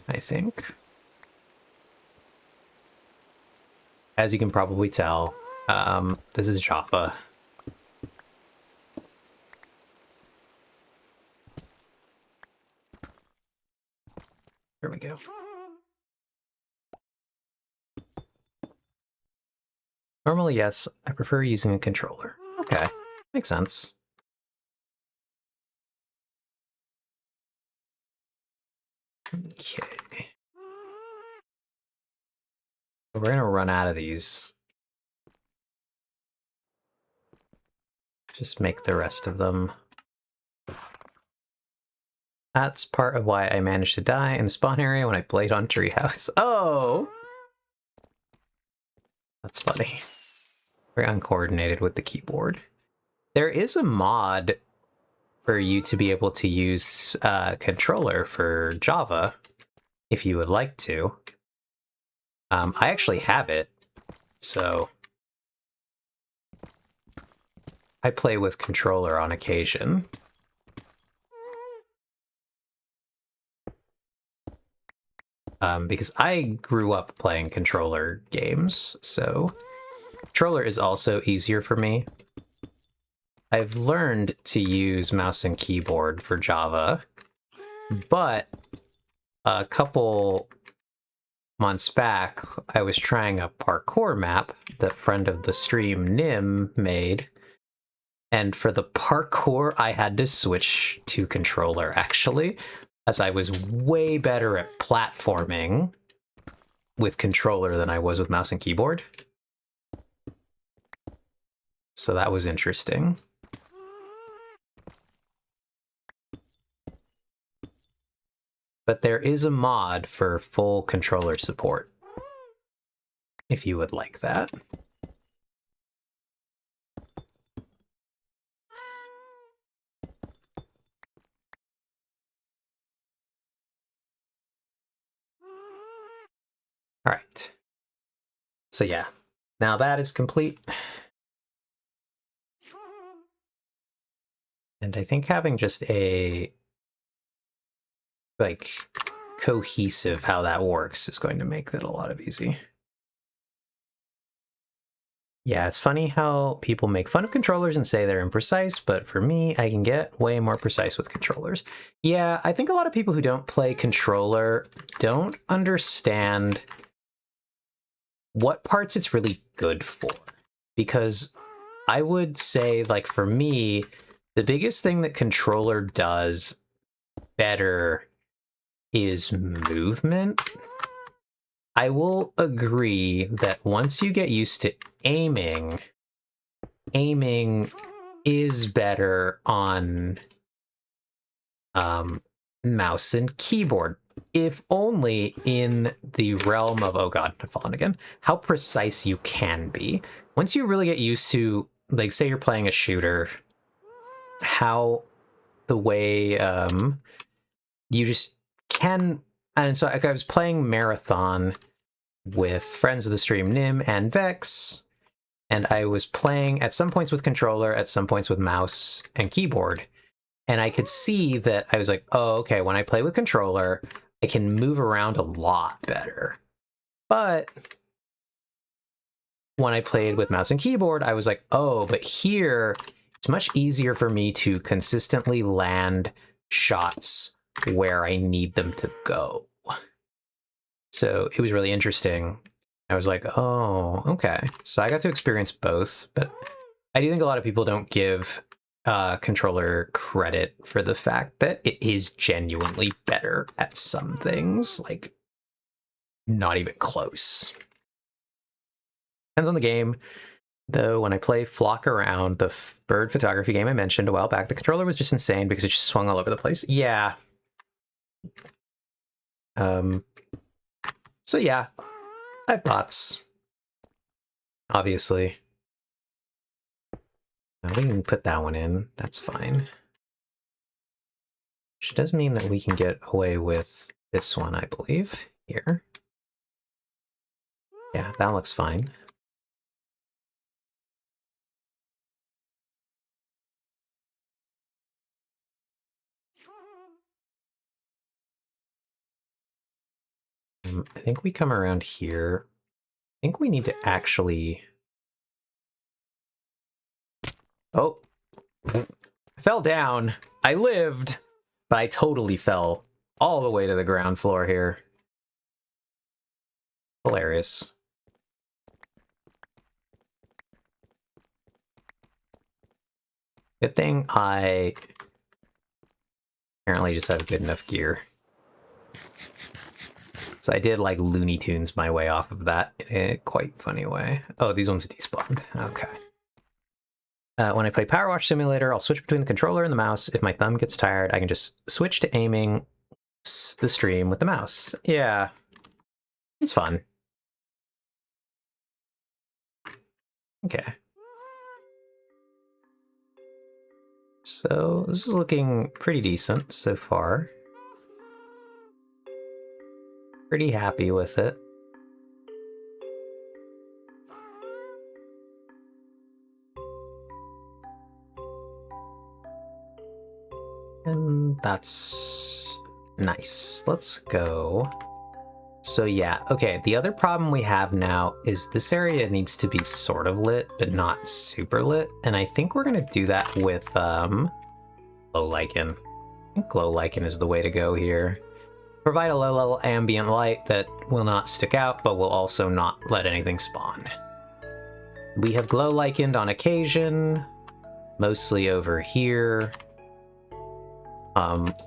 I think. As you can probably tell, this is Java. There we go. Normally, yes, I prefer using a controller. Okay, makes sense. Okay. We're gonna run out of these. Just make the rest of them. That's part of why I managed to die in the spawn area when I played on Treehouse. Oh! That's funny. Very uncoordinated with the keyboard. There is a mod for you to be able to use a controller for Java, if you would like to. I actually have it, so I play with controller on occasion. Because I grew up playing controller games, so controller is also easier for me. I've learned to use mouse and keyboard for Java, but a couple months back, I was trying a parkour map that friend of the stream, Nim, made. And for the parkour, I had to switch to controller, actually, as I was way better at platforming with controller than I was with mouse and keyboard. So that was interesting. But there is a mod for full controller support, if you would like that. All right. So yeah, now that is complete. And I think having just a, like, cohesive how that works is going to make that a lot of easy. Yeah, it's funny how people make fun of controllers and say they're imprecise, but for me, I can get way more precise with controllers. Yeah, I think a lot of people who don't play controller don't understand what parts it's really good for. Because I would say, like, for me, the biggest thing that controller does better is movement. I will agree that once you get used to aiming is better on mouse and keyboard, if only in the realm of, oh god, I've fallen again, how precise you can be. Once you really get used to, like, say you're playing a shooter, how the way you just can. And so, like, I was playing Marathon with friends of the stream, Nim and Vex, and I was playing at some points with controller, at some points with mouse and keyboard, and I could see that I was like, oh, okay, when I play with controller, I can move around a lot better. But when I played with mouse and keyboard, I was like, oh, but here, it's much easier for me to consistently land shots where I need them to go. So it was really interesting. I was like, oh, okay. So I got to experience both, but I do think a lot of people don't give controller credit for the fact that it is genuinely better at some things, like not even close. Depends on the game. Though when I play Flock Around, the bird photography game I mentioned a while back, the controller was just insane because it just swung all over the place. Yeah. So yeah, I have thoughts. Obviously. We can put that one in. That's fine. Which does mean that we can get away with this one, I believe. Here. Yeah, that looks fine. I think we come around here. I think we need to actually... Oh! I fell down. I lived, but I totally fell all the way to the ground floor here. Hilarious. Good thing I apparently just have good enough gear. So I did, like, Looney Tunes my way off of that in a quite funny way. Oh, these ones despawned. Okay. When I play Power Wash Simulator, I'll switch between the controller and the mouse. If my thumb gets tired, I can just switch to aiming the stream with the mouse. Yeah. It's fun. Okay. So this is looking pretty decent so far. Pretty happy with it. That's nice. Let's go. So yeah, okay, the other problem we have now is this area needs to be sort of lit, but not super lit, and I think we're gonna do that with, glow lichen. I think glow lichen is the way to go here. Provide a low-level ambient light that will not stick out, but will also not let anything spawn. We have glow lichened on occasion, mostly over here,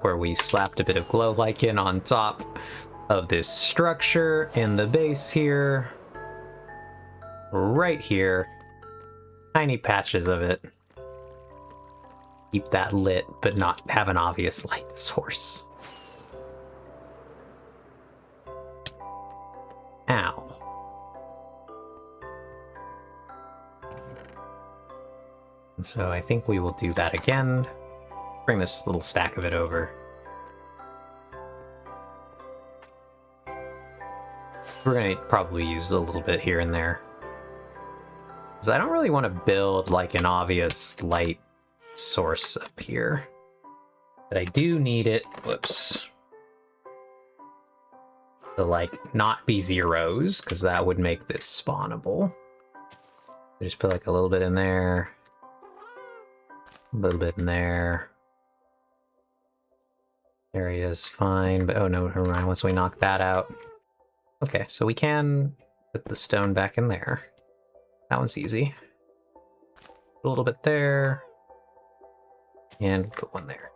where we slapped a bit of glow lichen on top of this structure in the base here, right here, tiny patches of it. Keep that lit, but not have an obvious light source. Ow. And so I think we will do that again. Bring this little stack of it over. We're going to probably use a little bit here and there. Because I don't really want to build like an obvious light source up here. But I do need it, whoops, to like not be zeros, because that would make this spawnable. Just put like a little bit in there. A little bit in there. Area is fine, but oh no, never mind, once we knock that out. Okay, so we can put the stone back in there. That one's easy. Put a little bit there. And put one there.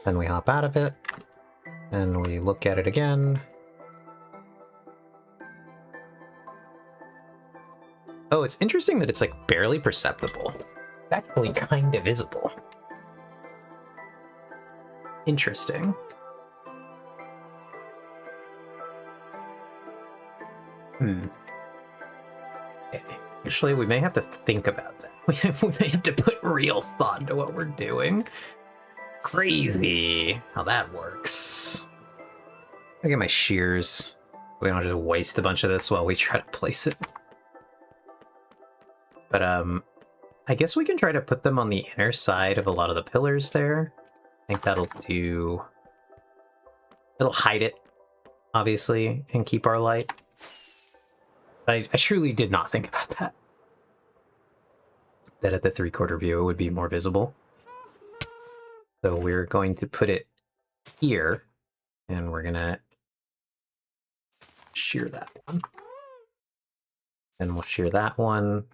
Then we hop out of it. And we look at it again. Oh, it's interesting that it's like barely perceptible. It's actually kind of visible. Interesting. Okay. Actually, we may have to think about that. We may have to put real thought into what we're doing. Crazy how that works. I get my shears. We don't just waste a bunch of this while we try to place it. But I guess we can try to put them on the inner side of a lot of the pillars there. I think that'll do... It'll hide it, obviously, and keep our light. But I truly did not think about that. That at the 3/4 view it would be more visible. So we're going to put it here, and we're gonna shear that one. Then we'll shear that one.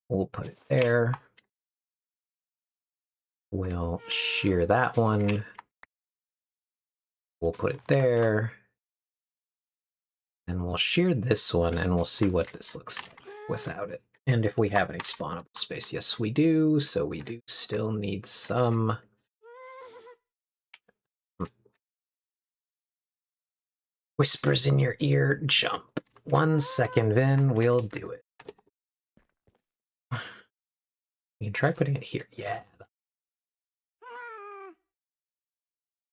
We'll put it there. We'll shear that one. We'll put it there. And we'll shear this one, and we'll see what this looks like without it. And if we have any spawnable space. Yes, we do. So we do still need some... Whispers in your ear, jump. 1 second, Vin, we'll do it. You can try putting it here. Yeah.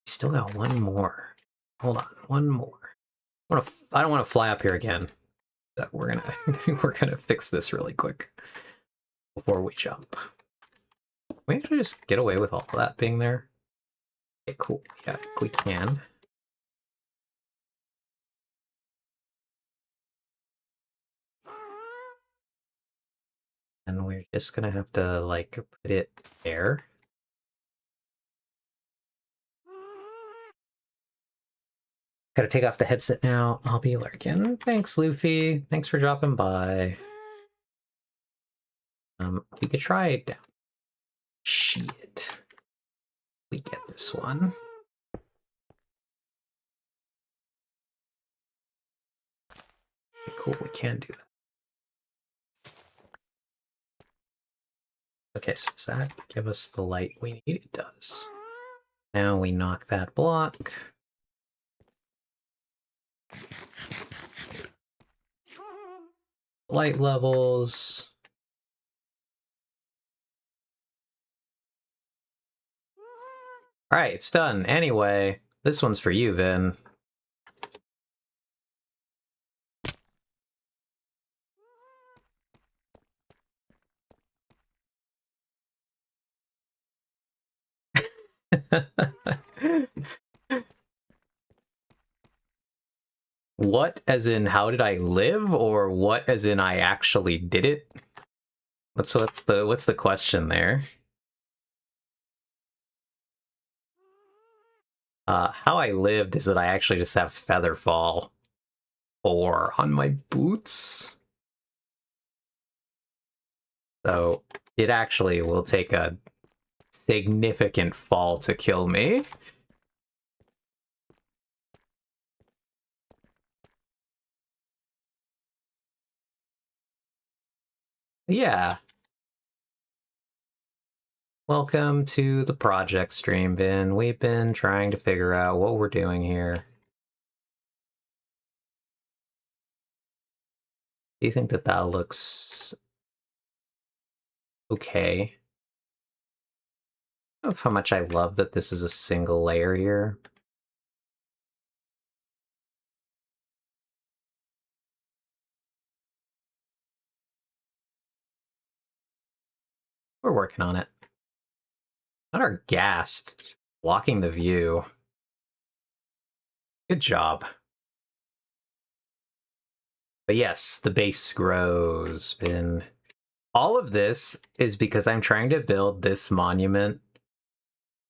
Still got one more. Hold on, one more. I don't want to fly up here again. So we're gonna fix this really quick before we jump. Can we actually just get away with all of that being there? Okay, cool. Yeah, I think we can. And we're just gonna have to like put it there. Gotta take off the headset now. I'll be lurking. Thanks, Luffy. Thanks for dropping by. We could try it down. Shit. We get this one. Okay, cool, we can do that. Okay, so does that give us the light we need? It does. Now we knock that block. Light levels. Alright, it's done. Anyway, this one's for you, Vin. What as in how did I live, or what as in I actually did it? What's the question there? How I lived is that I actually just have feather fall 4 on my boots. So it actually will take a significant fall to kill me. Yeah. Welcome to the project stream, Ben. We've been trying to figure out what we're doing here. Do you think that that looks okay? I don't know how much I love that this is a single layer here. We're working on it. Not our ghast blocking the view. Good job. But yes, the base grows. And all of this is because I'm trying to build this monument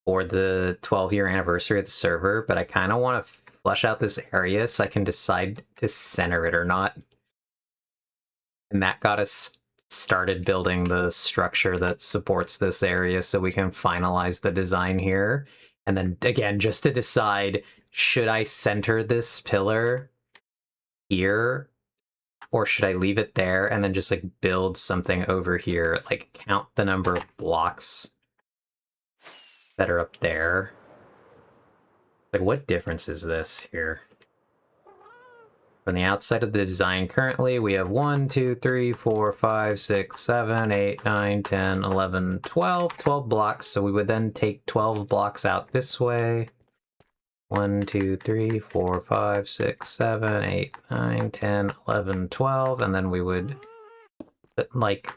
for the 12-year anniversary of the server, but I kind of want to flesh out this area so I can decide to center it or not. And that got us started building the structure that supports this area so we can finalize the design here. And then again, just to decide, should I center this pillar here, or should I leave it there and then just like build something over here, like count the number of blocks that are up there? Like, what difference is this here? From the outside of the design currently, we have 1, 2, 3, 4, 5, 6, 7, 8, 9, 10, 11, 12. 12 blocks, so we would then take 12 blocks out this way. 1, 2, 3, 4, 5, 6, 7, 8, 9, 10, 11, 12, and then we would put, like,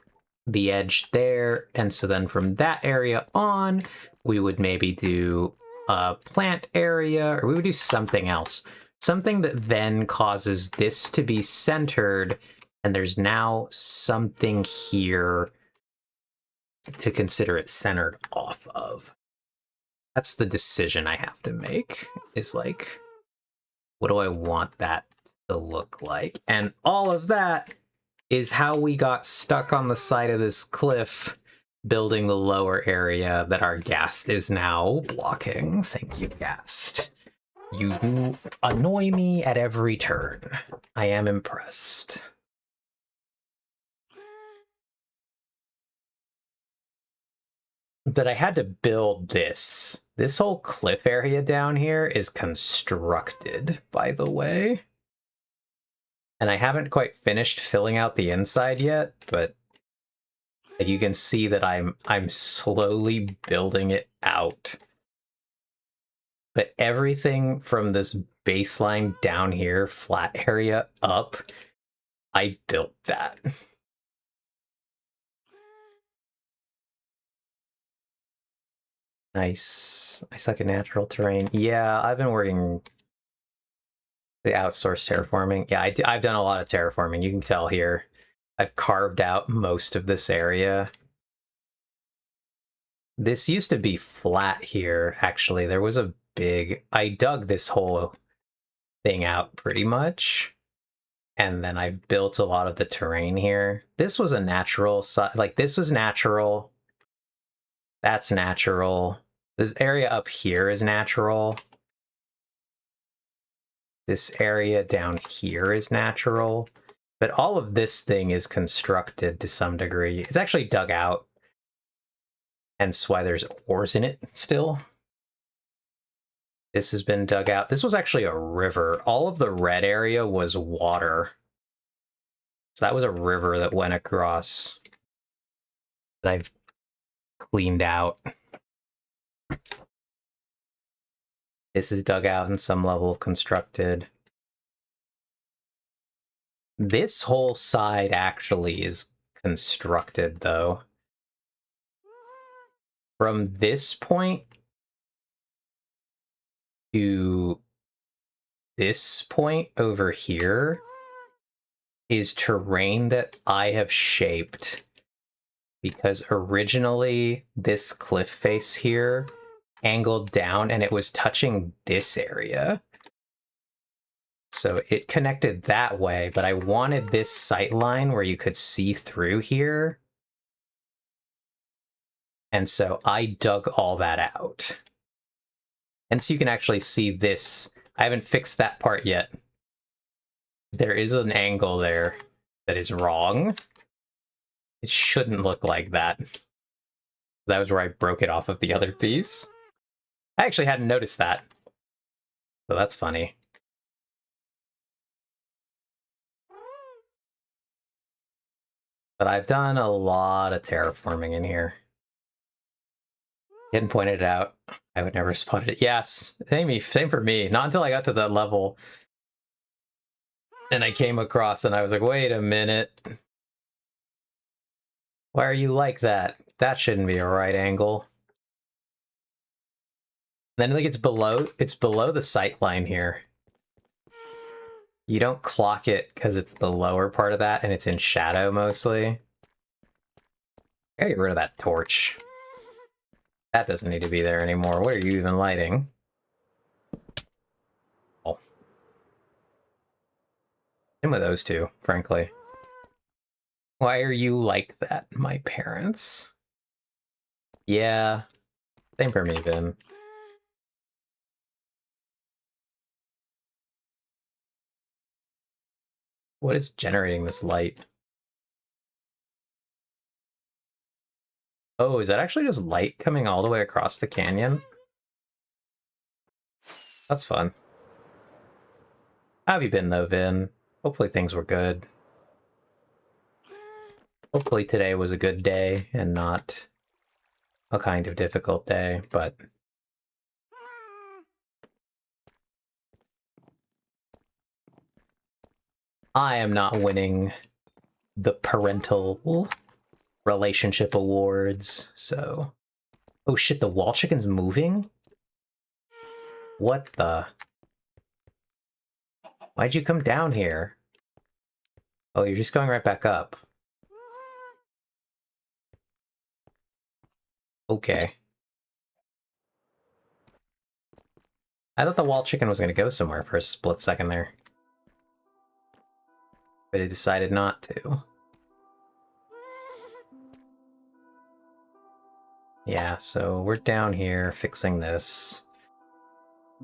the edge there, and so then from that area on, we would maybe do a plant area, or we would do something else. Something that then causes this to be centered, and there's now something here to consider it centered off of. That's the decision I have to make, is like, what do I want that to look like? And all of that is how we got stuck on the side of this cliff building the lower area that our ghast is now blocking. Thank you, ghast. You do annoy me at every turn. I am impressed. But I had to build this. This whole cliff area down here is constructed, by the way. And I haven't quite finished filling out the inside yet, but you can see that I'm slowly building it out. But everything from this baseline down here, flat area up, I built that. Nice. I suck at natural terrain. Yeah, I've been working the outsourced terraforming. Yeah, I've done a lot of terraforming. You can tell here. I've carved out most of this area. This used to be flat here, actually. There was a big... I dug this whole thing out pretty much. And then I've built a lot of the terrain here. This was a natural... Like, this was natural. That's natural. This area up here is natural. This area down here is natural. But all of this thing is constructed to some degree. It's actually dug out. Hence why there's ores in it still. This has been dug out. This was actually a river. All of the red area was water. So that was a river that went across that I've cleaned out. This is dug out and some level of constructed. This whole side actually is constructed, though. From this point to this point over here is terrain that I have shaped, because originally this cliff face here angled down and it was touching this area. So it connected that way, but I wanted this sight line where you could see through here. And so I dug all that out. And so you can actually see this. I haven't fixed that part yet. There is an angle there that is wrong. It shouldn't look like that. That was where I broke it off of the other piece. I actually hadn't noticed that. So that's funny. But I've done a lot of terraforming in here. Getting pointed out. I would never spotted it. Yes, same for me. Not until I got to that level. And I came across and I was like, wait a minute. Why are you like that? That shouldn't be a right angle. Then I think it's below the sight line here. You don't clock it because it's the lower part of that and it's in shadow mostly. Gotta get rid of that torch. That doesn't need to be there anymore. What are you even lighting? Oh. Same with those two, frankly. Why are you like that, my parents? Yeah, same for me, Vin. What is generating this light? Oh, is that actually just light coming all the way across the canyon? That's fun. How have you been, though, Vin? Hopefully things were good. Hopefully today was a good day and not a kind of difficult day, but... I am not winning the parental relationship awards, so... Oh shit, the wall chicken's moving? What the... Why'd you come down here? Oh, you're just going right back up. Okay. I thought the wall chicken was going to go somewhere for a split second there. But it decided not to. Yeah, so we're down here fixing this.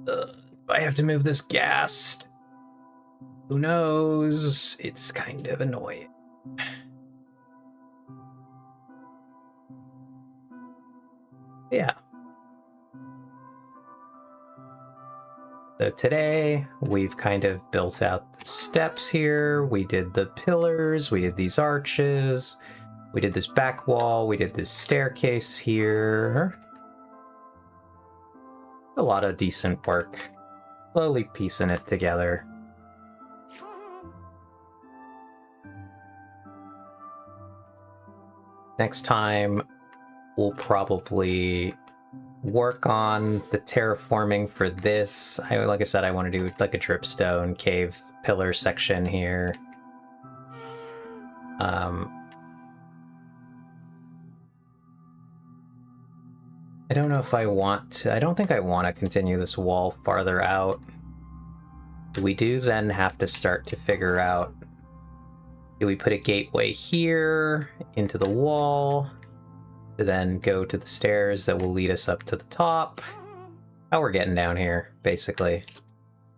I have to move this gas. Who knows? It's kind of annoying. Yeah. So today, we've kind of built out the steps here. We did the pillars, we did these arches, we did this back wall, we did this staircase here. A lot of decent work. Slowly piecing it together. Next time, we'll probably work on the terraforming for this. Like I said, I want to do like a dripstone cave pillar section here. I don't know if I want to... I don't think I want to continue this wall farther out. We do then have to start to figure out, do we put a gateway here into the wall to then go to the stairs that will lead us up to the top? How we're getting down here, basically.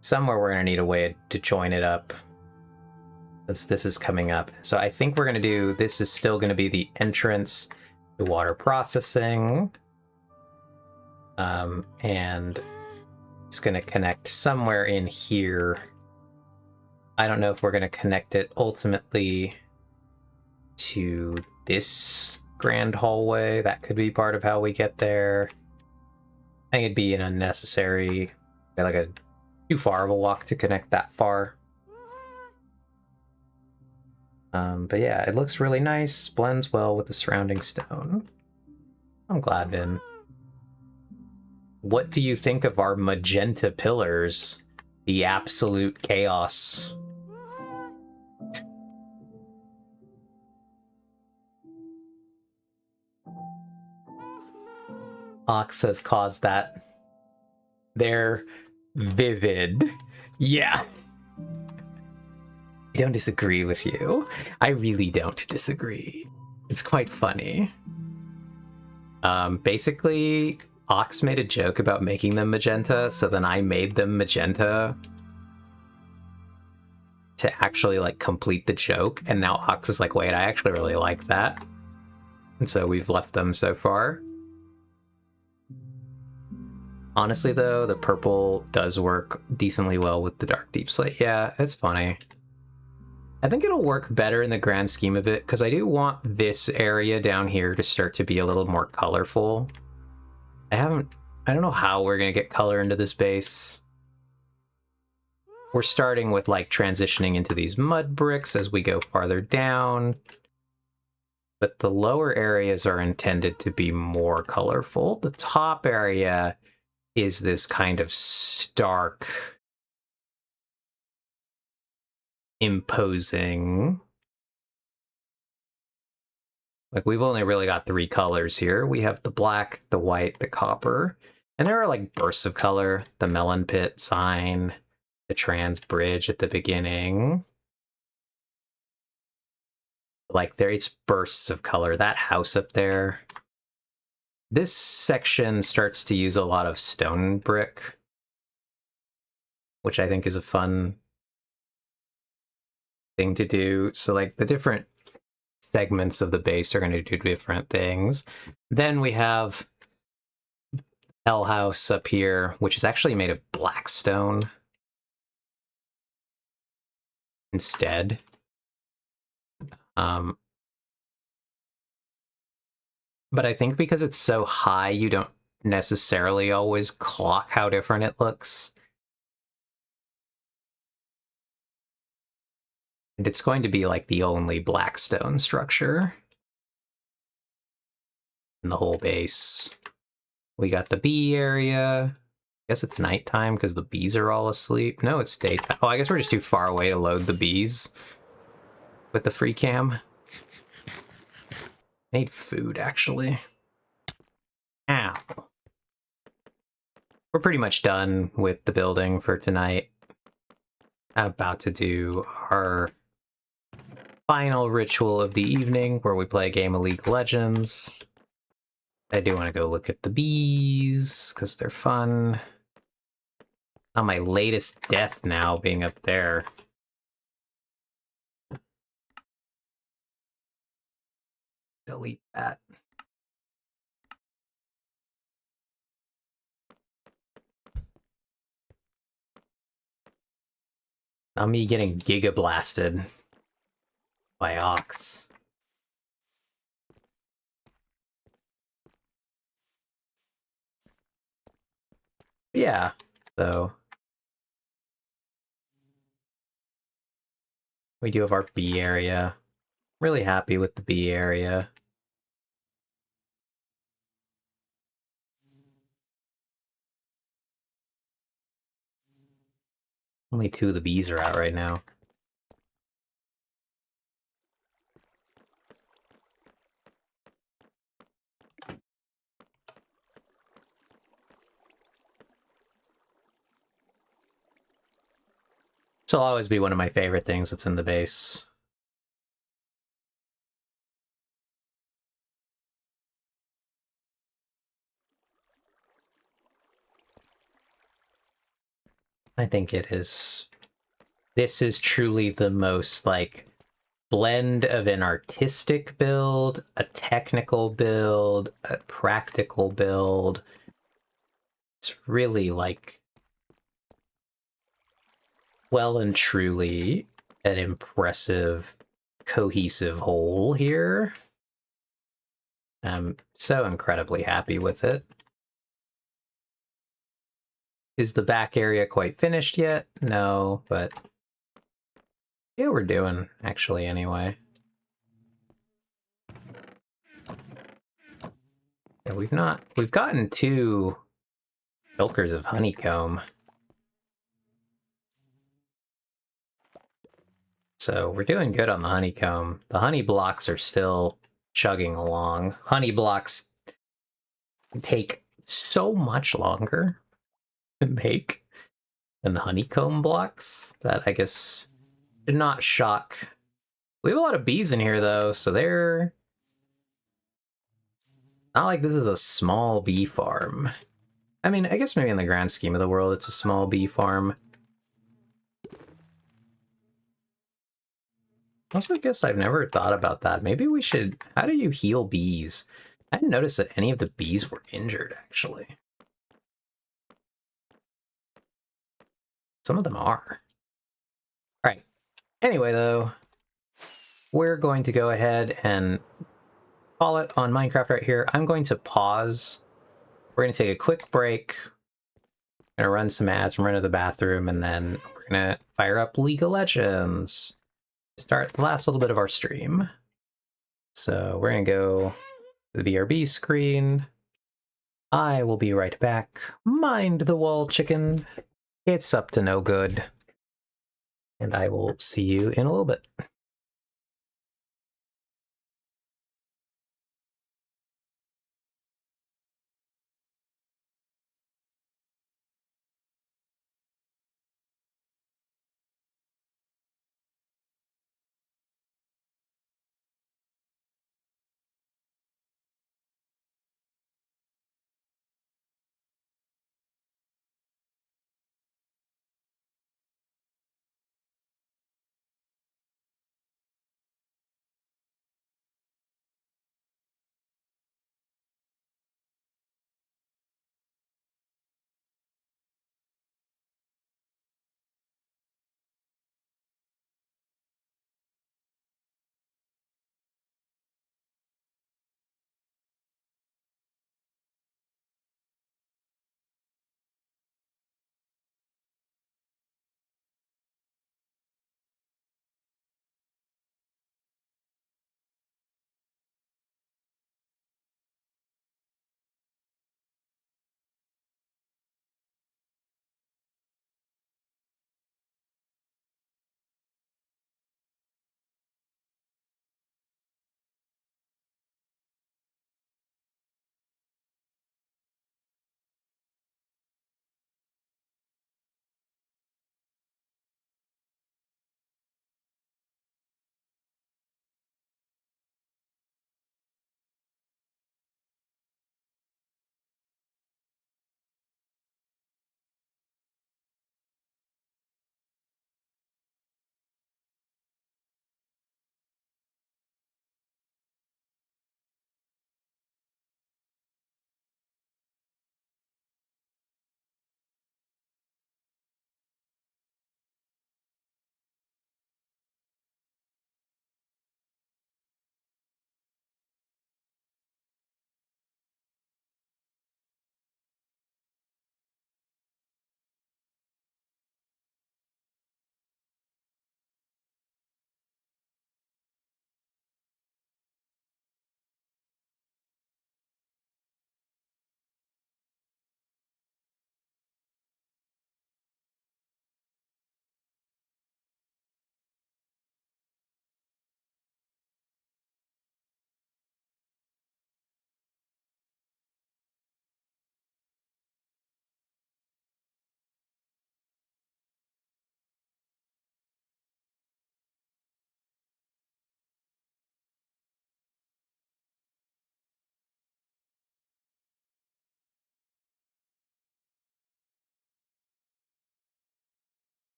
Somewhere we're going to need a way to join it up. This is coming up. So I think we're going to do... This is still going to be the entrance to water processing. And it's going to connect somewhere in here. I don't know if we're going to connect it ultimately to this grand hallway. That could be part of how we get there. I think it'd be an unnecessary, like a too far of a walk to connect that far. But yeah, it looks really nice, blends well with the surrounding stone. I'm glad, Vin. what do you think of our magenta pillars? The absolute chaos. Ox has caused that. They're vivid. Yeah. I don't disagree with you. I really don't disagree. It's quite funny. Basically, Ox made a joke about making them magenta, so then I made them magenta to actually, like, complete the joke, and now Ox is like, wait, I actually really like that. And so we've left them so far. Honestly, though, the purple does work decently well with the dark deep slate. Yeah, it's funny. I think it'll work better in the grand scheme of it, because I do want this area down here to start to be a little more colorful. I don't know how we're going to get color into this base. We're starting with, like, transitioning into these mud bricks as we go farther down. But the lower areas are intended to be more colorful. The top area is this kind of stark, imposing. Like, we've only really got 3 colors here. We have the black, the white, the copper. And there are, like, bursts of color. The melon pit sign, the trans bridge at the beginning. Like, it's bursts of color. That house up there. This section starts to use a lot of stone brick, which I think is a fun thing to do. So, like, the different segments of the base are going to do different things. Then we have L House up here, which is actually made of black stone instead. But I think because it's so high, you don't necessarily always clock how different it looks. And it's going to be like the only black stone structure in the whole base. We got the bee area. I guess it's nighttime because the bees are all asleep. No, it's daytime. Oh, I guess we're just too far away to load the bees with the free cam. I need food, actually. Ow. We're pretty much done with the building for tonight. About to do our final ritual of the evening, where we play a game of League of Legends. I do want to go look at the bees, because they're fun. On my latest death now, being up there. Delete that. Not me getting giga blasted by Ox. Yeah, so we do have our B area. Really happy with the B area. Only 2 of the bees are out right now. So it'll always be one of my favorite things that's in the base. I think it is. This is truly the most, like, blend of an artistic build, a technical build, a practical build. It's really, like, well and truly an impressive, cohesive whole here. I'm so incredibly happy with it. Is the back area quite finished yet? No, but yeah, we're doing, actually, anyway. Yeah, we've gotten 2 Shulkers of honeycomb. So we're doing good on the honeycomb. The honey blocks are still chugging along. Honey blocks take so much longer to make than the honeycomb blocks that I guess should not shock. We have a lot of bees in here though, so they're not like this is a small bee farm. I mean, I guess maybe in the grand scheme of the world, it's a small bee farm. Also, I guess I've never thought about that. Maybe we should... How do you heal bees? I didn't notice that any of the bees were injured, actually. Some of them are. Alright. Anyway, though, we're going to go ahead and call it on Minecraft right here. I'm going to pause. We're going to take a quick break. We're going to run some ads and run to the bathroom, and then we're going to fire up League of Legends. Start the last little bit of our stream. So we're going to go to the BRB screen. I will be right back. Mind the wall, chicken. It's up to no good. And I will see you in a little bit.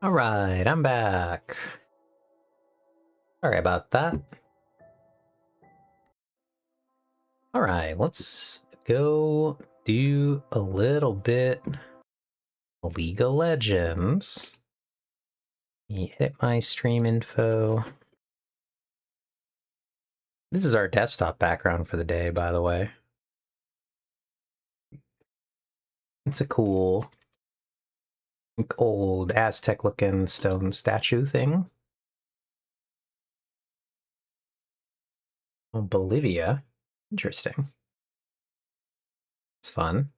Alright, I'm back. Sorry about that. Alright, let's go do a little bit of League of Legends. Edit my stream info. This is our desktop background for the day, by the way. It's a cool, old Aztec-looking stone statue thing. Oh, Bolivia. Interesting. It's fun.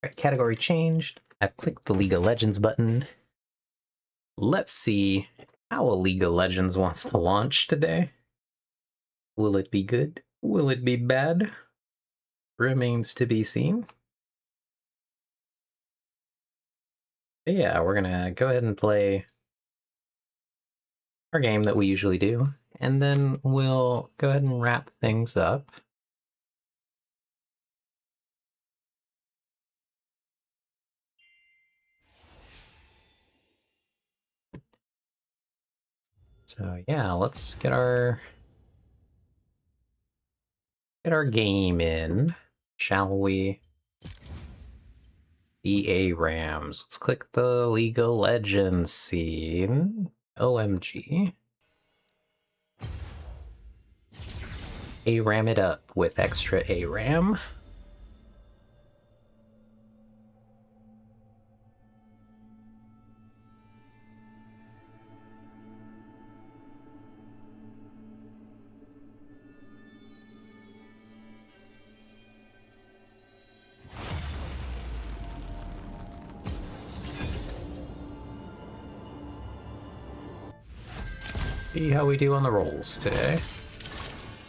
Alright, category changed. I've clicked the League of Legends button. Let's see how a League of Legends wants to launch today. Will it be good? Will it be bad? Remains to be seen. But yeah, we're gonna go ahead and play our game that we usually do, and then we'll go ahead and wrap things up. So yeah, let's get our game in, shall we? EA Rams. Let's click the League of Legends scene. OMG. ARAM it up with extra ARAM. See how we do on the rolls today.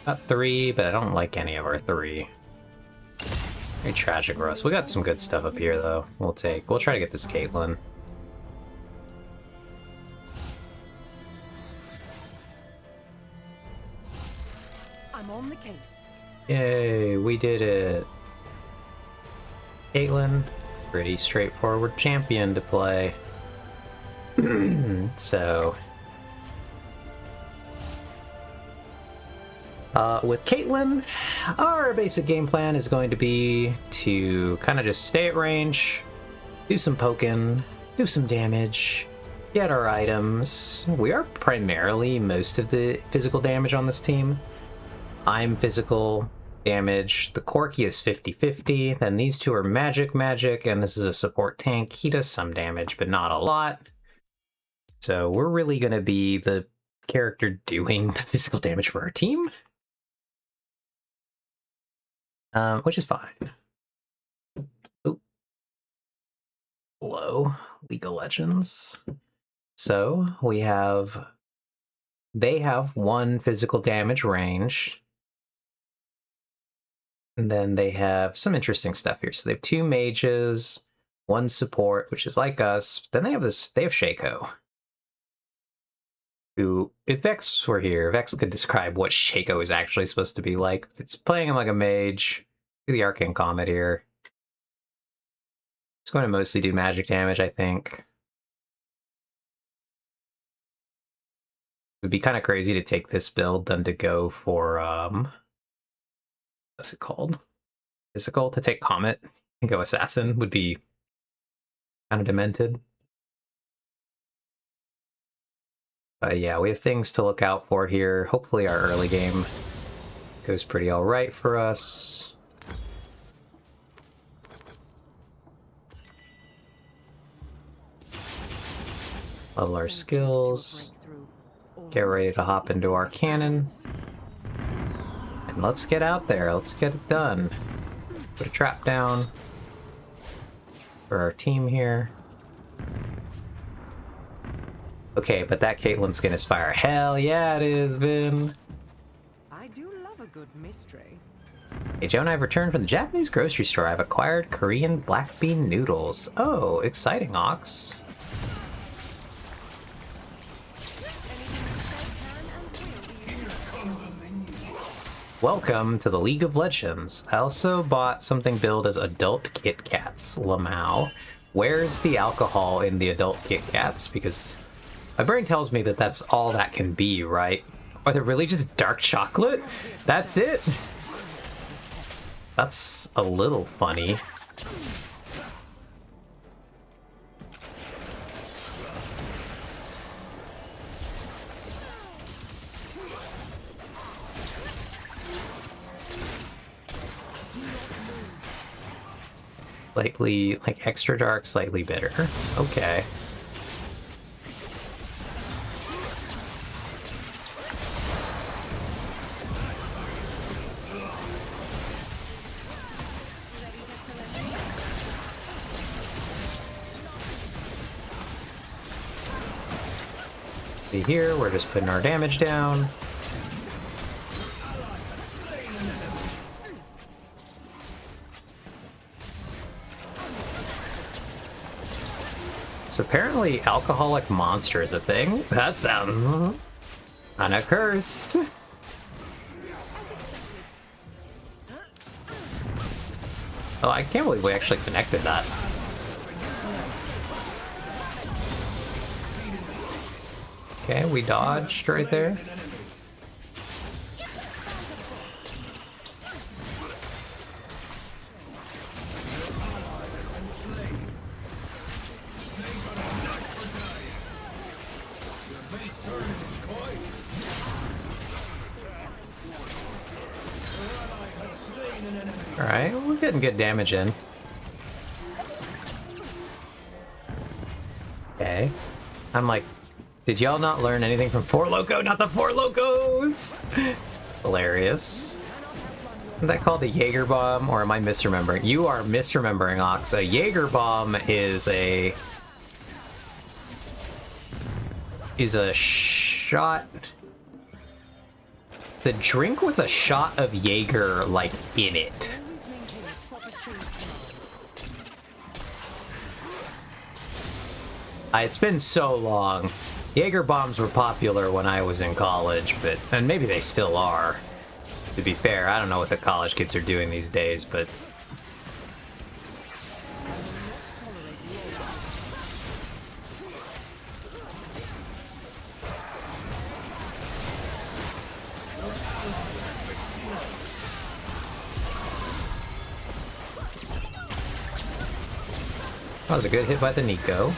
Got 3, but I don't like any of our 3. Very tragic for us. We got some good stuff up here, though. We'll try to get this Caitlyn. I'm on the case. Yay, we did it. Caitlyn, pretty straightforward champion to play. So... with Caitlyn, our basic game plan is going to be to kind of just stay at range, do some poking, do some damage, get our items. We are primarily most of the physical damage on this team. I'm physical damage, the Corky is 50-50, then these two are magic, and this is a support tank. He does some damage, but not a lot. So we're really going to be the character doing the physical damage for our team. Which is fine. Oop. Hello, League of Legends. So they have 1 physical damage range. And then they have some interesting stuff here. So they have 2 mages, 1 support, which is like us. Then they have Shaco. Who, if Vex were here, Vex could describe what Shaco is actually supposed to be like. It's playing him like a mage. Do the Arcane Comet here. It's going to mostly do magic damage, I think. It'd be kind of crazy to take this build than to go for, what's it called? Physical? To take Comet and go Assassin would be kind of demented. But yeah, we have things to look out for here. Hopefully our early game goes pretty alright for us. Level our skills. Get ready to hop into our cannon. And let's get out there. Let's get it done. Put a trap down for our team here. Okay, but that Caitlyn skin is fire. Hell yeah, it is, Vin. I do love a good mystery. Hey, Joe and I have returned from the Japanese grocery store. I've acquired Korean black bean noodles. Oh, exciting, Ox. Welcome to the League of Legends. I also bought something billed as Adult Kit Kats, Lamau. Where's the alcohol in the Adult Kit Kats? Because my brain tells me that that's all that can be, right? Are they really just dark chocolate? That's it? That's a little funny. Slightly, like, extra dark, slightly bitter. Okay. See here, we're just putting our damage down. So apparently alcoholic monster is a thing. That sounds kinda cursed. Oh, I can't believe we actually connected that. Okay, we dodged right there. Alright, we're getting good damage in. Okay. I'm like, did y'all not learn anything from Four Loko? Not the Four Locos! Hilarious. Isn't that called a Jaeger bomb? Or am I misremembering? You are misremembering, Ox. A Jaeger bomb is a shot. It's a drink with a shot of Jaeger, like, in it. It's been so long. Jaeger bombs were popular when I was in college, and maybe they still are. To be fair, I don't know what the college kids are doing these days, but... That was a good hit by the Nico.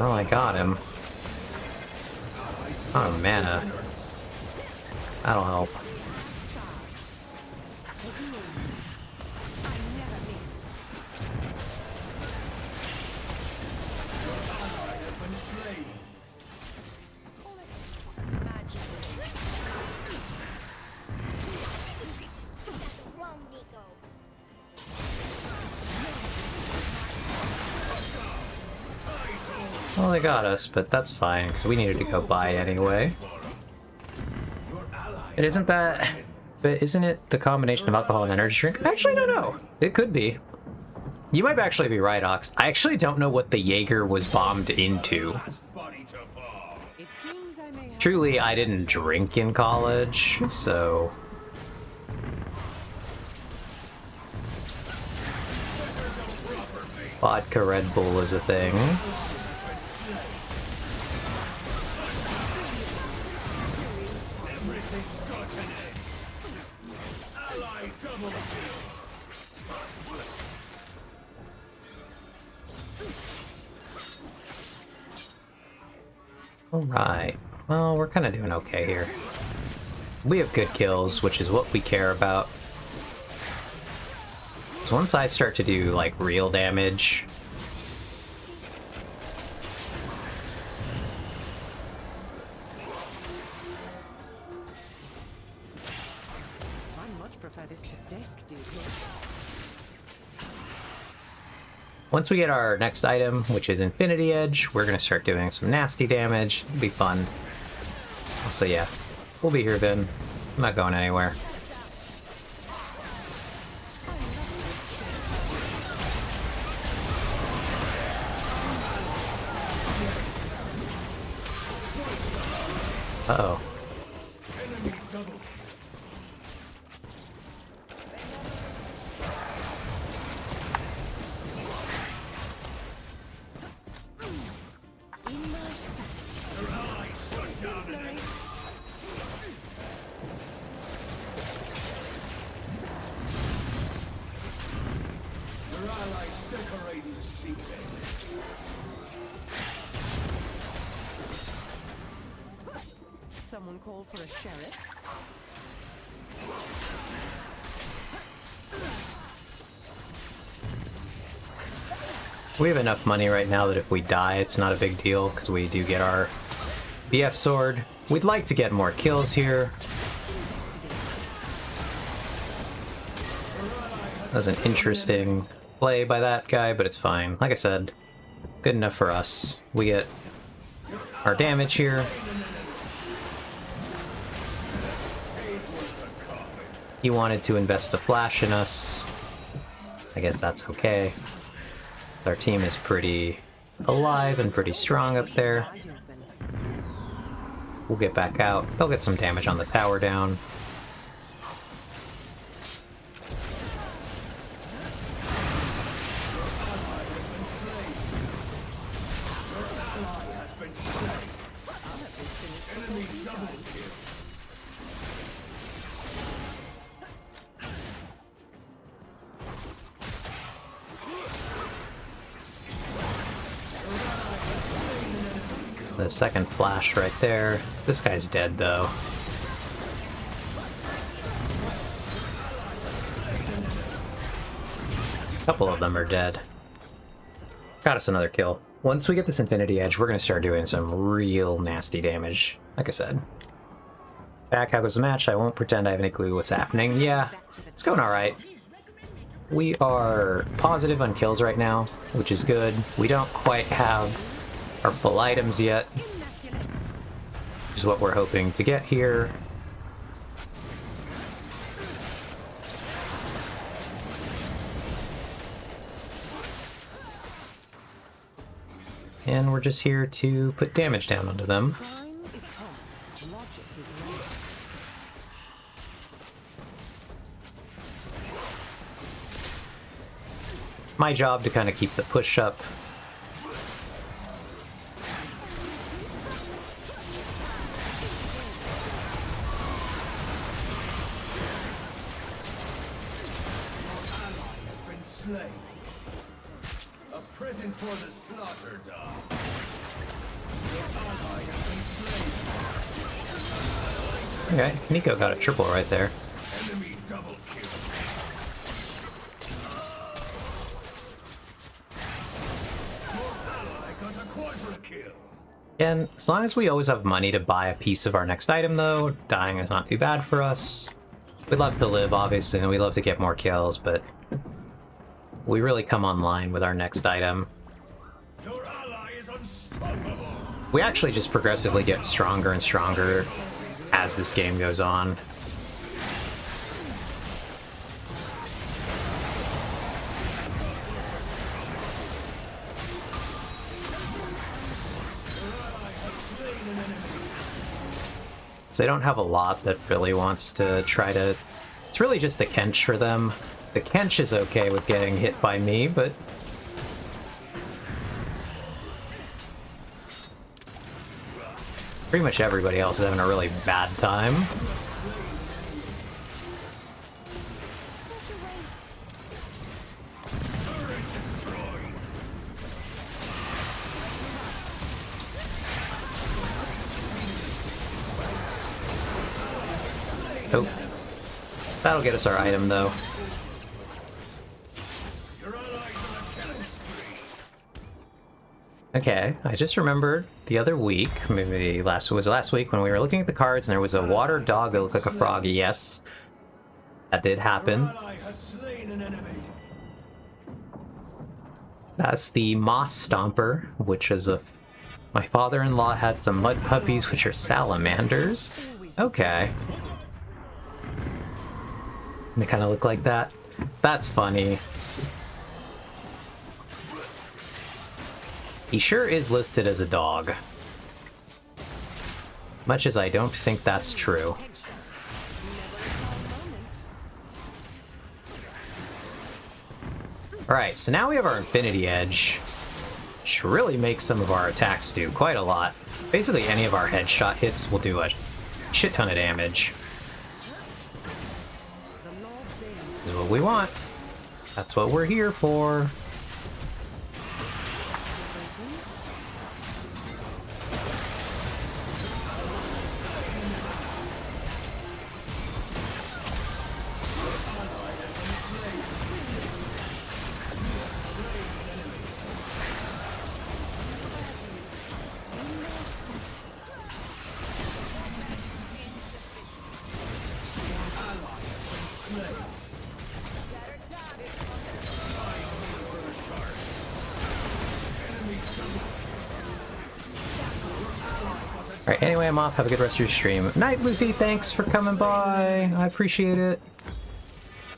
Oh, I got him. Oh, mana. That'll help. Well, they got us, but that's fine, because we needed to go by anyway. It isn't that... But isn't it the combination of alcohol and energy drink? I actually don't know. It could be. You might actually be right, Ox. I actually don't know what the Jaeger was bombed into. Truly, I didn't drink in college, so... Vodka Red Bull is a thing. Alright, well, we're kind of doing okay here. We have good kills, which is what we care about. So once I start to do, like, real damage... I much prefer this to desk duty. Once we get our next item, which is Infinity Edge, we're going to start doing some nasty damage. It'll be fun. So yeah, we'll be here then. I'm not going anywhere. Uh-oh. Someone called for a sheriff. We have enough money right now that if we die, it's not a big deal, because we do get our BF sword. We'd like to get more kills here. That was an interesting play by that guy, but it's fine. Like I said, good enough for us. We get our damage here. He wanted to invest a flash in us. I guess that's okay. Our team is pretty alive and pretty strong up there. We'll get back out. They'll get some damage on the tower down. The second flash right there. This guy's dead, though. A couple of them are dead. Got us another kill. Once we get this Infinity Edge, we're going to start doing some real nasty damage. Like I said. Back, how goes the match? I won't pretend I have any clue what's happening. Yeah, it's going alright. We are positive on kills right now, which is good. We don't quite have our full items yet, which is what we're hoping to get here. And we're just here to put damage down onto them. My job to kind of keep the push up. A present for the slaughter dog. Okay, Nico got a triple right there. Enemy double kill. Your ally got a quadra kill. And as long as we always have money to buy a piece of our next item, though, dying is not too bad for us. We'd love to live, obviously, and we love to get more kills, but we really come online with our next item. Your ally is unstoppable. We actually just progressively get stronger and stronger as this game goes on. So they don't have a lot that really wants to try to... It's really just the Kench for them. The Kench is okay with getting hit by me, but... pretty much everybody else is having a really bad time. Oh. That'll get us our item, though. Okay, I just remembered the other week, maybe last week, when we were looking at the cards and there was a water dog that looked like a frog. Yes, that did happen. That's the Moss Stomper, which is a... My father-in-law had some mud puppies, which are salamanders. Okay. They kind of look like that. That's funny. He sure is listed as a dog. Much as I don't think that's true. Alright, so now we have our Infinity Edge, which really makes some of our attacks do quite a lot. Basically any of our headshot hits will do a shit ton of damage. This is what we want. That's what we're here for. Alright, anyway, I'm off. Have a good rest of your stream. Night, Luffy, thanks for coming by. I appreciate it.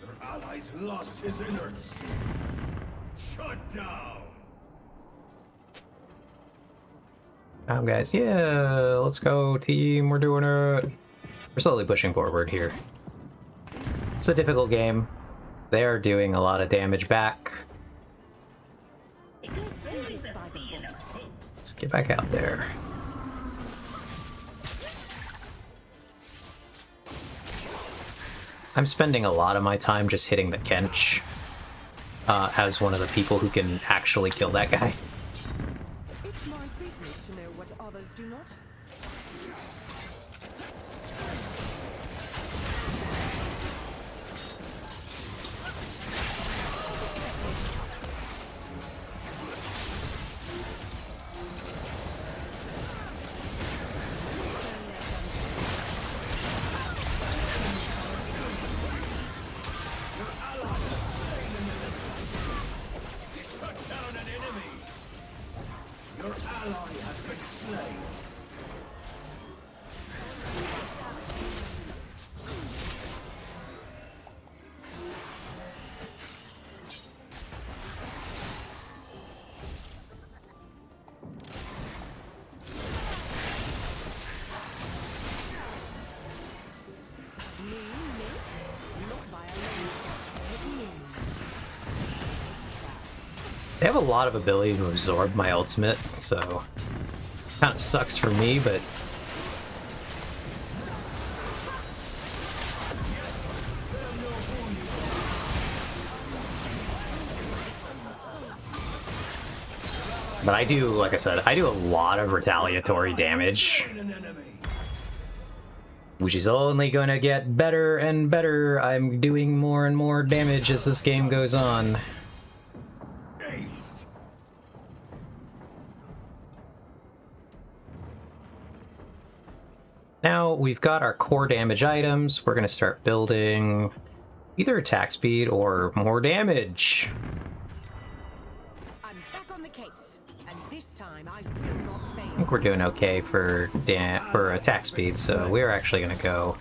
Your allies lost his innards. Shut down. Guys, yeah, let's go, team. We're doing it. We're slowly pushing forward here. It's a difficult game. They are doing a lot of damage back. Let's get back out there. I'm spending a lot of my time just hitting the Kench as one of the people who can actually kill that guy. It's my business to know what others do not. Shut down an enemy. Your ally has been slain. They have a lot of ability to absorb my ultimate, so kind of sucks for me, but I do, like I said, I do a lot of retaliatory damage, An enemy. which is only gonna get better and better. I'm doing more and more damage as this game goes on. Aced. Now we've got our core damage items. We're gonna start building either attack speed or more damage. I'm back on the case, and this time I will not I fail. think we're doing okay for attack speed, so we're actually gonna go.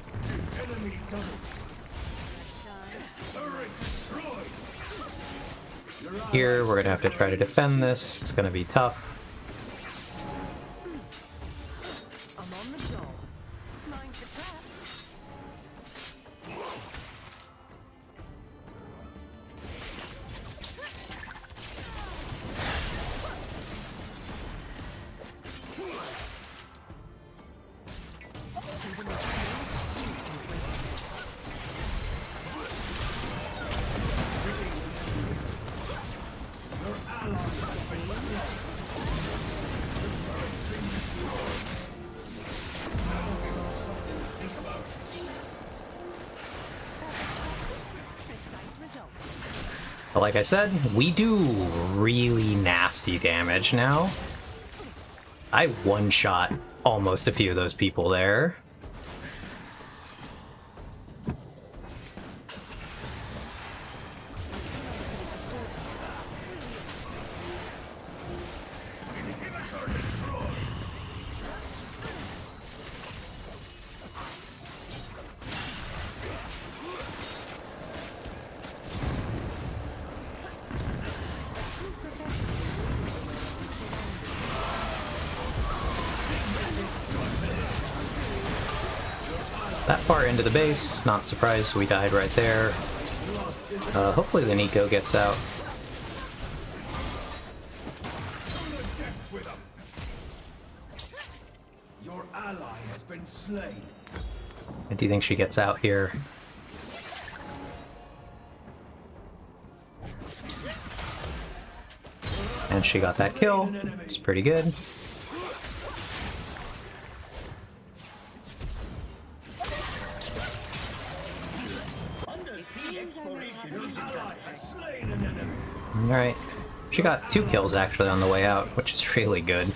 Enemy double. Turret destroyed. Here, we're gonna have to try to defend this. It's gonna be tough. I'm on the job. Mind the trap. Precise result. But like I said, we do really nasty damage now. I one-shot almost a few of those people there. that far into the base. Not surprised we died right there. Hopefully the Nico gets out. Your ally has been slain. I do think she gets out here. And she got that kill. It's pretty good. Alright. She got 2 kills actually on the way out, which is really good.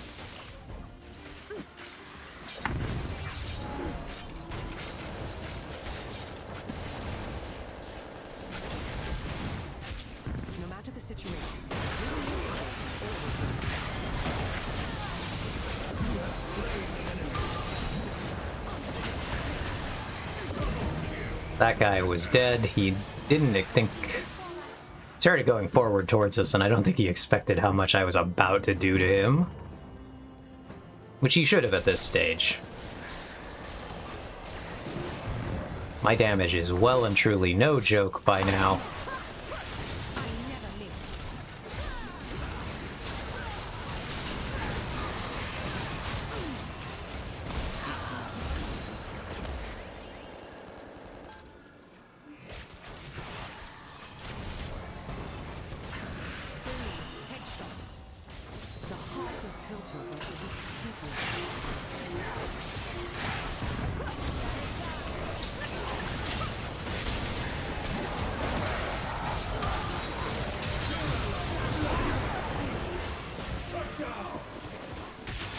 No matter the situation. That guy was dead. He didn't think... started going forward towards us, and I don't think he expected how much I was about to do to him. Which he should have at this stage. My damage is well and truly no joke by now.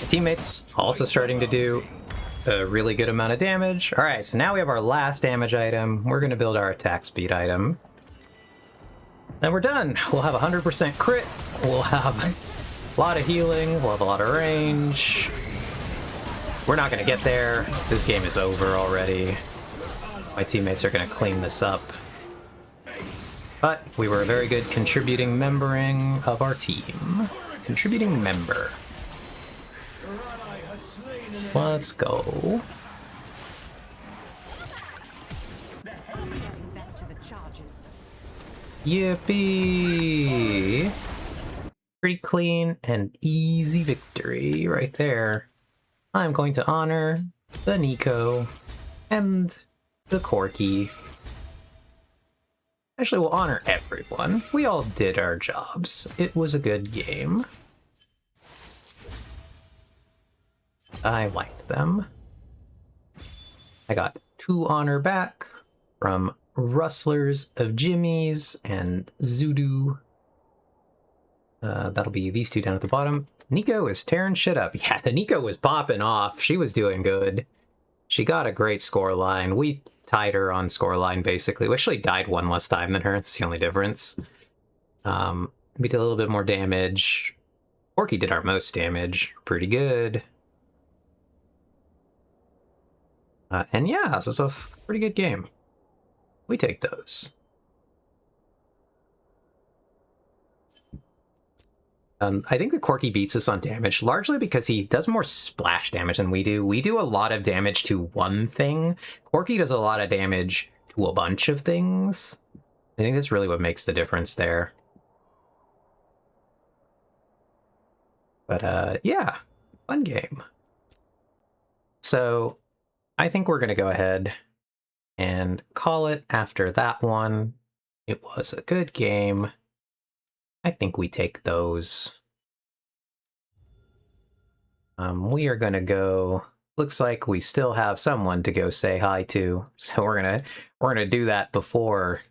Teammates also starting to do a really good amount of damage. Alright, so now we have our last damage item. We're going to build our attack speed item. And we're done. We'll have 100% crit. We'll have a lot of healing. We'll have a lot of range. We're not going to get there. This game is over already. My teammates are going to clean this up. But we were a very good contributing membering of our team. Contributing member. Let's go. Yippee! Pretty clean and easy victory right there. I'm going to honor the Nico and the Corky. Actually, we'll honor everyone. We all did our jobs. It was a good game. I liked them. I got 2 honor back from Rustlers of Jimmy's and Zudu. That'll be these 2 down at the bottom. Nico is tearing shit up. Yeah, the Nico was popping off. She was doing good. She got a great score line. We tied her on score line, basically. We actually died 1 less time than her. That's the only difference. We did a little bit more damage. Orky did our most damage. Pretty good. And yeah, this is a pretty good game. We take those. I think the Corky beats us on damage, largely because he does more splash damage than we do. We do a lot of damage to one thing. Corky does a lot of damage to a bunch of things. I think that's really what makes the difference there. But yeah, fun game. So I think we're going to go ahead and call it after that one. It was a good game. I think we take those. We are going to go... Looks like we still have someone to go say hi to, so we're gonna do that before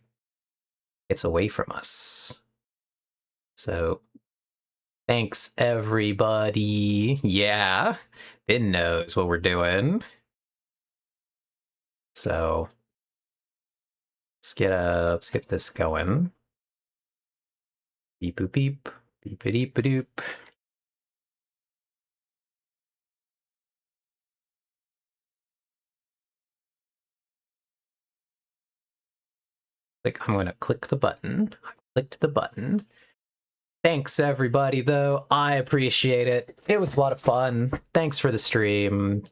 it's away from us. So, thanks everybody. Yeah, Ben knows what we're doing. So, let's get this going. Beep boop beep, beep a deep a doop. I'm going to click the button. I clicked the button. Thanks everybody though. I appreciate it. It was a lot of fun. Thanks for the stream.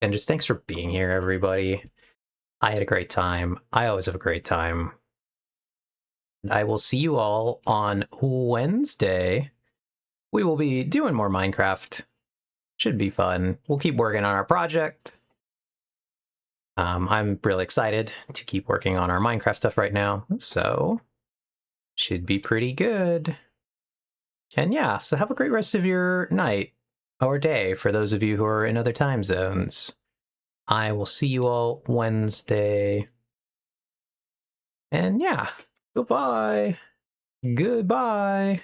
And just thanks for being here, everybody. I had a great time. I always have a great time. And I will see you all on Wednesday. We will be doing more Minecraft. Should be fun. We'll keep working on our project. I'm really excited to keep working on our Minecraft stuff right now, so should be pretty good. And yeah, so have a great rest of your night or day for those of you who are in other time zones. I will see you all Wednesday. And yeah, goodbye. Goodbye.